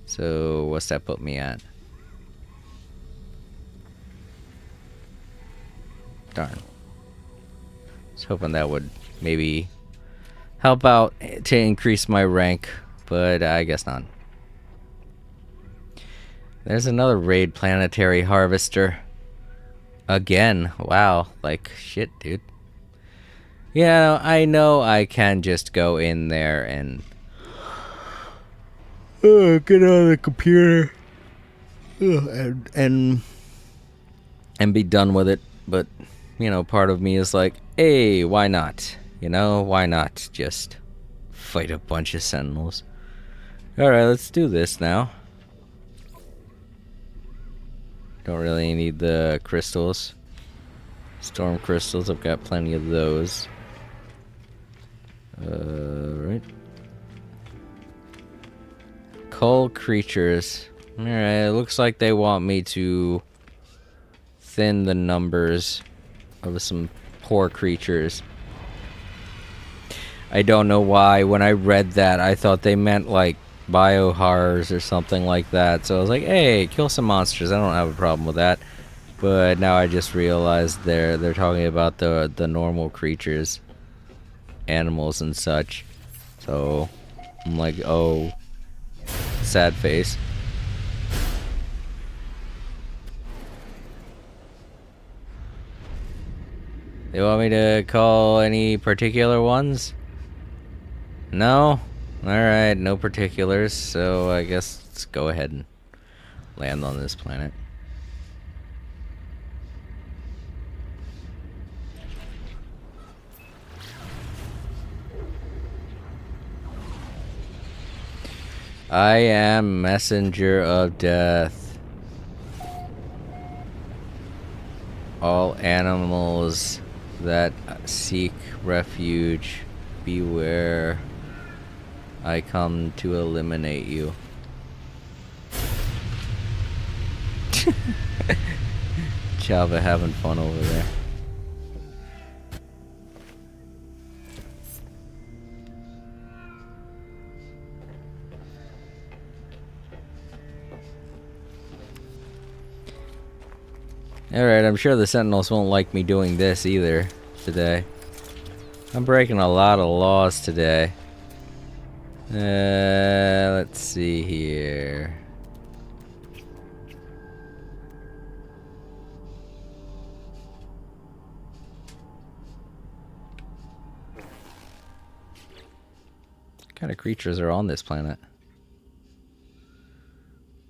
So, what's that put me at? Darn. I was hoping that would maybe help out to increase my rank, but I guess not. There's another raid planetary harvester. Again. Wow. Like, shit, dude. Yeah, I know I can just go in there and get on the computer and be done with it, but you know, part of me is like, hey, why not? You know, why not just fight a bunch of sentinels? Alright, let's do this now. Don't really need the crystals. Storm crystals, I've got plenty of those. Right. Cull creatures. Alright, it looks like they want me to thin the numbers of some poor creatures. I don't know why. When I read that, I thought they meant like biohorrors or something like that. So I was like, hey, kill some monsters. I don't have a problem with that. But now I just realized they're talking about the normal creatures, animals and such. So I'm like, oh, sad face. They want me to call any particular ones? No? Alright, no particulars, so I guess let's go ahead and land on this planet. I am messenger of death. All animals that seek refuge, beware. I come to eliminate you. Java having fun over there. Alright, I'm sure the Sentinels won't like me doing this either today. I'm breaking a lot of laws today. Let's see here. kind of creatures are on this planet?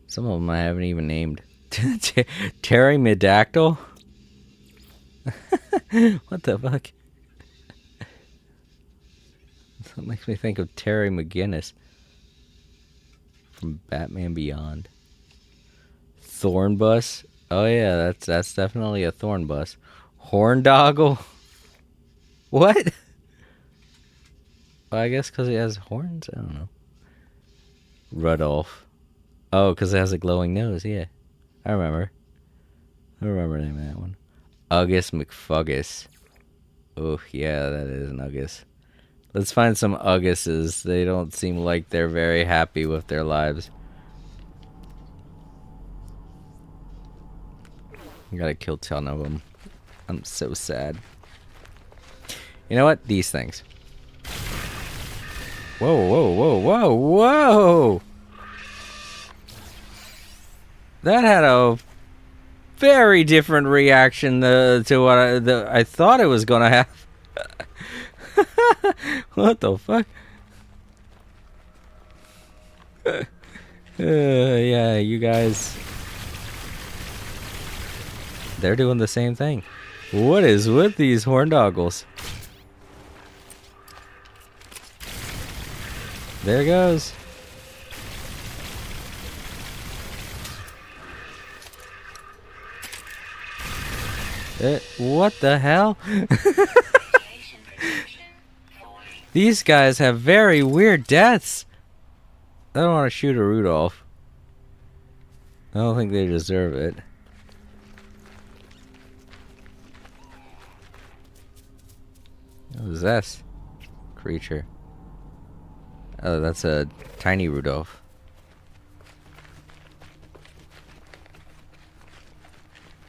Some of them I haven't even named. Pterodactyl? What the fuck? That makes me think of Terry McGinnis from Batman Beyond. Thornbus? Oh yeah, that's definitely a Thornbus. Horndoggle? What? Well, I guess because it has horns? I don't know. Rudolph. Oh, because it has a glowing nose, yeah. I remember the name of that one. Uggus McFuggus. Oh, yeah, that is an Uggus. Let's find some Ugguses. They don't seem like they're very happy with their lives. I gotta kill 10 of them. I'm so sad. You know what? These things. Whoa, whoa, whoa, whoa, whoa! That had a very different reaction to what I thought it was gonna have. What the fuck? Yeah, you guys. They're doing the same thing. What is with these horndoggles? There goes. What the hell? These guys have very weird deaths. I don't want to shoot a Rudolph. I don't think they deserve it. What is this creature? Oh, that's a tiny Rudolph.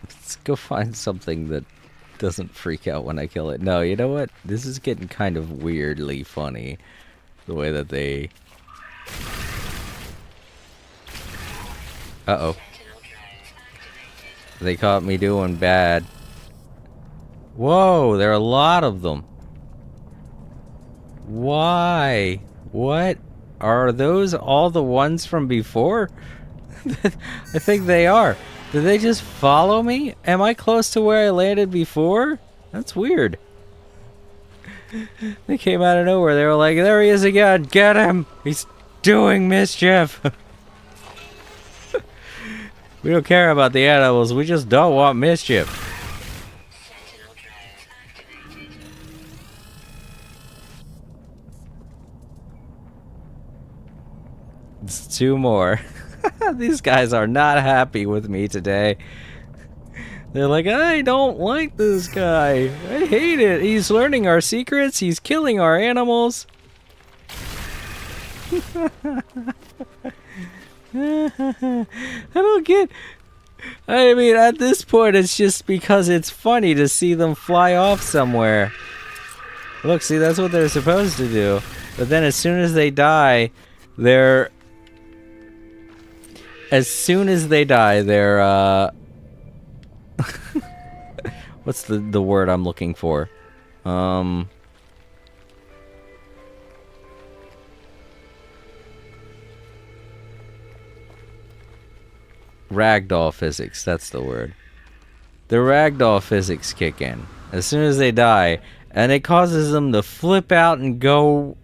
Let's go find something that doesn't freak out when I kill it. No, you know what? This is getting kind of weirdly funny. The way that they... Uh-oh. They caught me doing bad. Whoa, there are a lot of them. Why? What? Are those all the ones from before? I think they are. Did they just follow me? Am I close to where I landed before? That's weird. They came out of nowhere. They were like, there he is again. Get him. He's doing mischief. We don't care about the animals. We just don't want mischief. Sentinel drones activated. It's two more. These guys are not happy with me today. They're like, I don't like this guy. I hate it. He's learning our secrets. He's killing our animals. I don't get... I mean, at this point, it's just because it's funny to see them fly off somewhere. Look, see, that's what they're supposed to do. But then as soon as they die, they're... As soon as they die, they're, what's the word I'm looking for? Ragdoll physics, that's the word. The ragdoll physics kick in as soon as they die, and it causes them to flip out and go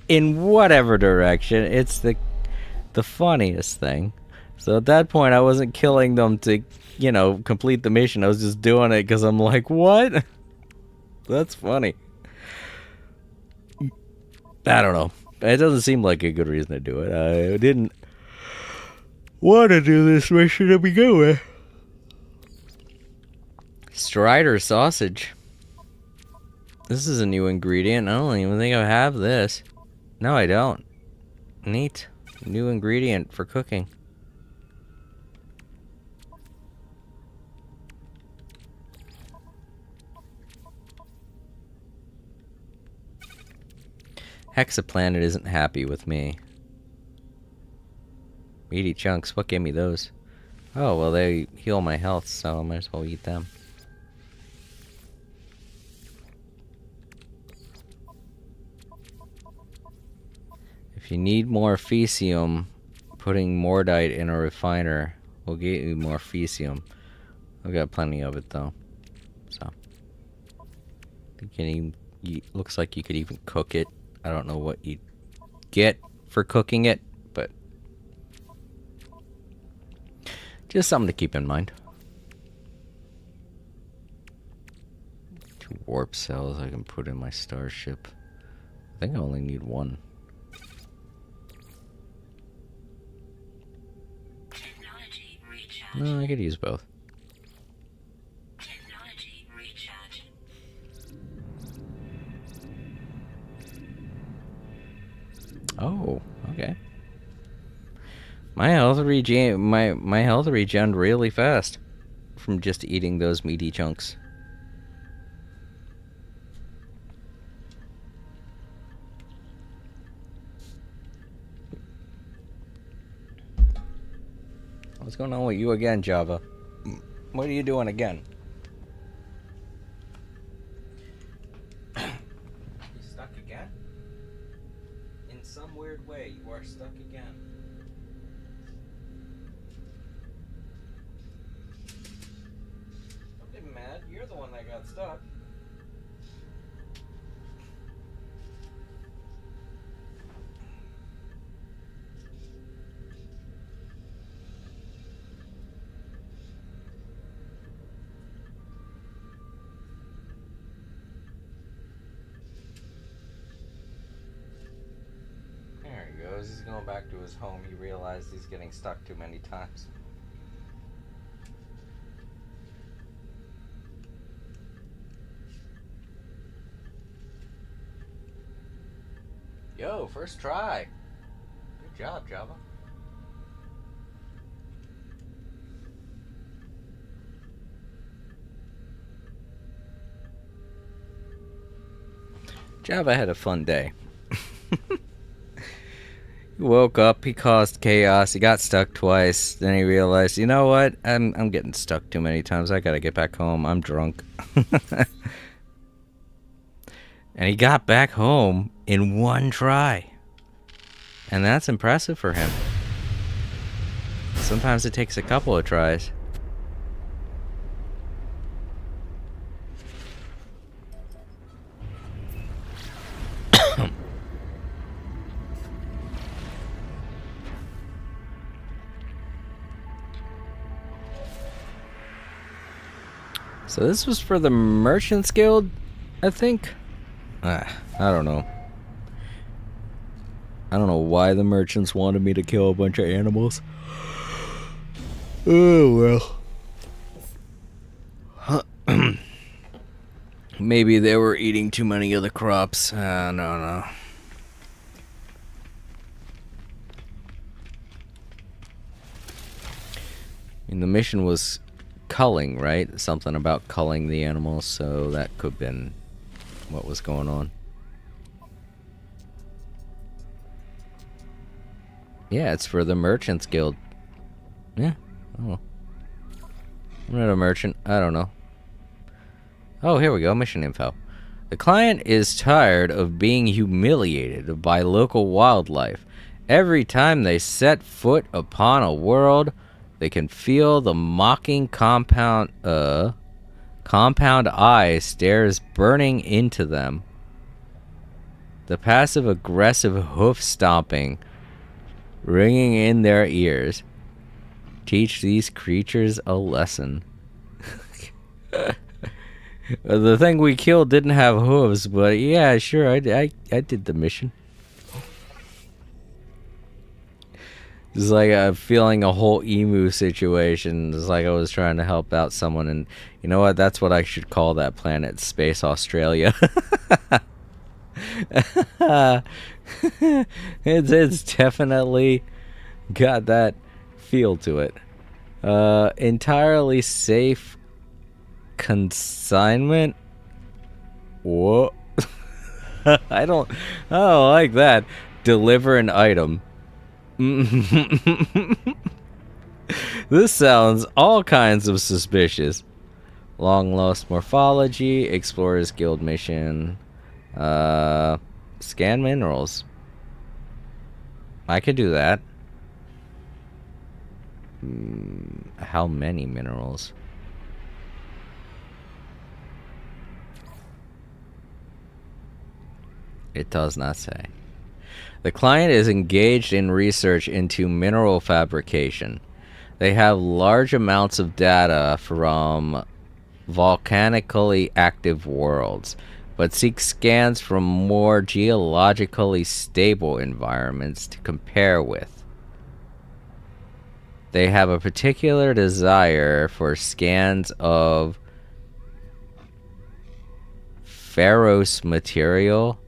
in whatever direction. It's the funniest thing. So at that point, I wasn't killing them to, you know, complete the mission. I was just doing it because I'm like, what? That's funny. I don't know. It doesn't seem like a good reason to do it. I didn't want to do this mission to begin with. Strider sausage. This is a new ingredient. I don't even think I have this. No, I don't. Neat. New ingredient for cooking. Hexaplanet isn't happy with me. Meaty chunks, what gave me those? Oh, well, they heal my health, so I might as well eat them. you need more Fecium, putting Mordite in a refiner will get you more Fecium. I've got plenty of it though. So looks like you could even cook it. I don't know what you get for cooking it, but just something to keep in mind. 2 warp cells I can put in my starship. I think I only need 1. Technology recharge. No, I could use both. Technology recharge. Oh, okay. My health regened really fast from just eating those meaty chunks. What's going on with you again, Java? What are you doing again? You stuck again? In some weird way, you are stuck again. Don't get mad. You're the one that got stuck. There he goes. He's going back to his home. He realized he's getting stuck too many times. Yo, first try. Good job, Java. Java had a fun day. He woke up, he caused chaos, he got stuck twice, then he realized, you know what? I'm getting stuck too many times. I gotta get back home. I'm drunk. And he got back home in 1 try. And that's impressive for him. Sometimes it takes a couple of tries. So this was for the Merchants Guild, I think. I don't know. I don't know why the merchants wanted me to kill a bunch of animals. Oh well. Maybe they were eating too many of the crops. No. And the mission was culling, right? Something about culling the animals, so that could have been what was going on. Yeah, it's for the Merchants Guild. Yeah. Oh. I'm not a merchant. I don't know. Oh, here we go. Mission info. The client is tired of being humiliated by local wildlife. Every time they set foot upon a world, they can feel the mocking compound eye stares burning into them. The passive-aggressive hoof stomping ringing in their ears. Teach these creatures a lesson. The thing we killed didn't have hooves, but yeah, sure, I did the mission. It's like feeling a whole emu situation. It's like I was trying to help out someone, and you know what? That's what I should call that planet, Space Australia. It's definitely got that feel to it. Entirely safe consignment. Whoa. I don't like that. Deliver an item. This sounds all kinds of suspicious. Long lost morphology, Explorers Guild mission, scan minerals. I could do that. How many minerals? It does not say. The client is engaged in research into mineral fabrication. They have large amounts of data from volcanically active worlds, but seek scans from more geologically stable environments to compare with. They have a particular desire for scans of ferrous material,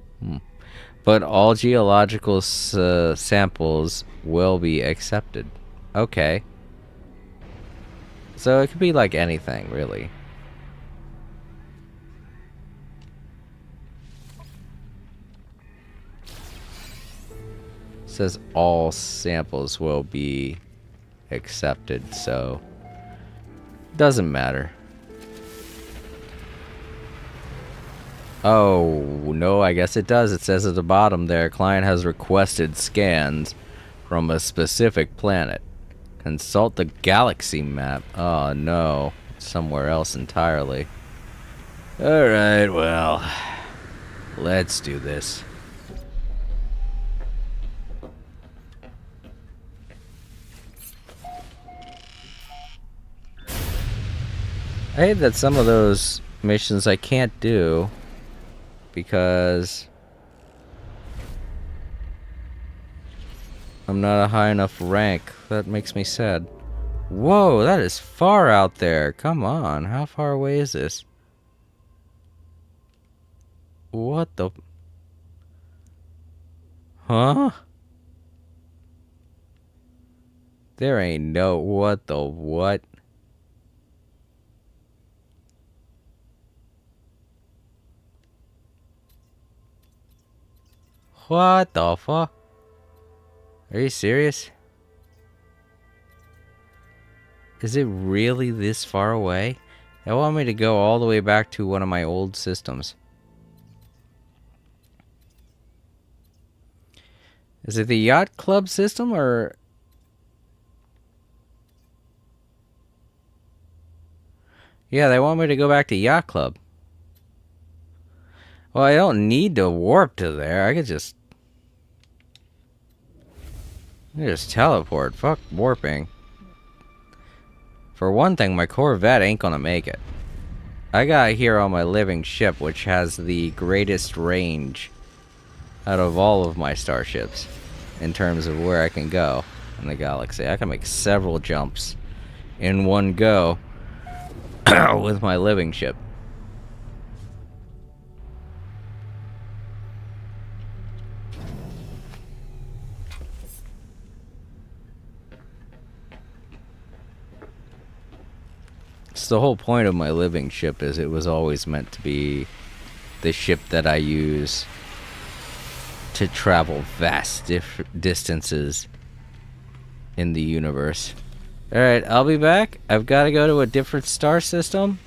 but all geological samples will be accepted. Okay. So it could be like anything, really. It says all samples will be accepted, so doesn't matter. Oh, no, I guess it does. It says at the bottom there, client has requested scans from a specific planet. Consult the galaxy map. Oh, no. Somewhere else entirely. Alright, well, let's do this. I hate that some of those missions I can't do because I'm not a high enough rank. That makes me sad. Whoa, that is far out there. Come on, how far away is this? What the... Huh? There ain't no... What the what? What the fuck? Are you serious? Is it really this far away? They want me to go all the way back to one of my old systems. Is it the Yacht Club system or... Yeah, they want me to go back to Yacht Club. Well, I don't need to warp to there. I could just teleport. Fuck warping. For one thing, my Corvette ain't gonna make it. I got here on my living ship, which has the greatest range out of all of my starships in terms of where I can go in the galaxy. I can make several jumps in one go with my living ship. So the whole point of my living ship is it was always meant to be the ship that I use to travel vast distances in the universe. Alright, I'll be back. I've got to go to a different star system.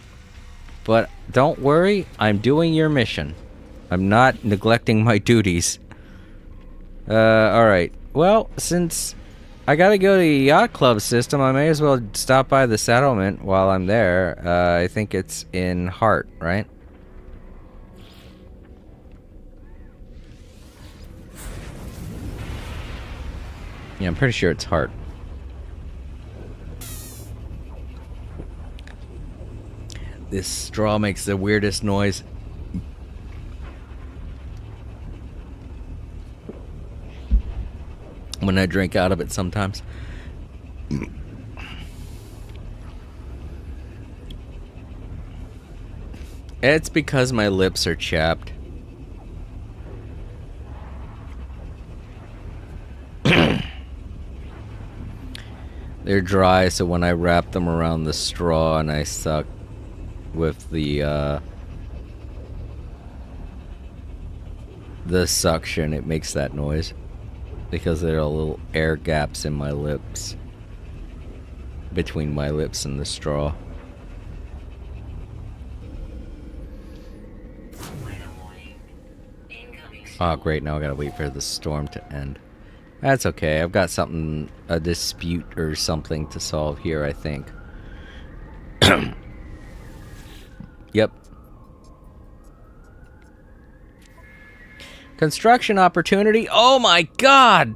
But don't worry, I'm doing your mission. I'm not neglecting my duties. Alright. Well, since I gotta go to the Yacht Club system, I may as well stop by the settlement while I'm there. I think it's in Hart, right? Yeah, I'm pretty sure it's Hart. This straw makes the weirdest noise. When I drink out of it sometimes. It's because my lips are chapped. They're dry, so when I wrap them around the straw and I suck with the suction, it makes that noise. Because there are little air gaps in my lips. Between my lips and the straw. Oh great, now I gotta wait for the storm to end. That's okay. I've got something, a dispute or something to solve here, I think. Yep. Construction opportunity. Oh my god!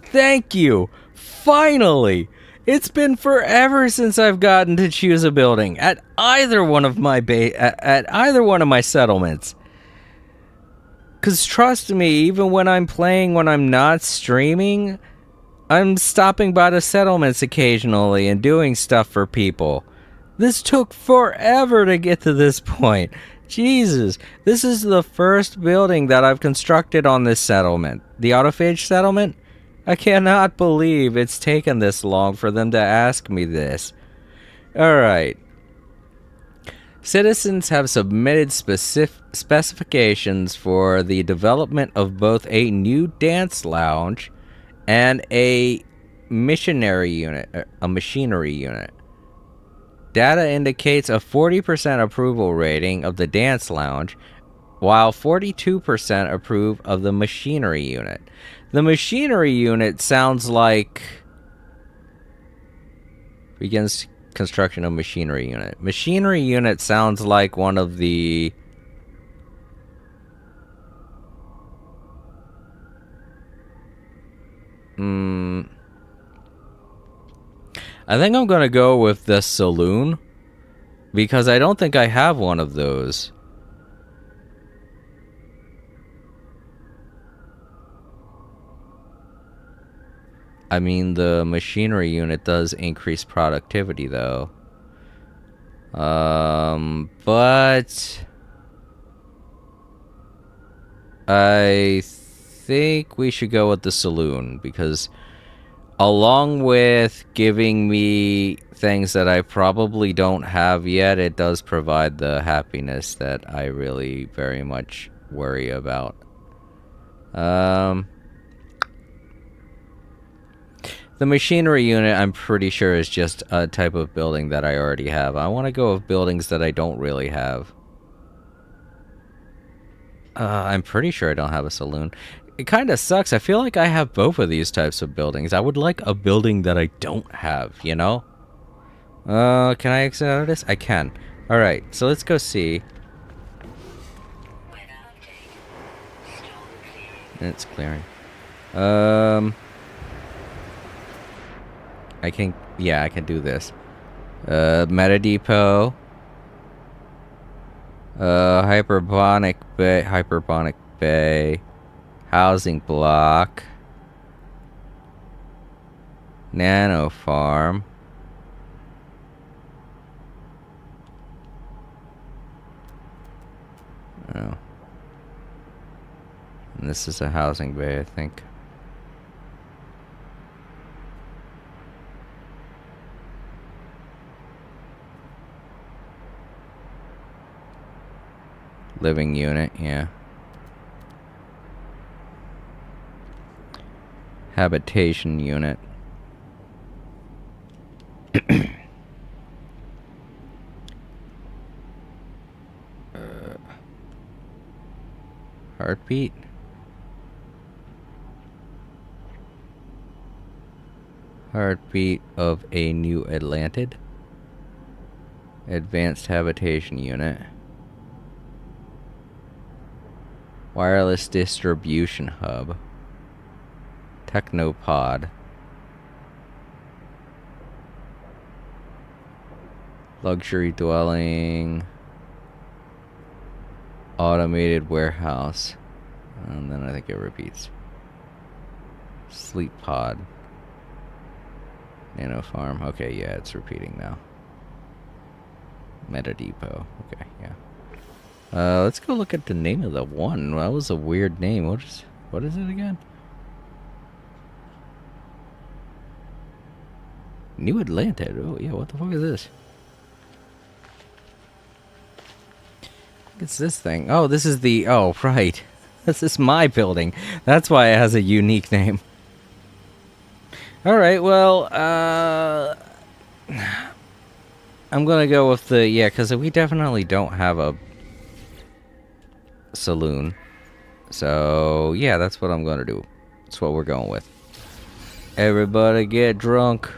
Thank you! Finally! It's been forever since I've gotten to choose a building at either one of my at either one of my settlements. Cause trust me, even when I'm playing when I'm not streaming, I'm stopping by the settlements occasionally and doing stuff for people. This took forever to get to this point. Jesus, this is the first building that I've constructed on this settlement. The Autophage settlement? I cannot believe it's taken this long for them to ask me this. Alright. Citizens have submitted specifications for the development of both a new dance lounge and a machinery unit. Data indicates a 40% approval rating of the dance lounge, while 42% approve of the machinery unit. The machinery unit sounds like... Begins construction of machinery unit. Machinery unit sounds like one of the... I think I'm gonna go with the saloon, because I don't think I have one of those. I mean, the machinery unit does increase productivity, though. But I think we should go with the saloon, because along with giving me things that I probably don't have yet, it does provide the happiness that I really very much worry about. The machinery unit, I'm pretty sure, is just a type of building that I already have. I want to go with buildings that I don't really have. I'm pretty sure I don't have a saloon. It kind of sucks. I feel like I have both of these types of buildings. I would like a building that I don't have, you know? Can I exit out of this? I can. Alright, so let's go see. It's clearing. I can, yeah, I can do this. Meta Depot. Hyperbonic Bay. Housing block. Nano farm. Oh. And this is a housing bay, I think. Living unit, yeah. Habitation unit. Heartbeat. Heartbeat of a new Atlantid. Advanced habitation unit. Wireless distribution hub. Technopod. Luxury dwelling. Automated warehouse. And then I think it repeats. Sleep pod. Nano farm. Okay, yeah, it's repeating now. Meta Depot. Okay, yeah. Let's go look at the name of the one. That was a weird name. What is it again? New Atlantid. Oh, yeah, what the fuck is this? It's this thing. Oh, this is the... Oh, right. This is my building. That's why it has a unique name. Alright, well, I'm gonna go with the... Yeah, because we definitely don't have a saloon. So, yeah, that's what I'm gonna do. That's what we're going with. Everybody get drunk.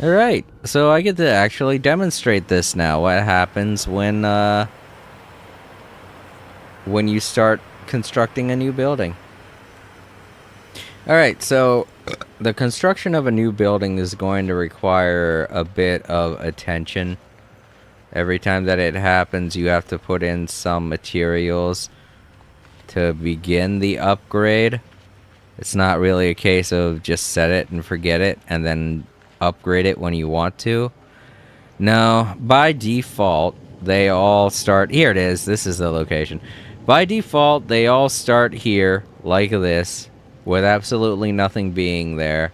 Alright, so I get to actually demonstrate this now. What happens when you start constructing a new building. Alright, so the construction of a new building is going to require a bit of attention. Every time that it happens, you have to put in some materials to begin the upgrade. It's not really a case of just set it and forget it and then upgrade it when you want to. No, by default, they all start... Here it is. This is the location. By default, they all start here, like this, with absolutely nothing being there.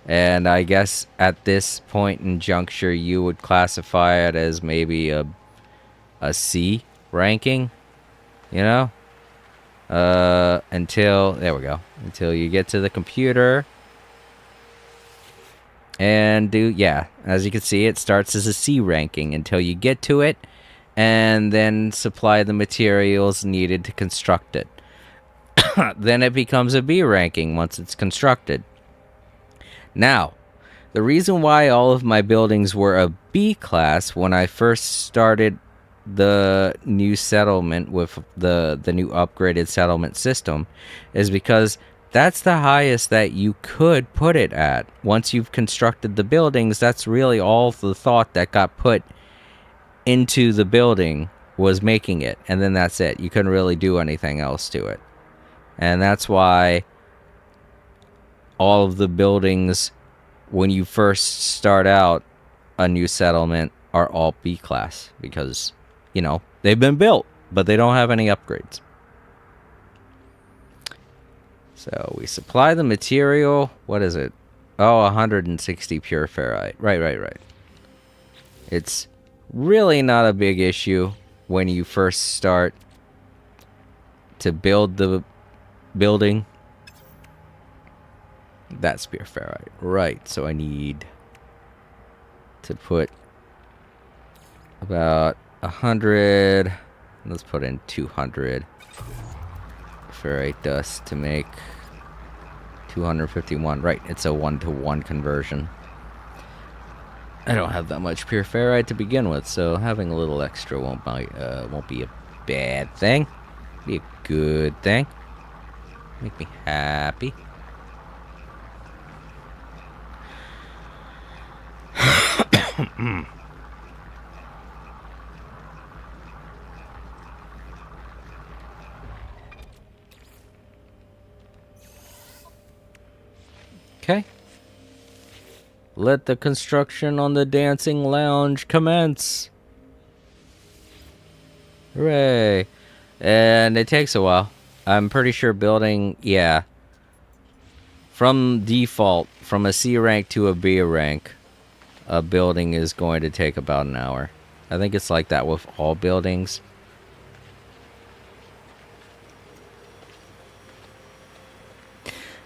And I guess at this point in juncture, you would classify it as maybe a C ranking, you know? Until... There we go. Until you get to the computer... And yeah, as you can see, it starts as a C ranking until you get to it, and then supply the materials needed to construct it. Then it becomes a B ranking once it's constructed. Now, the reason why all of my buildings were a B class when I first started the new settlement with the new upgraded settlement system is because that's the highest that you could put it at. Once you've constructed the buildings, that's really all the thought that got put into the building was making it. And then that's it. You couldn't really do anything else to it. And that's why all of the buildings, when you first start out a new settlement, are all B class. Because, you know, they've been built, but they don't have any upgrades. So we supply the material. What is it? Oh, 160 pure ferrite. Right. It's really not a big issue when you first start to build the building. That's pure ferrite. Right, so I need to put about 100. Let's put in 200 ferrite dust to make 251. Right, it's a 1-to-1 conversion. I don't have that much pure ferrite to begin with, so having a little extra won't be a bad thing. Be a good thing. Make me happy. Okay. Let the construction on the dancing lounge commence. Hooray. And it takes a while. I'm pretty sure building, yeah. From default, from a C rank to a B rank, a building is going to take about an hour. I think it's like that with all buildings.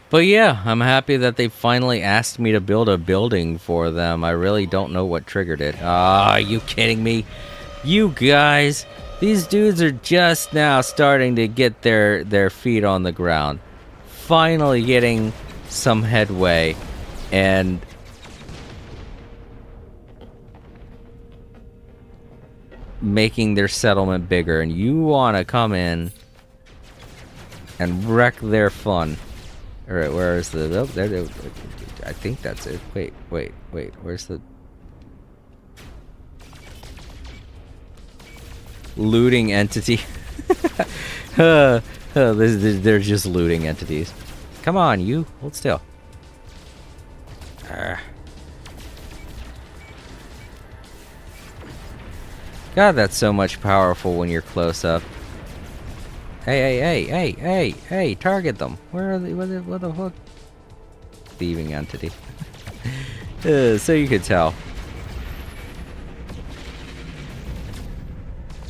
But yeah, I'm happy that they finally asked me to build a building for them. I really don't know what triggered it. Ah, are you kidding me? You guys, these dudes are just now starting to get their feet on the ground. Finally getting some headway. And making their settlement bigger. And you want to come in and wreck their fun. Alright, where is the... Oh, there, I think that's it. Wait. Where's the... looting entity? They're just looting entities. Come on, you. Hold still. God, that's so much powerful when you're close up. Hey, target them. Where are they? What the fuck? Thieving entity. So you could tell.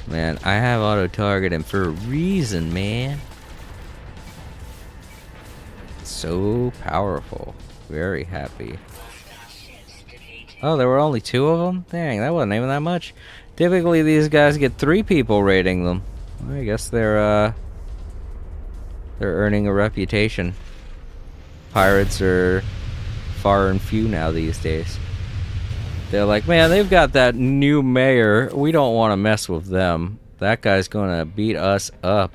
Man, I have auto-targeting for a reason, man. So powerful. Very happy. Oh, there were only 2 of them? Dang, that wasn't even that much. Typically, these guys get 3 people raiding them. I guess they're, They're earning a reputation. Pirates are far and few now these days. They're like, man, they've got that new mayor. We don't want to mess with them. That guy's gonna beat us up.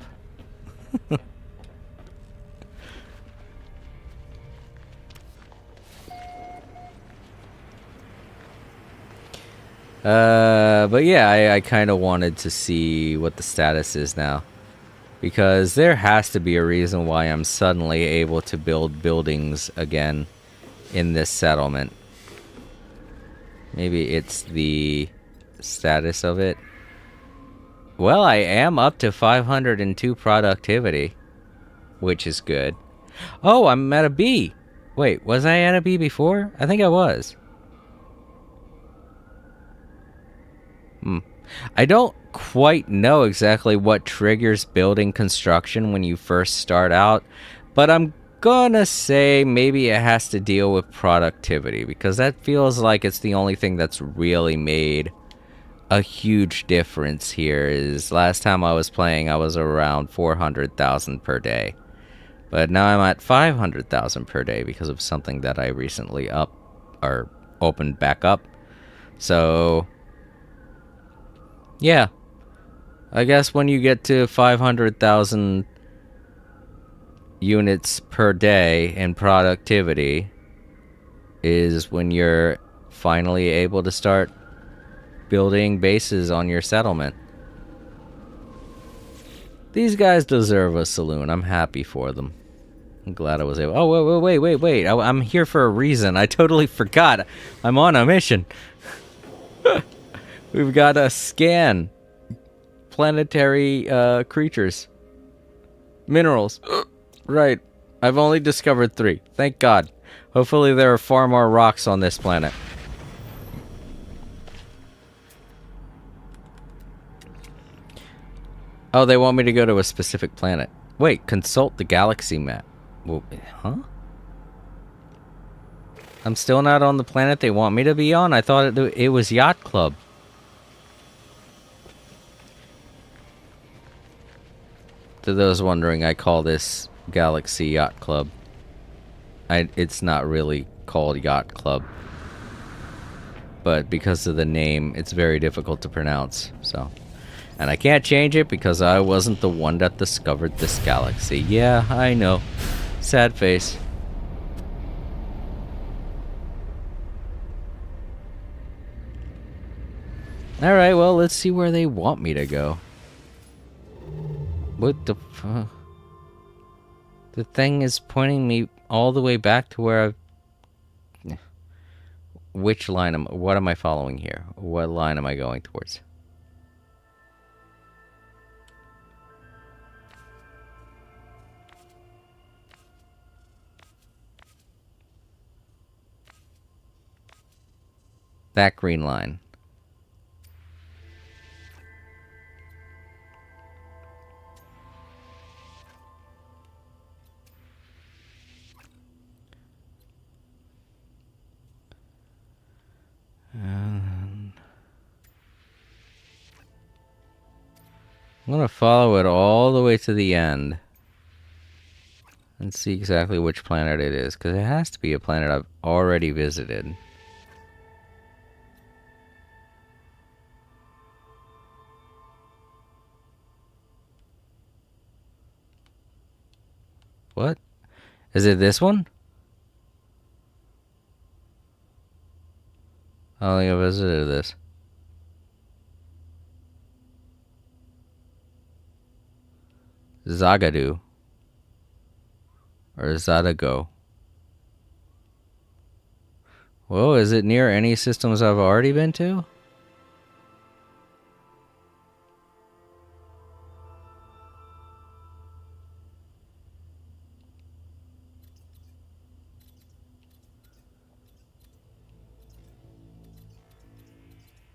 But yeah, I kind of wanted to see what the status is now. Because there has to be a reason why I'm suddenly able to build buildings again in this settlement. Maybe it's the status of it. Well, I am up to 502 productivity, which is good. Oh, I'm at a B. Wait, was I at a B before? I think I was. I don't quite know exactly what triggers building construction when you first start out, but I'm gonna say maybe it has to deal with productivity, because that feels like it's the only thing that's really made a huge difference here. Is last time I was playing, I was around 400,000 per day, but now I'm at 500,000 per day because of something that I recently opened back up. So yeah, I guess when you get to 500,000 units per day in productivity is when you're finally able to start building bases on your settlement. These guys deserve a saloon. I'm happy for them. I'm glad I was able... Oh, wait. I'm here for a reason. I totally forgot. I'm on a mission. We've got to scan planetary creatures. Minerals. Right. I've only discovered 3. Thank God. Hopefully there are far more rocks on this planet. Oh, they want me to go to a specific planet. Wait, consult the galaxy map. Well, huh? I'm still not on the planet they want me to be on? I thought it was Yacht Club. To those wondering, I call this Galaxy Yacht Club. It's not really called Yacht Club. But because of the name, it's very difficult to pronounce, so... And I can't change it because I wasn't the one that discovered this galaxy. Yeah, I know. Sad face. Alright, well, let's see where they want me to go. What the fuck? The thing is pointing me all the way back to where I've... Which line what am I following here? What line am I going towards? That green line. I'm gonna follow it all the way to the end and see exactly which planet it is, because it has to be a planet I've already visited. What? Is it this one? I don't think I visited this. Zagadu. Or Zadago. Whoa, is it near any systems I've already been to?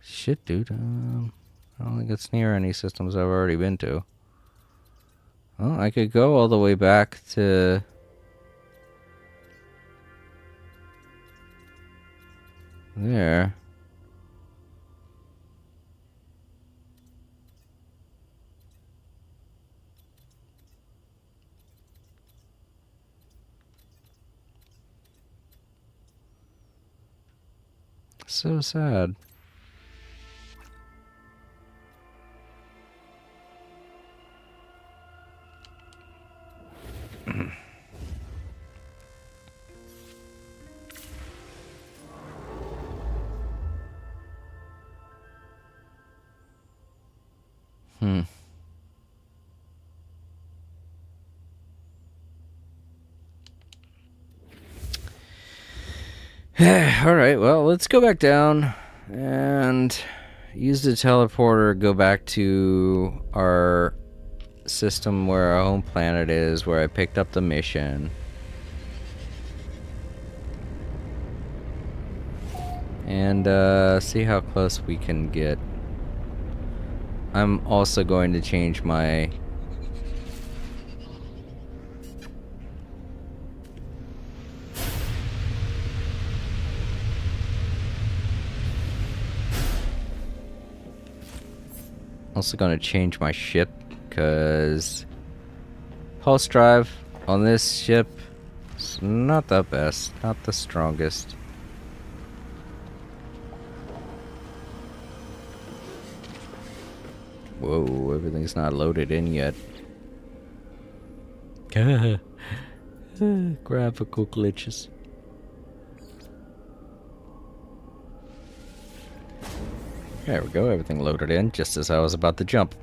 Shit, dude. I don't think it's near any systems I've already been to. Well, I could go all the way back to... there. So sad. Alright, well, let's go back down and use the teleporter, go back to our system where our home planet is, where I picked up the mission. And see how close we can get. I'm also going to change my... Also going to change my ship, because pulse drive on this ship is not the best, not the strongest. Whoa, everything's not loaded in yet. Graphical glitches. There we go, everything loaded in just as I was about to jump.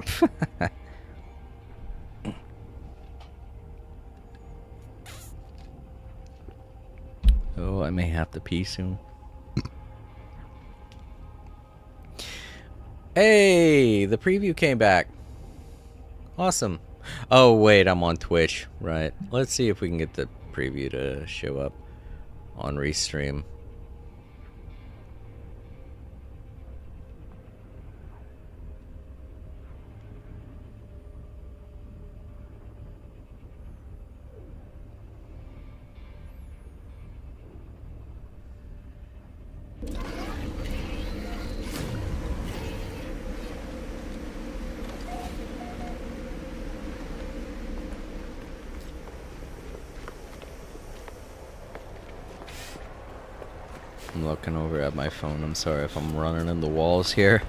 Oh, I may have to pee soon. Hey, the preview came back. Awesome. Oh, wait, I'm on Twitch. Right. Let's see if we can get the preview to show up on Restream. I'm looking over at my phone. I'm sorry if I'm running in the walls here.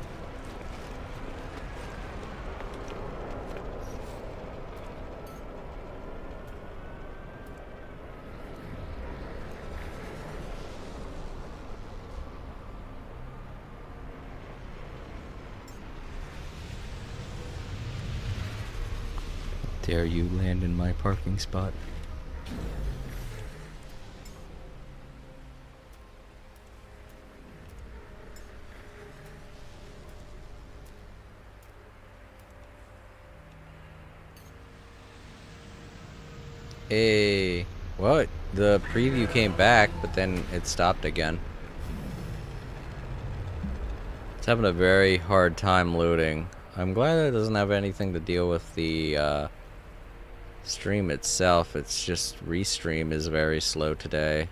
Dare you land in my parking spot? Hey, what? The preview came back, but then it stopped again. It's having a very hard time loading. I'm glad it doesn't have anything to deal with the stream itself. It's just Restream is very slow today.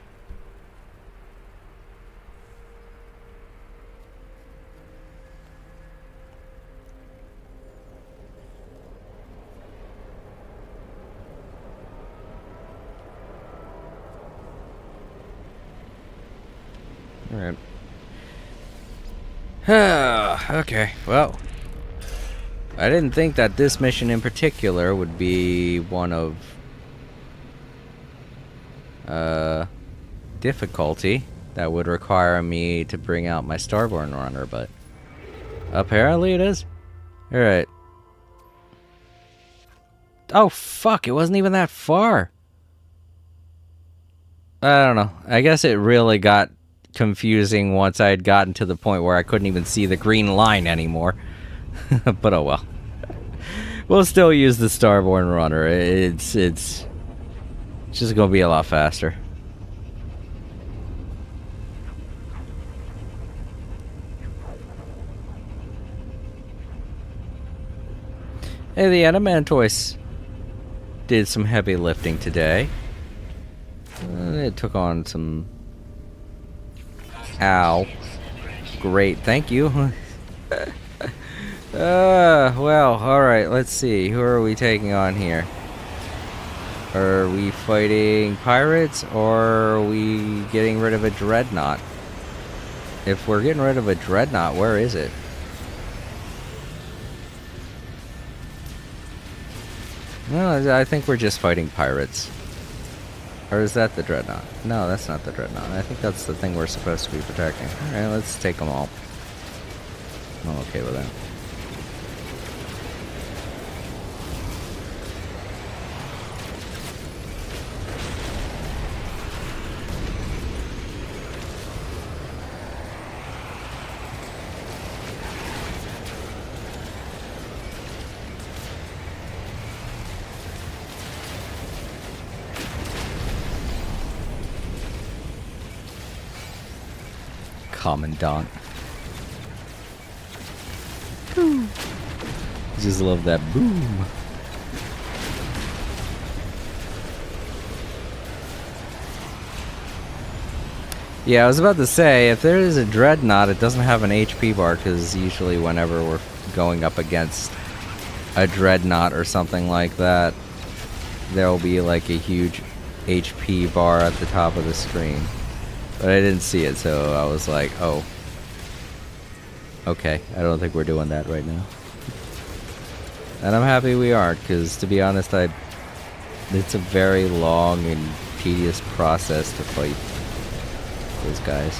Alright. Okay, well. I didn't think that this mission in particular would be one of difficulty that would require me to bring out my Starborn runner, but apparently it is. Alright. Oh fuck, it wasn't even that far. I don't know. I guess it really got confusing once I had gotten to the point where I couldn't even see the green line anymore. But oh well. We'll still use the Starborn runner. It's just gonna be a lot faster. Hey, the Adamantoise did some heavy lifting today. It took on some... Ow. Great, thank you. Well, alright, let's see. Who are we taking on here? Are we fighting pirates, or are we getting rid of a dreadnought? If we're getting rid of a dreadnought, where is it? No, I think we're just fighting pirates. Or is that the dreadnought? No, that's not the dreadnought. I think that's the thing we're supposed to be protecting. Alright, let's take them all. I'm okay with that. Commandant. Just love that boom. Yeah, I was about to say, if there is a dreadnought, it doesn't have an HP bar, because usually whenever we're going up against a dreadnought or something like that, there'll be like a huge HP bar at the top of the screen. But I didn't see it, so I was like, oh. Okay, I don't think we're doing that right now. And I'm happy we aren't, because to be honest, it's a very long and tedious process to fight those guys.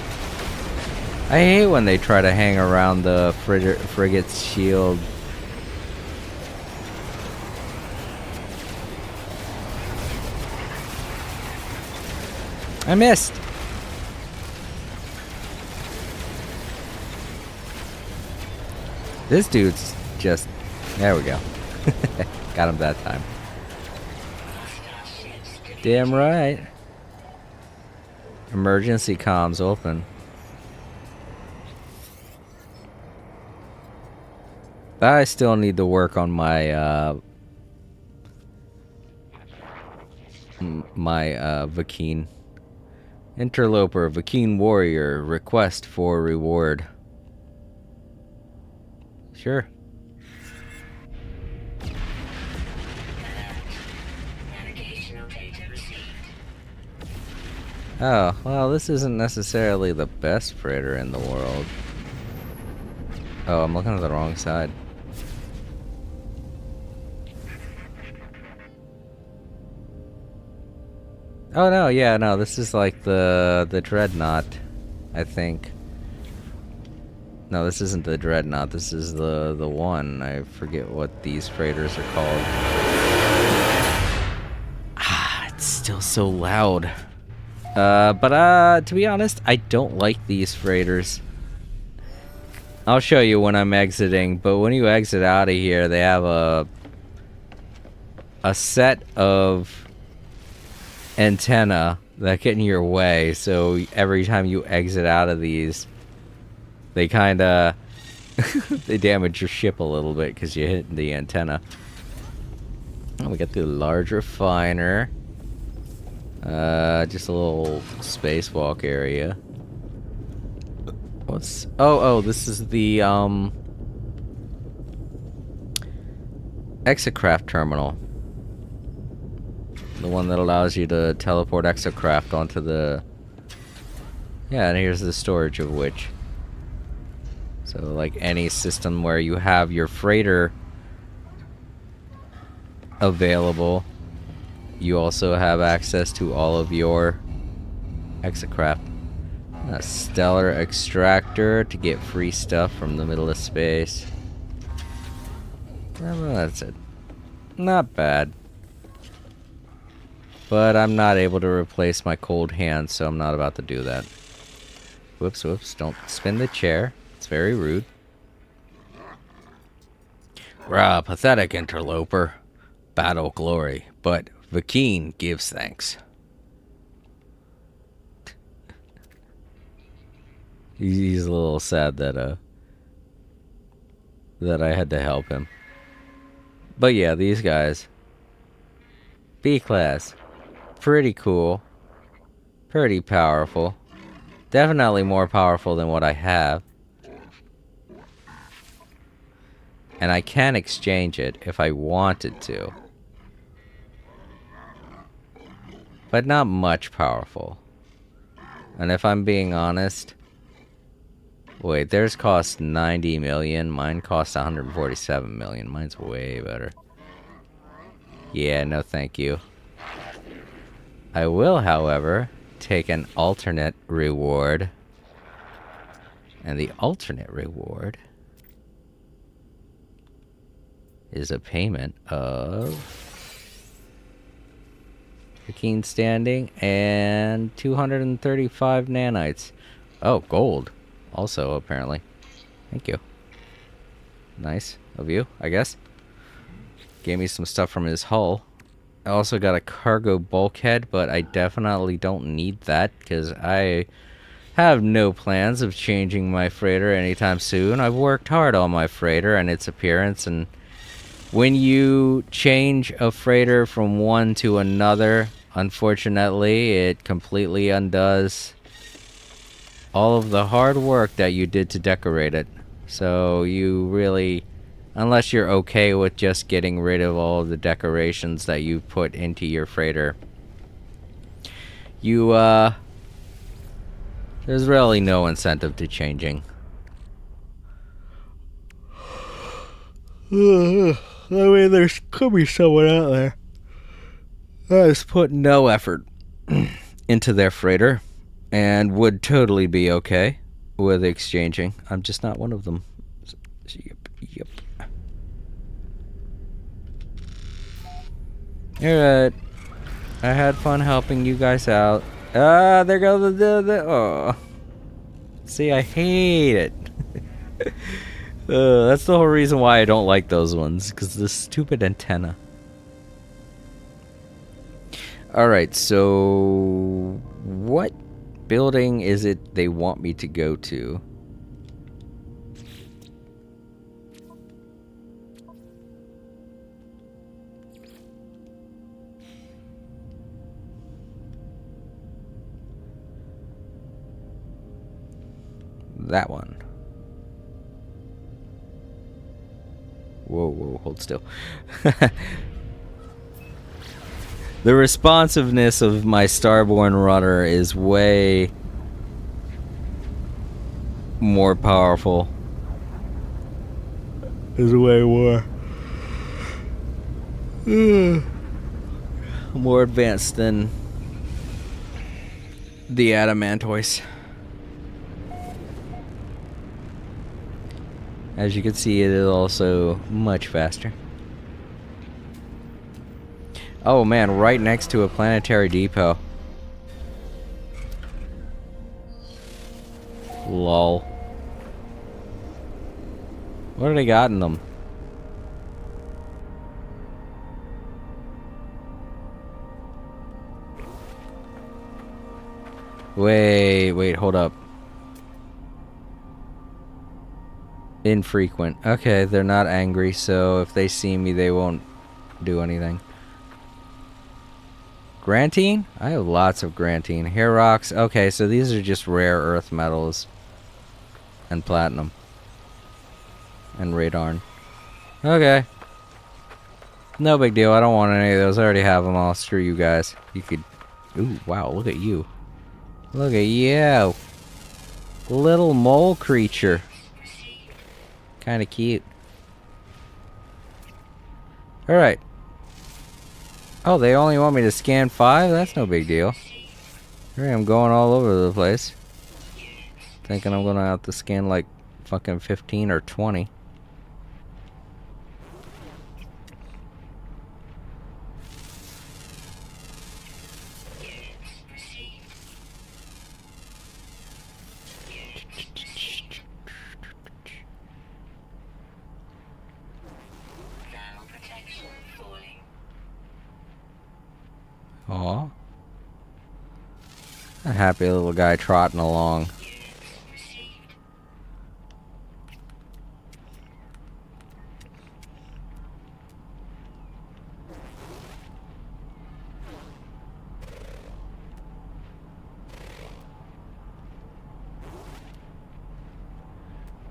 I hate when they try to hang around the frigate's shield. I missed! This dude's just... There we go. Got him that time. Damn right. Emergency comms open. I still need to work on my Vakeen. Interloper, Vakeen warrior, request for reward. Sure. Navigational data received. Oh, well, this isn't necessarily the best freighter in the world. Oh, I'm looking at the wrong side. Oh no, yeah, no, this is like the dreadnought, I think. No, this isn't the dreadnought. This is the one. I forget what these freighters are called. Ah, it's still so loud. But to be honest, I don't like these freighters. I'll show you when I'm exiting, but when you exit out of here, they have a set of antenna that get in your way, so every time you exit out of these, they kind of they damage your ship a little bit because you hit the antenna. Oh, we got the large refiner. Just a little spacewalk area. What's... Oh, this is the Exocraft terminal. The one that allows you to teleport Exocraft onto the... Yeah, and here's the storage of which. So, like any system where you have your freighter available, you also have access to all of your Exocraft. A stellar extractor to get free stuff from the middle of space. Well, that's it. Not bad. But I'm not able to replace my cold hand, so I'm not about to do that. Whoops, whoops. Don't spin the chair. It's very rude. Rah, pathetic interloper. Battle glory. But Vakeen gives thanks. He's a little sad that I had to help him. But yeah, these guys. B-class. Pretty cool. Pretty powerful. Definitely more powerful than what I have. And I can exchange it if I wanted to. But not much powerful. And if I'm being honest, Wait, theirs cost 90 million. Mine cost 147 million. Mine's way better. Yeah, no thank you. I will, however, take an alternate reward. And the alternate reward is a payment of 15 standing and 235 nanites. Oh, gold. Also, apparently. Thank you. Nice of you, I guess. Gave me some stuff from his hull. I also got a cargo bulkhead, but I definitely don't need that because I have no plans of changing my freighter anytime soon. I've worked hard on my freighter and its appearance, and when you change a freighter from one to another, unfortunately, it completely undoes all of the hard work that you did to decorate it. So you really, unless you're okay with just getting rid of all of the decorations that you put into your freighter, you, there's really no incentive to changing. I mean, there's could be someone out there that has put no effort into their freighter and would totally be okay with exchanging. I'm just not one of them. Yep. Alright. I had fun helping you guys out. There goes the oh. See, I hate it. That's the whole reason why I don't like those ones, because the stupid antenna. Alright, so what building is it they want me to go to? That one. Whoa, hold still. The responsiveness of my Starborn rudder is way more powerful. Is way more advanced than the Adamantoise. As you can see, it is also much faster. Oh man, right next to a planetary depot. Lol. What do they got in them? Wait, hold up. Infrequent. Okay, they're not angry, so if they see me, they won't do anything. Grantine? I have lots of Grantine. Hair rocks. Okay, so these are just rare earth metals. And platinum. And radon. Okay. No big deal. I don't want any of those. I already have them all. Screw you guys. You could... Ooh, wow. Look at you. Look at you. Little mole creature. Kind of cute. Alright. Oh, they only want me to scan 5? That's no big deal. Here I'm going all over the place. Thinking I'm gonna have to scan like fucking 15 or 20. Aw. A happy little guy trotting along.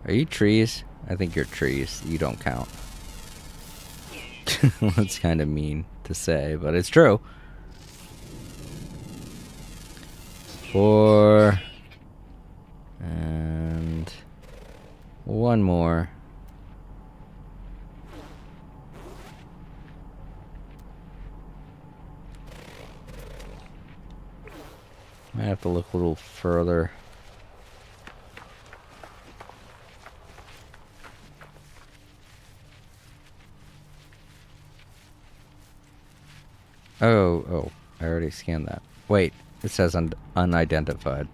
Are you trees? I think you're trees. You don't count. That's kind of mean to say, but it's true. 4 and One more. I have to look a little further. Oh, I already scanned that. Wait, it says unidentified.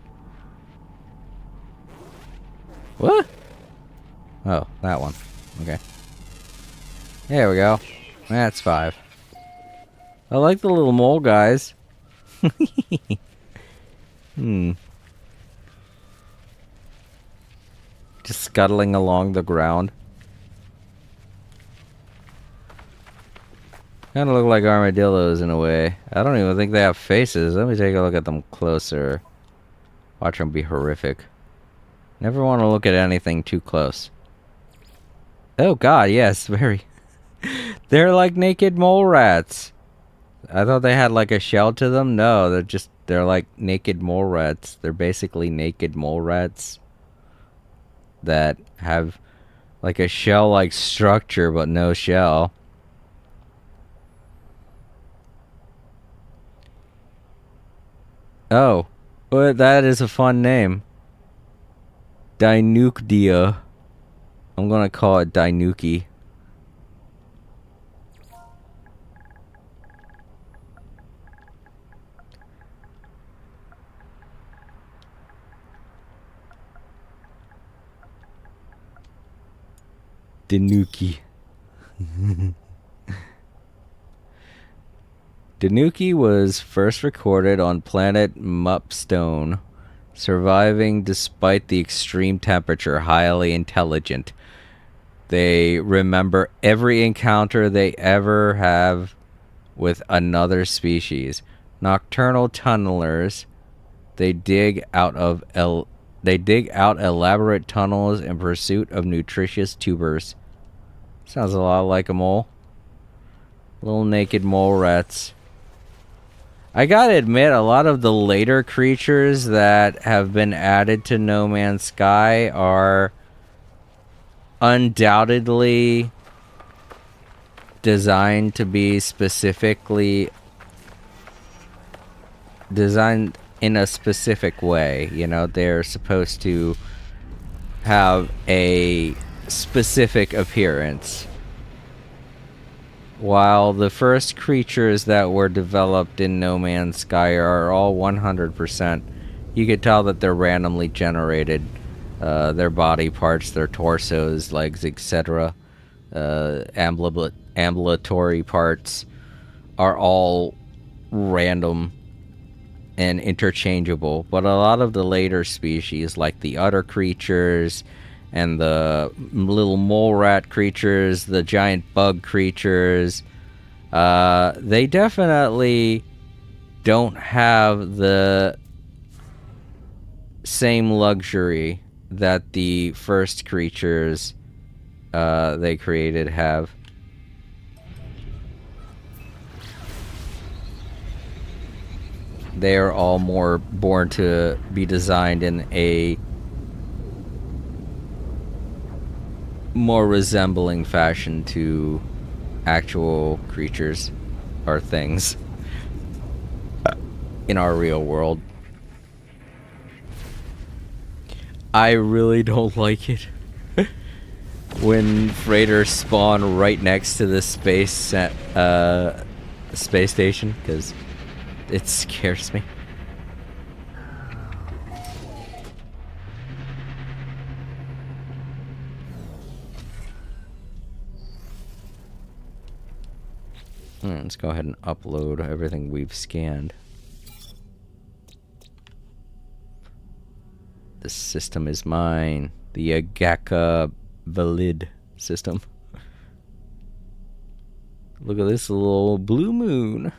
What? Oh, that one. Okay. There we go. That's 5. I like the little mole guys. Just scuttling along the ground. Kind of look like armadillos in a way. I don't even think they have faces. Let me take a look at them closer. Watch them be horrific. Never want to look at anything too close. Oh god, yes, very. They're like naked mole rats. I thought they had like a shell to them. No, they're like naked mole rats. They're basically naked mole rats that have like a shell-like structure but no shell. Oh, well, that is a fun name. Dinukdia. I'm gonna call it Dinuki. Dinuki. Dinuki was first recorded on planet Mupstone, surviving despite the extreme temperature, highly intelligent. They remember every encounter they ever have with another species. Nocturnal tunnelers, they dig out elaborate tunnels in pursuit of nutritious tubers. Sounds a lot like a mole. Little naked mole rats. I gotta admit, a lot of the later creatures that have been added to No Man's Sky are undoubtedly designed to be specifically designed in a specific way. You know, they're supposed to have a specific appearance. While the first creatures that were developed in No Man's Sky are all 100%, you could tell that they're randomly generated. Their body parts, their torsos, legs, etc., ambulatory parts are all random and interchangeable. But a lot of the later species, like the udder creatures and the little mole rat creatures, the giant bug creatures, they definitely don't have the same luxury that the first creatures they created have. They are all more born to be designed in a more resembling fashion to actual creatures or things in our real world. I really don't like it when freighters spawn right next to the space station, because it scares me. Let's go ahead and upload everything we've scanned. The system is mine. The Agaka Valid system. Look at this little blue moon.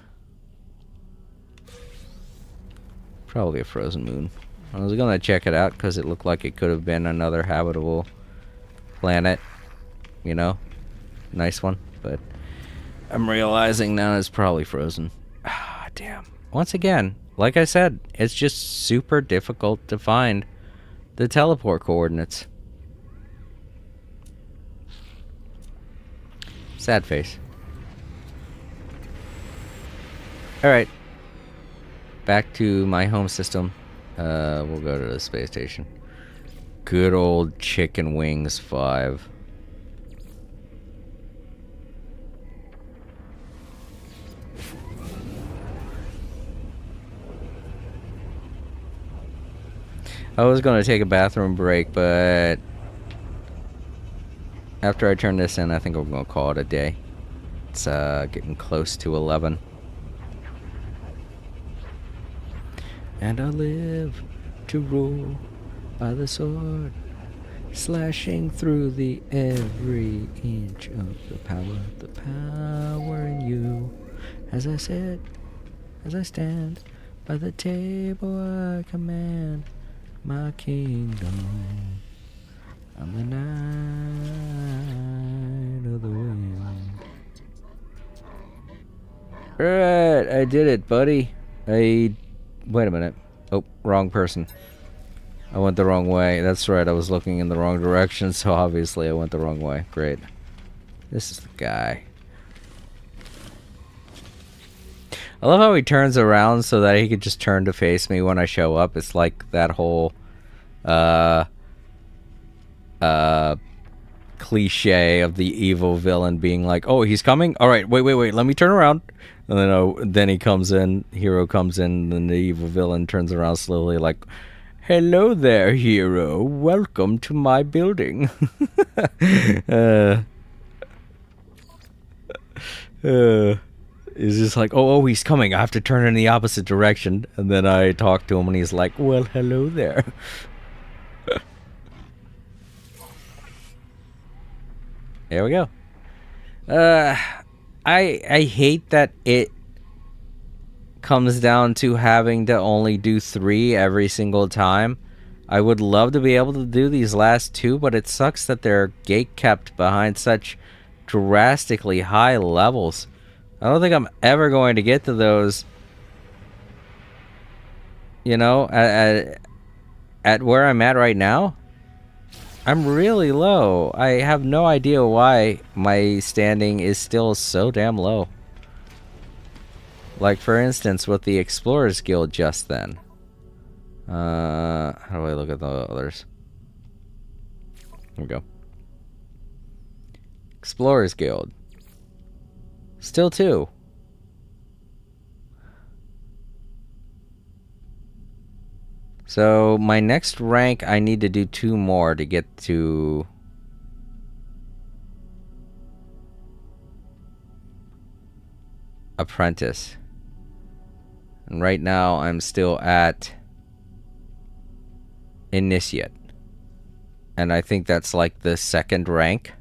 Probably a frozen moon. I was gonna check it out because it looked like it could have been another habitable planet. You know? Nice one. But I'm realizing now it's probably frozen. Ah, damn. Once again, like I said, it's just super difficult to find the teleport coordinates. Sad face. Alright. Back to my home system. We'll go to the space station. Good old Chicken Wings 5. I was going to take a bathroom break, but after I turn this in, I think I'm going to call it a day. It's getting close to 11. And I live to rule by the sword, slashing through the every inch of the power in you. As I sit, as I stand, by the table I command my kingdom. I'm the night of the wind. Alright, I did it, buddy. Wait a minute. Oh, wrong person. I went the wrong way. That's right, I was looking in the wrong direction, so obviously I went the wrong way. Great. This is the guy. I love how he turns around so that he could just turn to face me when I show up. It's like that whole cliche of the evil villain being like, "Oh, he's coming? All right, wait, let me turn around." And then he comes in, hero comes in, and the evil villain turns around slowly like, "Hello there, hero. Welcome to my building." He's just like, oh, he's coming. I have to turn in the opposite direction. And then I talk to him and he's like, well, hello there. There we go. I hate that it comes down to having to only do 3 every single time. I would love to be able to do these last 2, but it sucks that they're gate kept behind such drastically high levels. I don't think I'm ever going to get to those, you know, at where I'm at right now. I'm really low. I have no idea why my standing is still so damn low. Like, for instance, with the Explorers Guild just then. How do I look at the others? Here we go. Explorers Guild. Still 2. So my next rank, I need to do 2 more to get to Apprentice. And right now I'm still at Initiate. And I think that's like the 2nd rank.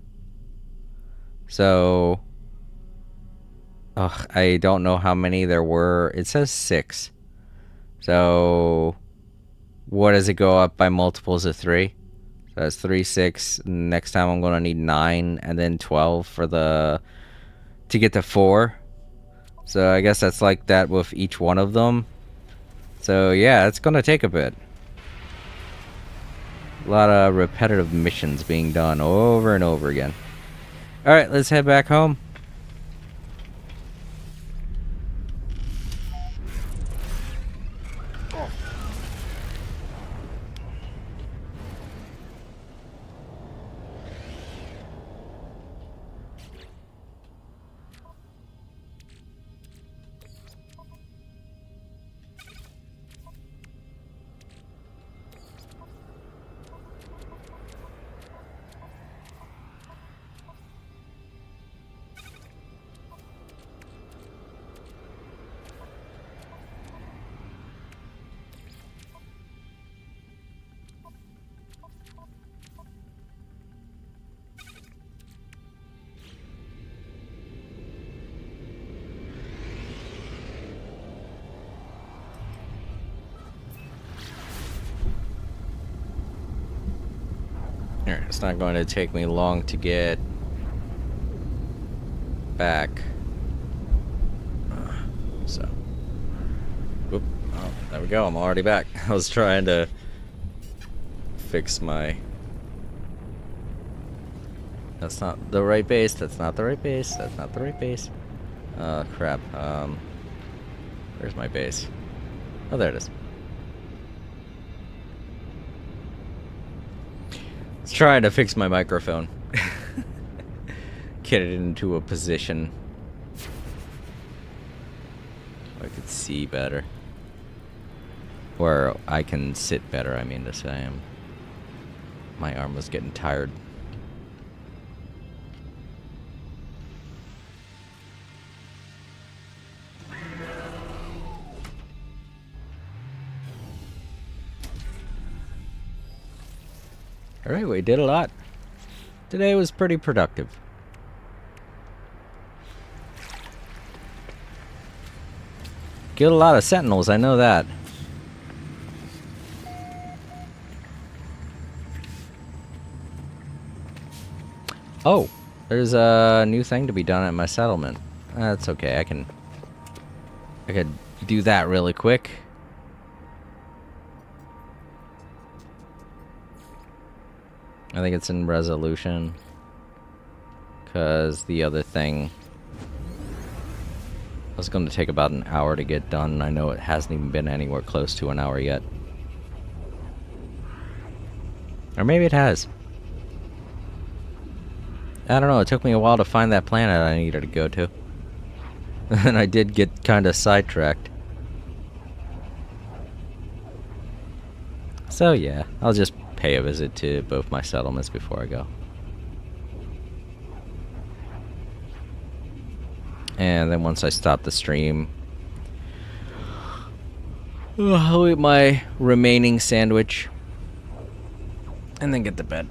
So I don't know how many there were. It says 6. So what does it go up by multiples of 3? So that's 3, 6. Next time I'm going to need 9 and then 12 for to get to 4. So I guess that's like that with each one of them. So yeah, it's going to take a bit. A lot of repetitive missions being done over and over again. Alright, let's head back home. It's not going to take me long to get back. So, whoop. Oh, there we go. I'm already back. I was trying to fix my That's not the right base. That's not the right base. That's not the right base. Crap. Where's my base? Oh, there it is. Let's try to fix my microphone. Get it into a position where I could see better. Where I can sit better, I mean to say. My arm was getting tired. Alright, we did a lot. Today was pretty productive. Killed a lot of sentinels, I know that. Oh, there's a new thing to be done at my settlement. That's okay, I could do that really quick. I think it's in resolution. Because the other thing was going to take about an hour to get done. I know it hasn't even been anywhere close to an hour yet. Or maybe it has. I don't know, it took me a while to find that planet I needed to go to. And I did get kind of sidetracked. So yeah, I'll just pay a visit to both my settlements before I go. And then once I stop the stream, I'll eat my remaining sandwich and then get to bed.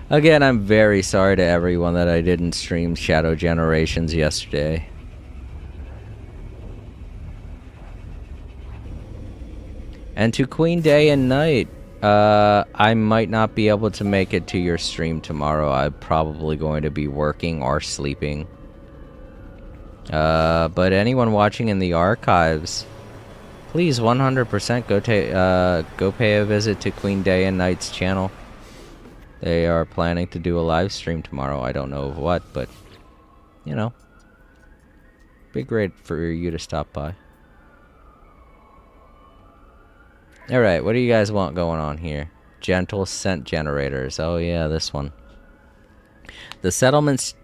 Again, I'm very sorry to everyone that I didn't stream Shadow Generations yesterday. And to Queen Day and Night, I might not be able to make it to your stream tomorrow. I'm probably going to be working or sleeping. But anyone watching in the archives, please 100% go pay a visit to Queen Day and Night's channel. They are planning to do a live stream tomorrow. I don't know of what, but, you know, be great for you to stop by. Alright, what do you guys want going on here? Gentle scent generators. Oh yeah, this one. The settlement's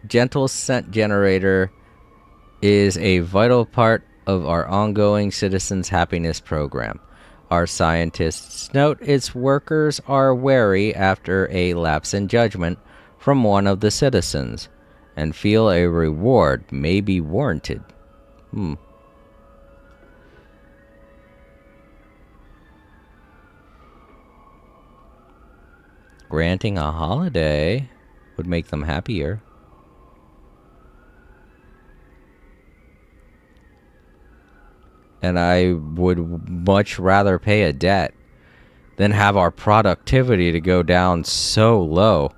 gentle scent generator is a vital part of our ongoing citizens' happiness program. Our scientists note its workers are wary after a lapse in judgment from one of the citizens and feel a reward may be warranted. Granting a holiday would make them happier. And I would much rather pay a debt than have our productivity to go down so low.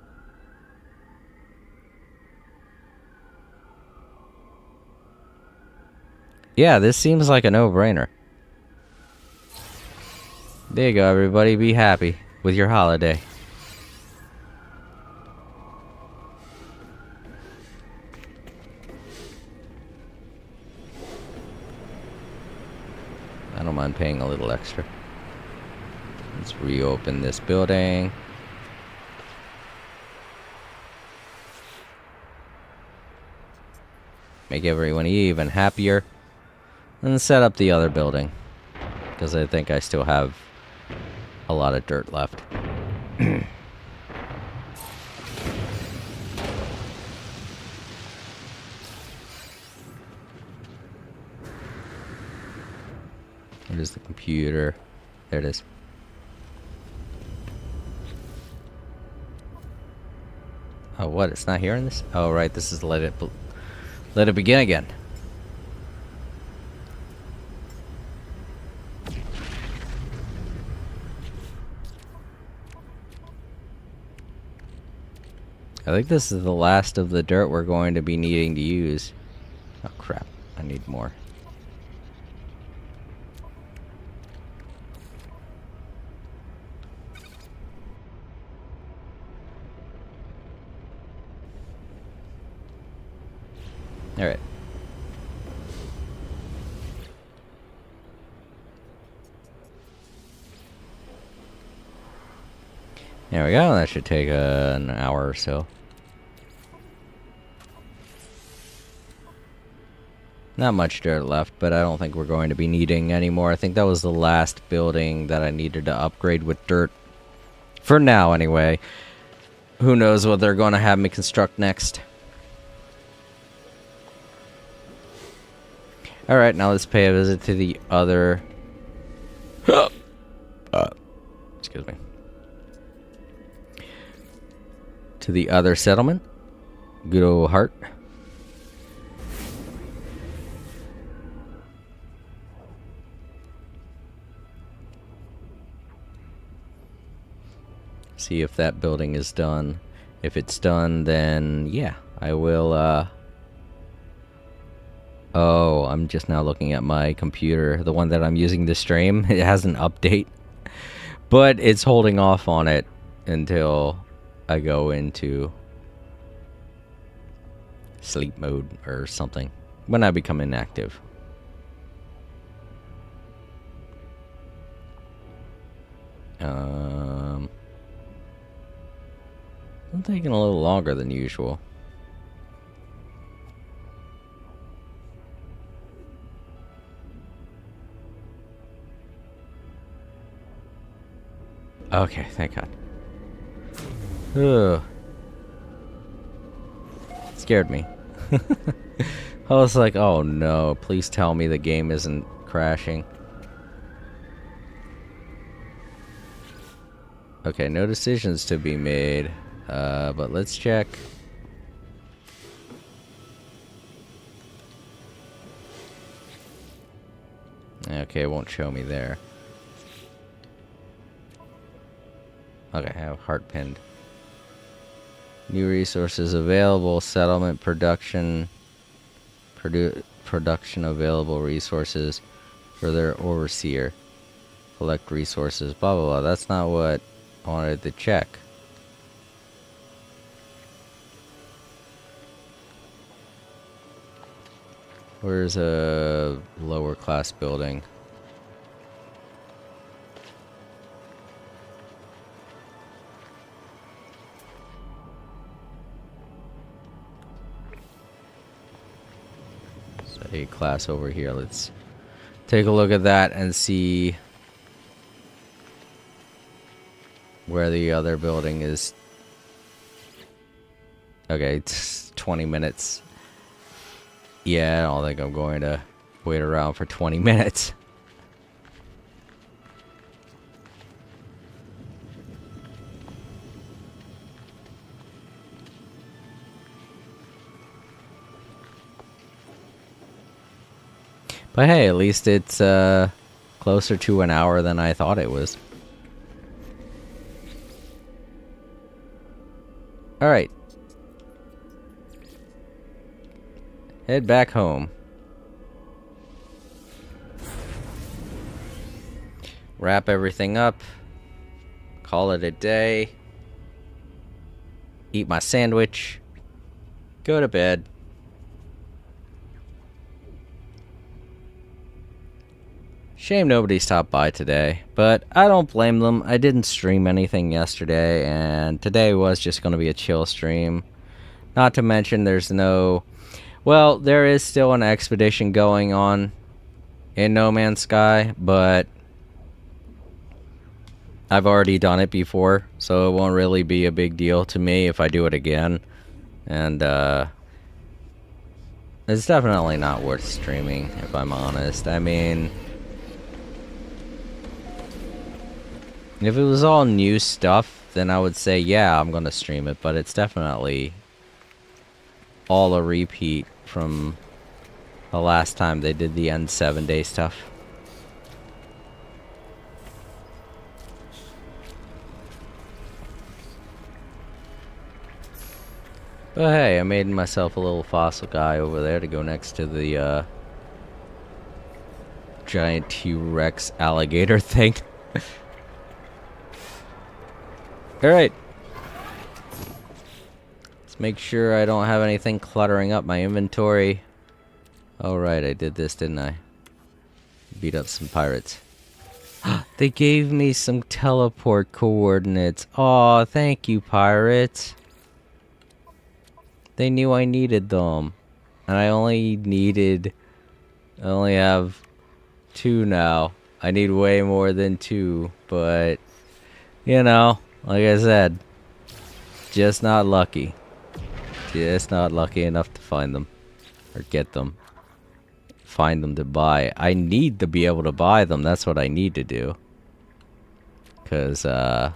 Yeah, this seems like a no-brainer. There you go, everybody. Be happy with your holiday. I don't mind paying a little extra. Let's reopen this building. Make everyone even happier. And set up the other building. Because I think I still have a lot of dirt left. Where's the computer? There it is. Oh, what? It's not here in this? Oh, right. This is let it begin again. I think this is the last of the dirt we're going to be needing to use. Oh, crap. I need more. Alright. There we go. That should take an hour or so. Not much dirt left, but I don't think we're going to be needing anymore. I think that was the last building that I needed to upgrade with dirt. For now, anyway. Who knows what they're going to have me construct next. Alright, now let's pay a visit to the other... excuse me. To the other settlement. Good old Heart. See if that building is done. If it's done, then yeah, I will, Oh, I'm just now looking at my computer. The one that I'm using to stream. It has an update. But it's holding off on it until I go into sleep mode or something. When I become inactive. I'm taking a little longer than usual. Okay, thank God. Ugh. Scared me. I was like, oh no, please tell me the game isn't crashing. Okay, no decisions to be made. But let's check. Okay, it won't show me there. Okay, I have heart pinned. New resources available. Settlement production. Production available resources. Further overseer. Collect resources. Blah, blah, blah. That's not what I wanted to check. Where's a lower class building? So a class over here. Let's take a look at that and see where the other building is. Okay, it's 20 minutes. Yeah, I don't think I'm going to wait around for 20 minutes. But hey, at least it's closer to an hour than I thought it was. Alright. Head back home. Wrap everything up. Call it a day. Eat my sandwich. Go to bed. Shame nobody stopped by today, but I don't blame them. I didn't stream anything yesterday, and today was just going to be a chill stream. Not to mention there's no... Well, there is still an expedition going on in No Man's Sky, but I've already done it before, so it won't really be a big deal to me if I do it again. And it's definitely not worth streaming, if I'm honest. I mean, if it was all new stuff, then I would say, yeah, I'm going to stream it, but it's definitely all a repeat from the last time they did the N7 day stuff. But hey, I made myself a little fossil guy over there to go next to the giant T-Rex alligator thing. Alright. Let's make sure I don't have anything cluttering up my inventory. Oh, right, I did this, didn't I? Beat up some pirates. They gave me some teleport coordinates. Aw, thank you, pirates. They knew I needed them. And I only have 2 now. I need way more than 2, but, you know, like I said, just not lucky. Just not lucky enough to find them. Or get them. Find them to buy. I need to be able to buy them. That's what I need to do. Because, I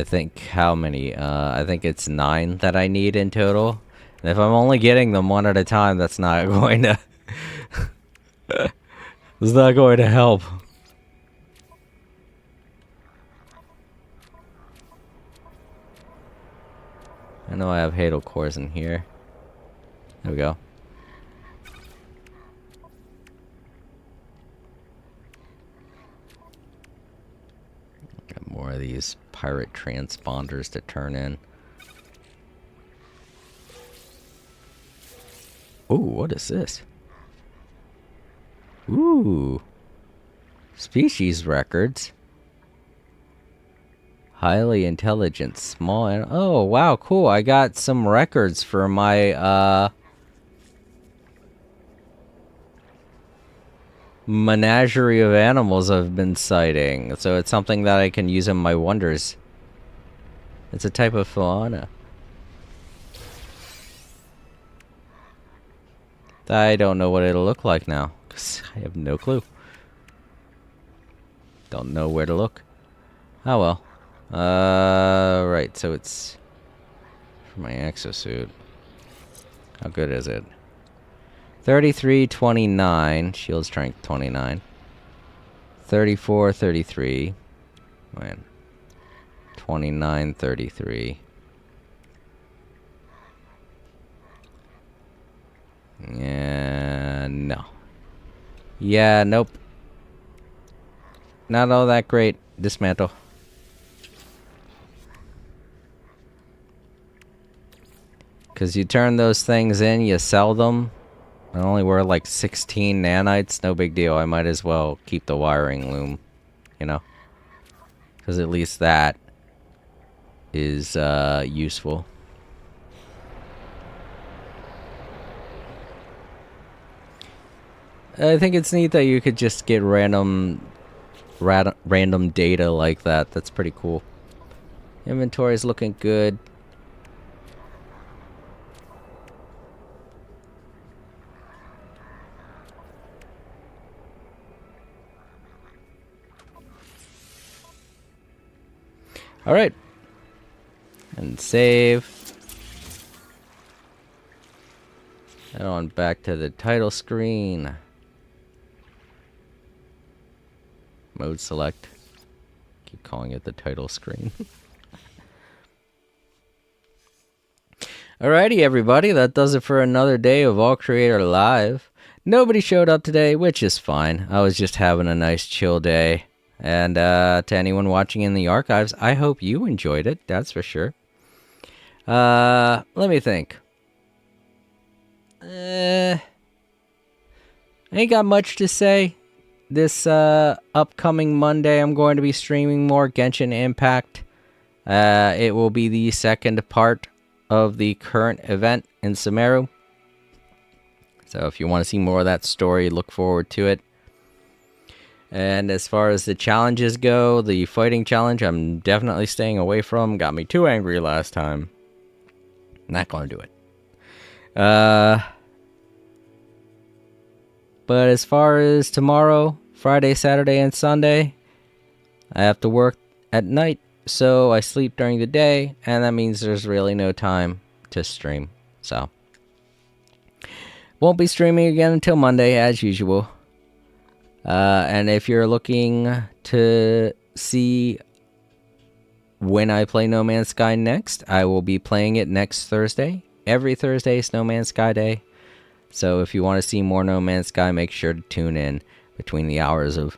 think how many? I think it's 9 that I need in total. And if I'm only getting them one at a time, that's not going to... it's not going to help. I know I have Hadal cores in here. There we go. Got more of these pirate transponders to turn in. Ooh, what is this? Ooh. Species records. Highly intelligent, small and oh wow, cool. I got some records for my menagerie of animals I've been sighting. So it's something that I can use in my wonders. It's a type of fauna. I don't know what it'll look like now, because I have no clue. Don't know where to look. Oh well. Right, so it's for my exosuit. How good is it? 3329, shield strength 29. 3433. Man. 2933. Yeah, no. Yeah, nope. Not all that great. Dismantle. Because you turn those things in, you sell them. I only wear like 16 nanites. No big deal. I might as well keep the wiring loom. You know? Because at least that is useful. I think it's neat that you could just get random data like that. That's pretty cool. Inventory is looking good. All right. And save. And on back to the title screen. Mode select. Keep calling it the title screen. Alrighty, everybody. That does it for another day of All Creator Live. Nobody showed up today, which is fine. I was just having a nice chill day. And to anyone watching in the archives, I hope you enjoyed it. That's for sure. Let me think. I ain't got much to say. This upcoming Monday, I'm going to be streaming more Genshin Impact. It will be the second part of the current event in Sumeru. So if you want to see more of that story, look forward to it. And as far as the challenges go, the fighting challenge, I'm definitely staying away from. Got me too angry last time. Not going to do it. But as far as tomorrow, Friday, Saturday, and Sunday, I have to work at night, so I sleep during the day, and that means there's really no time to stream. So, won't be streaming again until Monday, as usual. And if you're looking to see when I play No Man's Sky next, I will be playing it next Thursday. Every Thursday is No Man's Sky Day. So if you want to see more No Man's Sky, make sure to tune in between the hours of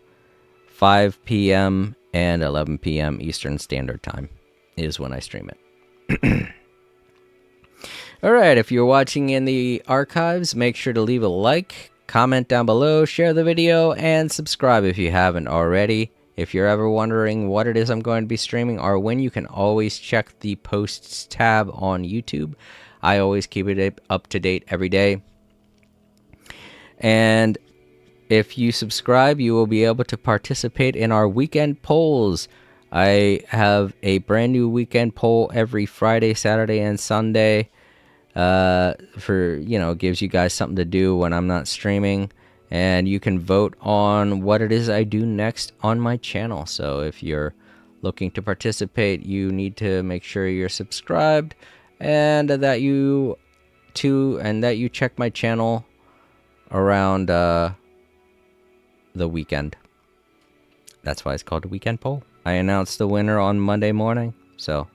5 p.m. and 11 p.m. Eastern Standard Time is when I stream it. Alright, if you're watching in the archives, make sure to leave a like, comment down below, share the video, and subscribe if you haven't already. If you're ever wondering what it is I'm going to be streaming or when, you can always check the posts tab on YouTube. I always keep it up to date every day. And if you subscribe, you will be able to participate in our weekend polls. I have a brand new weekend poll every Friday, Saturday, and Sunday. Gives you guys something to do when I'm not streaming. And you can vote on what it is I do next on my channel. So if you're looking to participate, you need to make sure you're subscribed and that you check my channel around the weekend. That's why it's called a weekend poll. I announced the winner on Monday morning, so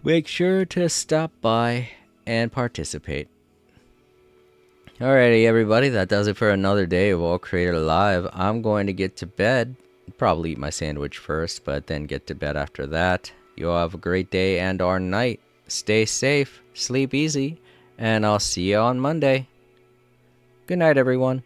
make sure to stop by and participate. Alrighty, everybody, that does it for another day of All Creator Live. I'm going to get to bed. Probably eat my sandwich first, but then get to bed after that. You all have a great day and or night. Stay safe, sleep easy, and I'll see you on Monday. Good night, everyone.